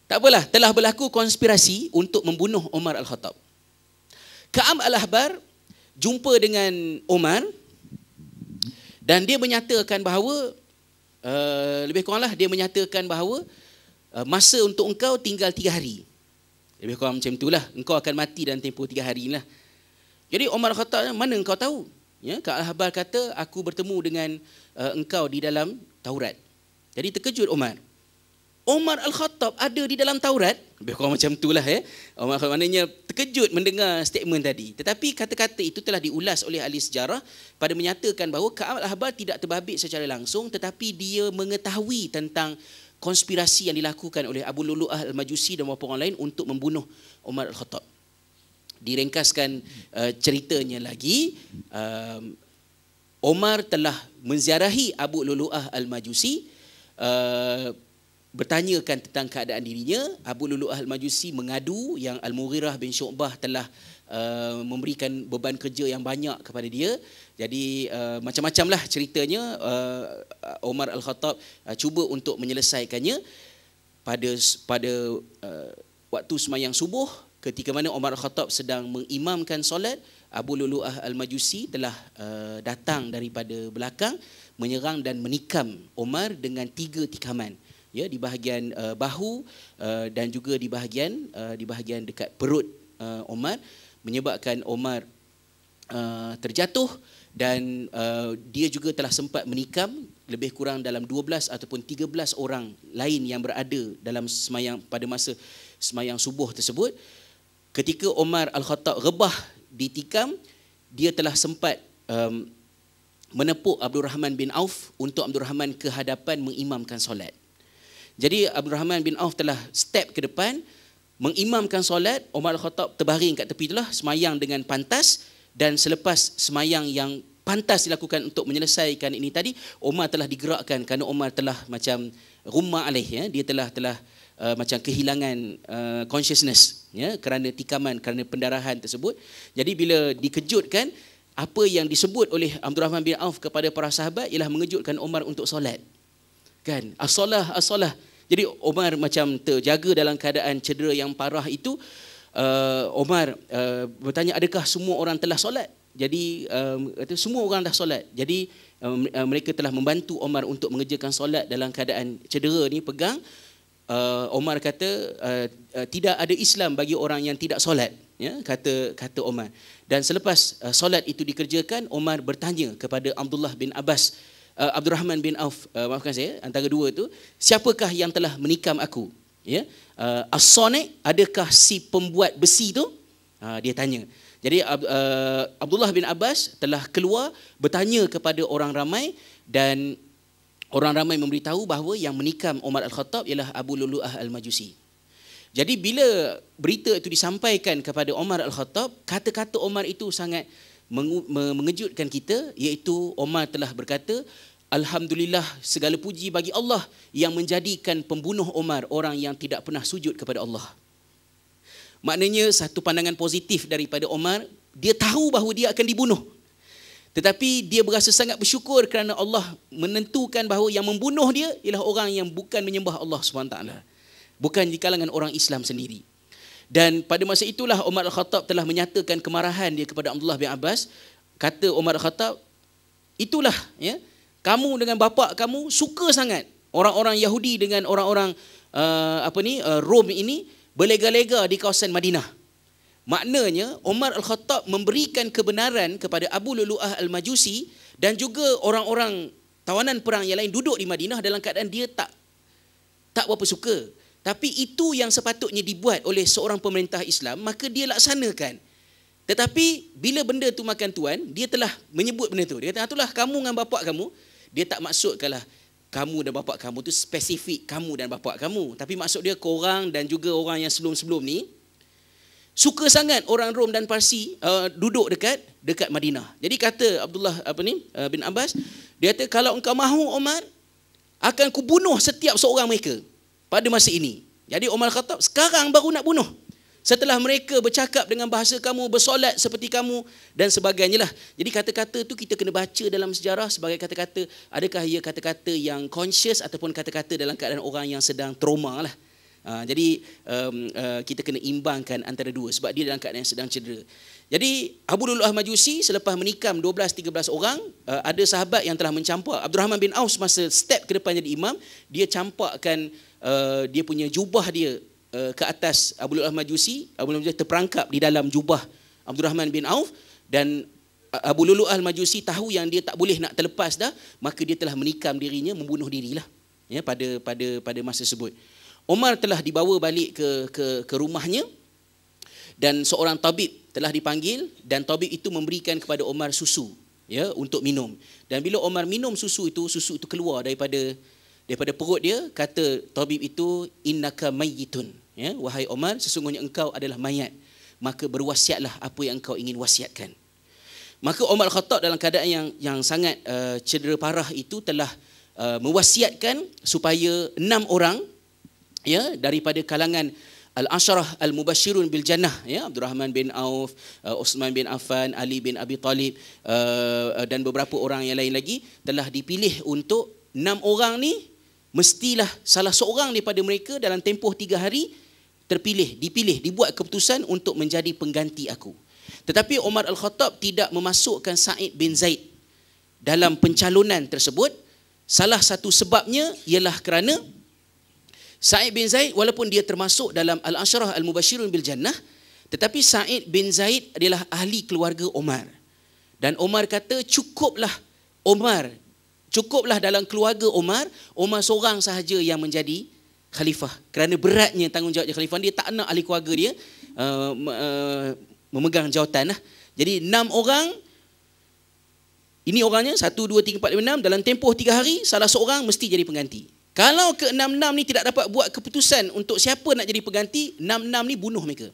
Tak apalah, telah berlaku konspirasi untuk membunuh Umar Al-Khattab. Ka'ab Al-Ahbar jumpa dengan Umar dan dia menyatakan bahawa lebih kuranglah dia menyatakan bahawa masa untuk engkau tinggal 3 hari. Lebih kurang macam itulah, engkau akan mati dalam tempoh 3 hari lah. Jadi Umar Al-Khattab, mana engkau tahu? Ya, Ka'ab Al-Ahbar kata, aku bertemu dengan engkau di dalam Taurat. Jadi terkejut Umar. Umar Al-Khattab ada di dalam Taurat? Lebih kurang macam itulah ya. Umar Al-Khattab maknanya terkejut mendengar statement tadi. Tetapi kata-kata itu telah diulas oleh ahli sejarah pada menyatakan bahawa Ka'ab Al-Ahbar tidak terbabit secara langsung, tetapi dia mengetahui tentang konspirasi yang dilakukan oleh Abu Lulu'ah Al-Majusi dan beberapa orang lain untuk membunuh Umar Al-Khattab. Diringkaskan ceritanya lagi, Umar telah menziarahi Abu Lulu'ah Al-Majusi, bertanyakan tentang keadaan dirinya. Abu Lulu'ah Al-Majusi mengadu yang Al-Mughirah bin Syu'bah telah memberikan beban kerja yang banyak kepada dia. Jadi macam-macamlah ceritanya. Umar Al-Khattab cuba untuk menyelesaikannya pada waktu sembahyang subuh. Ketika mana Umar Al-Khattab sedang mengimamkan solat, Abu Lulu'ah Al-Majusi telah datang daripada belakang, menyerang dan menikam Umar dengan 3 tikaman. Ya, di bahagian bahu dan juga di bahagian dekat perut Umar, menyebabkan Umar terjatuh dan dia juga telah sempat menikam lebih kurang dalam 12 ataupun 13 orang lain yang berada dalam sembahyang pada masa sembahyang subuh tersebut. Ketika Umar Al-Khattab rebah ditikam, dia telah sempat menepuk Abdul Rahman bin Auf untuk Abdul Rahman ke hadapan mengimamkan solat. Jadi Abdul Rahman bin Auf telah step ke depan mengimamkan solat. Umar Al-Khattab terbaring kat tepi itulah, semayang dengan pantas, dan selepas semayang yang pantas dilakukan untuk menyelesaikan ini tadi, Umar telah digerakkan kerana Umar telah macam rumma alaih, ya, dia telah macam kehilangan consciousness, ya, kerana tikaman, kerana pendarahan tersebut. Jadi bila dikejutkan, apa yang disebut oleh Abdul Rahman bin Auf kepada para sahabat ialah mengejutkan Umar untuk solat. Kan? As-salah, as-salah. Jadi Umar macam terjaga dalam keadaan cedera yang parah itu. Umar bertanya, adakah semua orang telah solat? Jadi semua orang dah solat. Jadi mereka telah membantu Umar untuk mengerjakan solat dalam keadaan cedera ni, pegang. Umar kata, tidak ada Islam bagi orang yang tidak solat, ya, kata Umar. Dan selepas solat itu dikerjakan, Umar bertanya kepada Abdullah bin Abbas, Abdul Rahman bin Auf, maafkan saya, antara dua tu, siapakah yang telah menikam aku? Ya, As-Sani', adakah si pembuat besi tu? Dia tanya. Jadi Abdullah bin Abbas telah keluar bertanya kepada orang ramai, dan orang ramai memberitahu bahawa yang menikam Umar Al-Khattab ialah Abu Lulu'ah Al-Majusi. Jadi bila berita itu disampaikan kepada Umar Al-Khattab, kata-kata Umar itu sangat mengejutkan kita, iaitu Umar telah berkata, Alhamdulillah, segala puji bagi Allah yang menjadikan pembunuh Umar orang yang tidak pernah sujud kepada Allah. Maknanya satu pandangan positif daripada Umar, dia tahu bahawa dia akan dibunuh. Tetapi dia berasa sangat bersyukur kerana Allah menentukan bahawa yang membunuh dia ialah orang yang bukan menyembah Allah SWT. Bukan di kalangan orang Islam sendiri. Dan pada masa itulah Umar Al-Khattab telah menyatakan kemarahan dia kepada Abdullah bin Abbas. Kata Umar Al-Khattab, itulah, ya, kamu dengan bapa kamu suka sangat orang-orang Yahudi dengan orang-orang Rom ini berlega-lega di kawasan Madinah. Maknanya Umar Al-Khattab memberikan kebenaran kepada Abu Lulu'ah Al-Majusi dan juga orang-orang tawanan perang yang lain duduk di Madinah dalam keadaan dia tak berapa suka. Tapi itu yang sepatutnya dibuat oleh seorang pemerintah Islam, maka dia laksanakan. Tetapi bila benda tu makan tuan, dia telah menyebut benda tu. Dia kata, itulah kamu dengan bapa kamu. Dia tak maksudkanlah kamu dan bapa kamu tu spesifik kamu dan bapa kamu, tapi maksud dia korang dan juga orang yang sebelum-sebelum ni suka sangat orang Rom dan Parsi duduk dekat Madinah. Jadi kata Abdullah bin Abbas, dia kata kalau engkau mahu Umar, akan kubunuh setiap seorang mereka pada masa ini. Jadi Umar Khattab sekarang baru nak bunuh. Setelah mereka bercakap dengan bahasa kamu, bersolat seperti kamu dan sebagainya lah. Jadi kata-kata tu kita kena baca dalam sejarah sebagai kata-kata, adakah ia kata-kata yang conscious ataupun kata-kata dalam keadaan orang yang sedang trauma lah. Jadi kita kena imbangkan antara dua sebab dia dalam keadaan yang sedang cedera. Jadi Abu Lu'lu'ah Majusi selepas menikam 12-13 orang, ada sahabat yang telah mencampak. Abdurrahman bin Auf masa step ke depan jadi imam, dia campakkan dia punya jubah dia ke atas Abu Lu'lu'ah Majusi. Abu Lu'lu'ah Majusi terperangkap di dalam jubah Abdurrahman bin Auf, dan Abu Lu'lu'ah Majusi tahu yang dia tak boleh nak terlepas dah, maka dia telah menikam dirinya, membunuh dirilah ya, pada masa tersebut. Umar telah dibawa balik ke rumahnya, dan seorang tabib telah dipanggil, dan tabib itu memberikan kepada Umar susu ya untuk minum. Dan bila Umar minum susu itu keluar daripada perut dia. Kata tabib itu, innaka mayyitun, ya, wahai Umar, sesungguhnya engkau adalah mayat, maka berwasiatlah apa yang engkau ingin wasiatkan. Maka Umar Khattab dalam keadaan yang sangat cedera parah itu telah mewasiatkan supaya 6 orang ya daripada kalangan Al-Asharah Al-Mubashirun bil Jannah, ya, Abdurrahman bin Auf, Uthman bin Affan, Ali bin Abi Talib, dan beberapa orang yang lain lagi telah dipilih untuk 6 orang ni mestilah salah seorang daripada mereka dalam tempoh 3 hari dipilih, dibuat keputusan untuk menjadi pengganti aku. Tetapi Umar Al-Khattab tidak memasukkan Sa'id bin Zaid dalam pencalonan tersebut. Salah satu sebabnya ialah kerana Sa'id bin Zaid walaupun dia termasuk dalam Al-Asharah Al-Mubashirun bil Jannah, tetapi Sa'id bin Zaid adalah ahli keluarga Umar. Dan Umar kata cukuplah dalam keluarga Umar seorang sahaja yang menjadi khalifah. Kerana beratnya tanggungjawab khalifah, dia tak nak ahli keluarga dia memegang jawatan lah. Jadi 6 orang, ini orangnya 1, 2, 3, 4, 5, 6, dalam tempoh 3 hari salah seorang mesti jadi pengganti. Kalau ke-6 ni tidak dapat buat keputusan untuk siapa nak jadi pengganti, 6 ni bunuh mereka.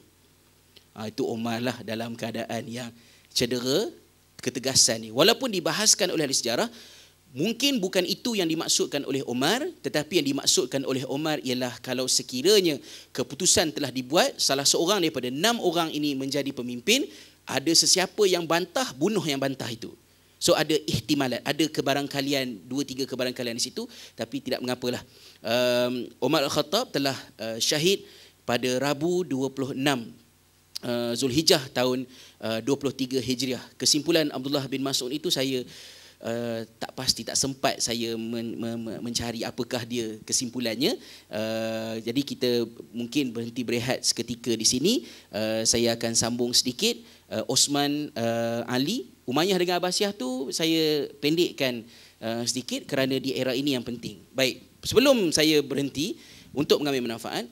Itu Umar lah dalam keadaan yang cedera, ketegasan ni. Walaupun dibahaskan oleh ahli sejarah, mungkin bukan itu yang dimaksudkan oleh Umar, tetapi yang dimaksudkan oleh Umar ialah kalau sekiranya keputusan telah dibuat, salah seorang daripada 6 orang ini menjadi pemimpin, ada sesiapa yang bantah, bunuh yang bantah itu. So ada ihtimalat, ada kebarangkalian, 2-3 kebarangkalian di situ, tapi tidak mengapalah. Umar Al-Khattab telah syahid pada Rabu 26 Zulhijjah tahun 23 Hijriah. Kesimpulan Abdullah bin Mas'ud itu saya tak pasti, tak sempat saya mencari apakah dia kesimpulannya. Jadi kita mungkin berhenti berehat seketika di sini. Saya akan sambung sedikit. Osman, Ali, Umayyah dengan Abbasiyah tu saya pendekkan sedikit kerana di era ini yang penting. Baik, sebelum saya berhenti untuk mengambil manfaat,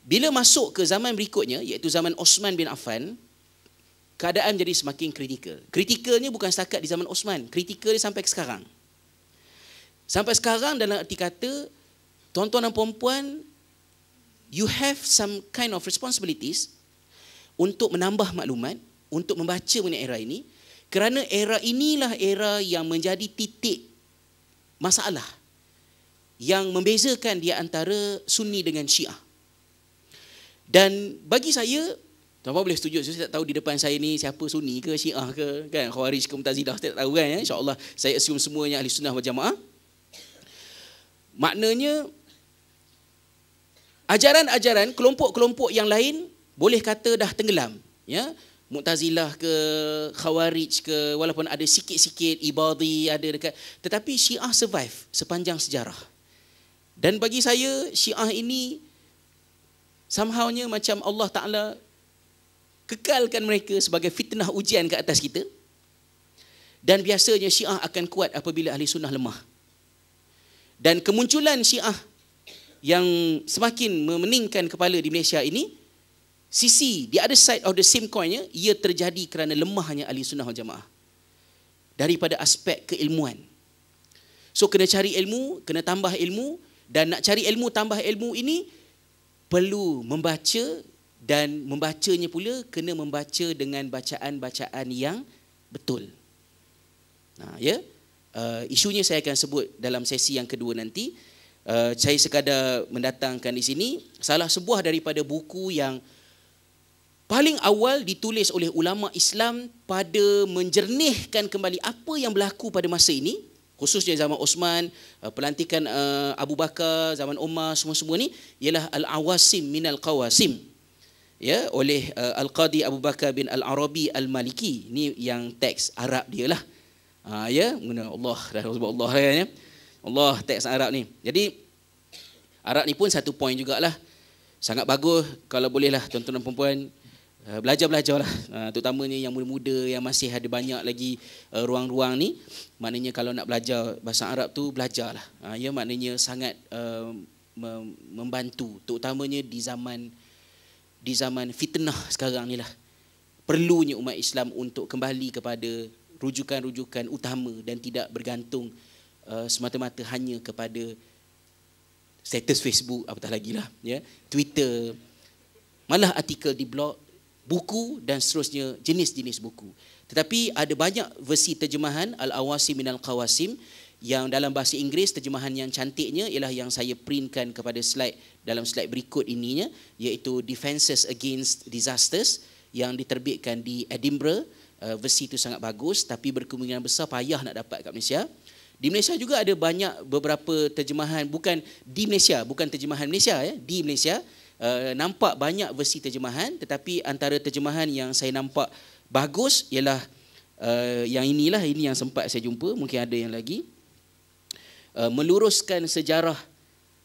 bila masuk ke zaman berikutnya iaitu zaman Osman bin Affan, keadaan jadi semakin kritikal. Kritikalnya bukan setakat di zaman Osman, kritikal sampai ke sekarang. Sampai sekarang dalam arti kata, tuan-tuan dan puan-puan, you have some kind of responsibilities untuk menambah maklumat, untuk membaca mengenai era ini, kerana era inilah era yang menjadi titik masalah yang membezakan di antara Sunni dengan Syiah. Dan bagi saya, tuan-puan boleh setuju, saya tak tahu di depan saya ni siapa Sunni ke Syiah ke, kan, Khawarij ke Mu'tazilah, saya tak tahu kan, ya? InsyaAllah saya assume semuanya ahli sunnah wal jamaah. Maknanya ajaran-ajaran kelompok-kelompok yang lain boleh kata dah tenggelam, ya. Mu'tazilah ke, Khawarij ke, walaupun ada sikit-sikit Ibadhi ada dekat, tetapi Syiah survive sepanjang sejarah. Dan bagi saya Syiah ini somehownya macam Allah Ta'ala kekalkan mereka sebagai fitnah ujian ke atas kita. Dan biasanya Syiah akan kuat apabila ahli sunnah lemah. Dan kemunculan Syiah yang semakin memeningkan kepala di Malaysia ini, sisi the other side of the same coinnya, ia terjadi kerana lemahnya ahli sunnah wal jamaah daripada aspek keilmuan. So kena cari ilmu, kena tambah ilmu, dan nak cari ilmu tambah ilmu ini perlu membaca, dan membacanya pula kena membaca dengan bacaan-bacaan yang betul. Isunya saya akan sebut dalam sesi yang kedua nanti. Saya sekadar mendatangkan di sini salah sebuah daripada buku yang paling awal ditulis oleh ulama Islam pada menjernihkan kembali apa yang berlaku pada masa ini, khususnya zaman Osman, pelantikan Abu Bakar, zaman Umar, semua-semua ni ialah Al-Awasim minal Qawasim, ya, oleh Al-Qadi Abu Bakar bin Al-Arabi Al-Maliki. Ni yang teks Arab dia lah. Ya, mengenai Allah dah sebut Allah kan, ya. Allah teks Arab ni. Jadi Arab ni pun satu poin jugalah. Sangat bagus kalau bolehlah tuan-tuan dan puan-puan belajar-belajarlah, terutamanya yang muda-muda yang masih ada banyak lagi ruang-ruang ni. Maknanya kalau nak belajar bahasa Arab tu belajarlah. Ya, maknanya sangat membantu, terutamanya di zaman fitnah sekarang ni lah. Perlunya umat Islam untuk kembali kepada rujukan-rujukan utama dan tidak bergantung semata-mata hanya kepada status Facebook, apatah lagi lah, ya, Twitter, malah artikel di blog, buku dan seterusnya, jenis-jenis buku. Tetapi ada banyak versi terjemahan Al-Awasim minal Qawasim yang dalam bahasa Inggeris. Terjemahan yang cantiknya ialah yang saya printkan kepada slide, dalam slide berikut ininya, iaitu Defenses Against Disasters yang diterbitkan di Edinburgh. Versi itu sangat bagus, tapi berkemungkinan besar payah nak dapat kat Malaysia. Di Malaysia juga ada banyak beberapa terjemahan, bukan di Malaysia, bukan terjemahan Malaysia, ya, di Malaysia nampak banyak versi terjemahan, tetapi antara terjemahan yang saya nampak bagus ialah yang inilah, ini yang sempat saya jumpa, mungkin ada yang lagi. Meluruskan sejarah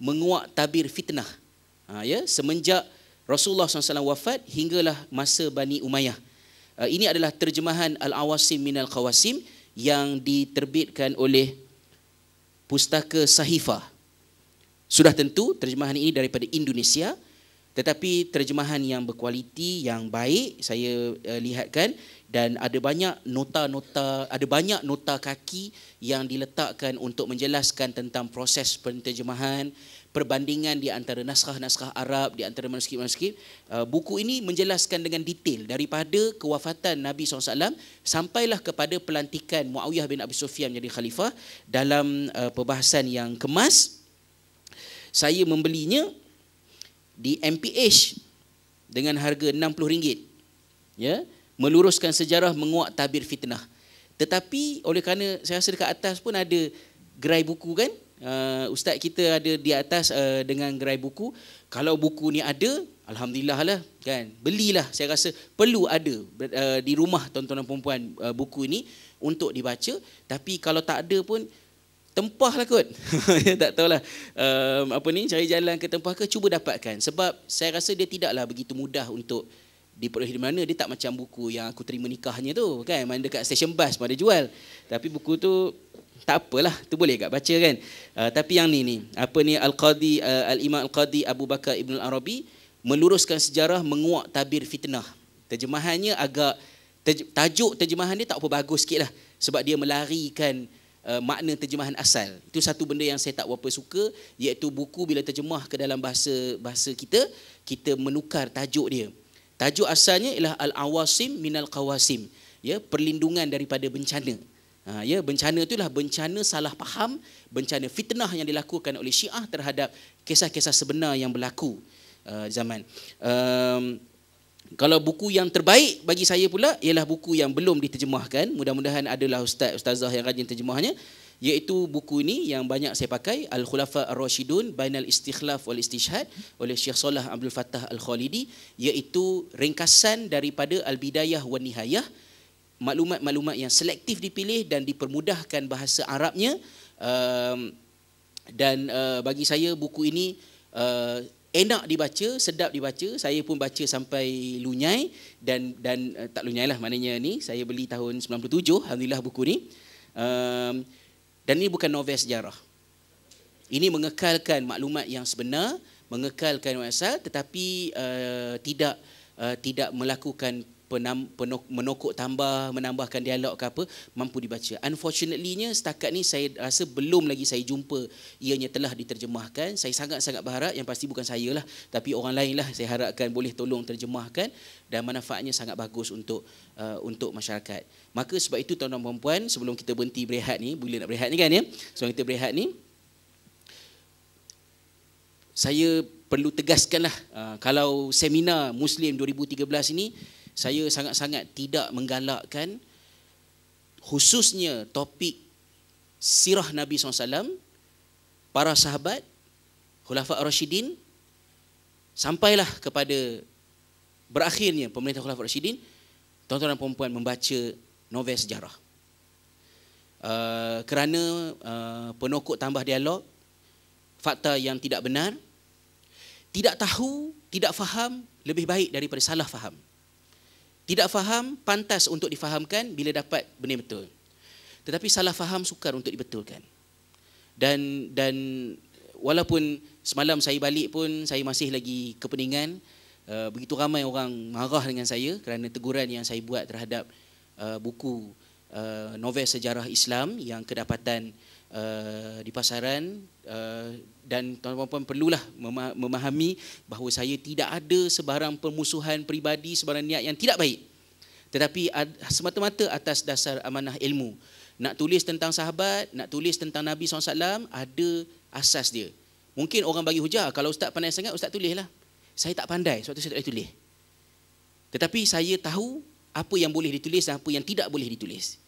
menguak tabir fitnah, ya, semenjak Rasulullah SAW wafat hinggalah masa Bani Umayyah. Ini adalah terjemahan Al-Awasim minal Qawasim yang diterbitkan oleh Pustaka Sahifah. Sudah tentu terjemahan ini daripada Indonesia, tetapi terjemahan yang berkualiti, yang baik saya lihatkan, dan ada banyak nota-nota, ada banyak nota kaki yang diletakkan untuk menjelaskan tentang proses penterjemahan, perbandingan di antara naskah-naskah Arab, di antara manuskrip-manuskrip. Buku ini menjelaskan dengan detail daripada kewafatan Nabi SAW sampailah kepada pelantikan Muawiyah bin Abi Sufyan menjadi khalifah. Dalam perbahasan yang kemas, saya membelinya di MPH dengan harga RM60, ya, meluruskan sejarah menguak tabir fitnah. Tetapi oleh kerana saya rasa dekat atas pun ada gerai buku kan, ustaz kita ada di atas dengan gerai buku. Kalau buku ni ada, alhamdulillah lah kan, belilah. Saya rasa perlu ada di rumah tuan-tuan dan puan-puan buku ini untuk dibaca. Tapi kalau tak ada pun tempah lah kot. Tak tahulah cari jalan ke tempah ke, cuba dapatkan. Sebab saya rasa dia tidaklah begitu mudah untuk diperoleh di mana. Dia tak macam buku yang aku terima nikahnya tu kan, main dekat stesen bas pun ada jual. Tapi buku tu tak apalah, tu boleh kat baca kan. Tapi yang ni Al-Qadi Al-Imam Al-Qadi Abu Bakar Ibn Al-Arabi meluruskan sejarah menguak tabir fitnah. Terjemahannya agak tajuk terjemahan dia tak apa bagus sikitlah, sebab dia melarikan makna terjemahan asal. Itu satu benda yang saya tak berapa suka, iaitu buku bila terjemah ke dalam bahasa kita menukar tajuk dia. Tajuk asalnya ialah Al-Awasim minal Qawasim, ya, perlindungan daripada bencana. Ya, bencana itulah bencana salah faham, bencana fitnah yang dilakukan oleh Syiah terhadap kisah-kisah sebenar yang berlaku zaman. Kalau buku yang terbaik bagi saya pula ialah buku yang belum diterjemahkan. Mudah-mudahan adalah ustazah yang rajin terjemahnya, iaitu buku ini yang banyak saya pakai, Al-Khulafa Ar-Rashidun Bainal Istikhlaf wal Istishhad oleh Syekh Salah Abdul Fattah Al-Khalidi, iaitu ringkasan daripada Al-Bidayah wan Nihayah, maklumat-maklumat yang selektif dipilih dan dipermudahkan bahasa Arabnya. Dan bagi saya buku ini enak dibaca, sedap dibaca. Saya pun baca sampai lunyai dan tak lunyai lah, maknanya ni saya beli tahun 97, alhamdulillah buku ni. Dan ini bukan novel sejarah. Ini mengekalkan maklumat yang sebenar, mengekalkan asal, tetapi tidak melakukan menokok tambah, menambahkan dialog ke apa, mampu dibaca. Unfortunately-nya setakat ni saya rasa belum lagi saya jumpa ianya telah diterjemahkan. Saya sangat-sangat berharap, yang pasti bukan saya lah, tapi orang lain lah saya harapkan boleh tolong terjemahkan, dan manfaatnya sangat bagus untuk masyarakat. Maka sebab itu tuan-tuan dan puan, sebelum kita berhenti berehat ni, bila nak berehat ni kan ya, sebelum kita berehat ni, saya perlu tegaskanlah, kalau seminar Muslim 2013 ini, saya sangat-sangat tidak menggalakkan khususnya topik sirah Nabi SAW, para sahabat, Khulafa' Ar-Rasyidin, sampailah kepada berakhirnya pemerintah Khulafa' Ar-Rasyidin, tuan-tuan dan puan-puan membaca novel sejarah. Kerana penokok tambah dialog, fakta yang tidak benar, tidak tahu, tidak faham lebih baik daripada salah faham. Tidak faham pantas untuk difahamkan bila dapat benar betul. Tetapi salah faham sukar untuk dibetulkan. Dan walaupun semalam saya balik pun saya masih lagi kepeningan, begitu ramai orang marah dengan saya kerana teguran yang saya buat terhadap buku novel sejarah Islam yang kedapatan di pasaran, dan tuan-tuan perlulah memahami bahawa saya tidak ada sebarang permusuhan peribadi, sebarang niat yang tidak baik, tetapi semata-mata atas dasar amanah ilmu. Nak tulis tentang sahabat, nak tulis tentang Nabi SAW, ada asas dia. Mungkin orang bagi hujah, kalau ustaz pandai sangat, ustaz tulislah. Saya tak pandai, sebab tu saya tak boleh tulis. Tetapi saya tahu apa yang boleh ditulis dan apa yang tidak boleh ditulis.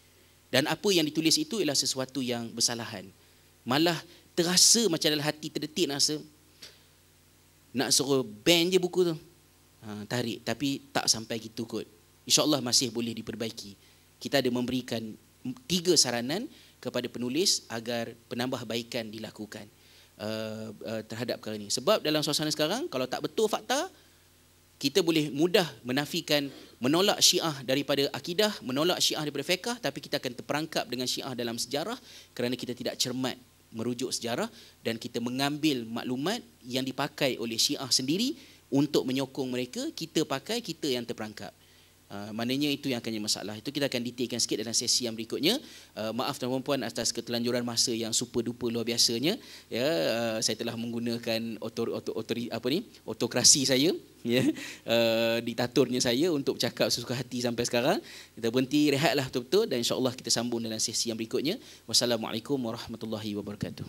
Dan apa yang ditulis itu ialah sesuatu yang bersalahan. Malah terasa macam dalam hati terdetik rasa nak suruh ban je buku tu. Tarik, tapi tak sampai gitu kot. InsyaAllah masih boleh diperbaiki. Kita ada memberikan 3 saranan kepada penulis agar penambahbaikan dilakukan terhadap perkara ini. Sebab dalam suasana sekarang, kalau tak betul fakta, kita boleh mudah menafikan, menolak Syiah daripada akidah, menolak Syiah daripada fiqh, tapi kita akan terperangkap dengan Syiah dalam sejarah kerana kita tidak cermat merujuk sejarah dan kita mengambil maklumat yang dipakai oleh Syiah sendiri untuk menyokong mereka, kita pakai, kita yang terperangkap. Maknanya itu yang akan jadi masalah. Itu kita akan detailkan sikit dalam sesi yang berikutnya. Maaf tuan-tuan dan puan atas ketelanjuran masa yang super duper luar biasanya. Ya, saya telah menggunakan autokrasi saya, ya, diktatornya saya untuk cakap sesuka hati sampai sekarang. Kita berhenti rehatlah betul-betul dan insya-Allah kita sambung dalam sesi yang berikutnya. Wassalamualaikum warahmatullahi wabarakatuh.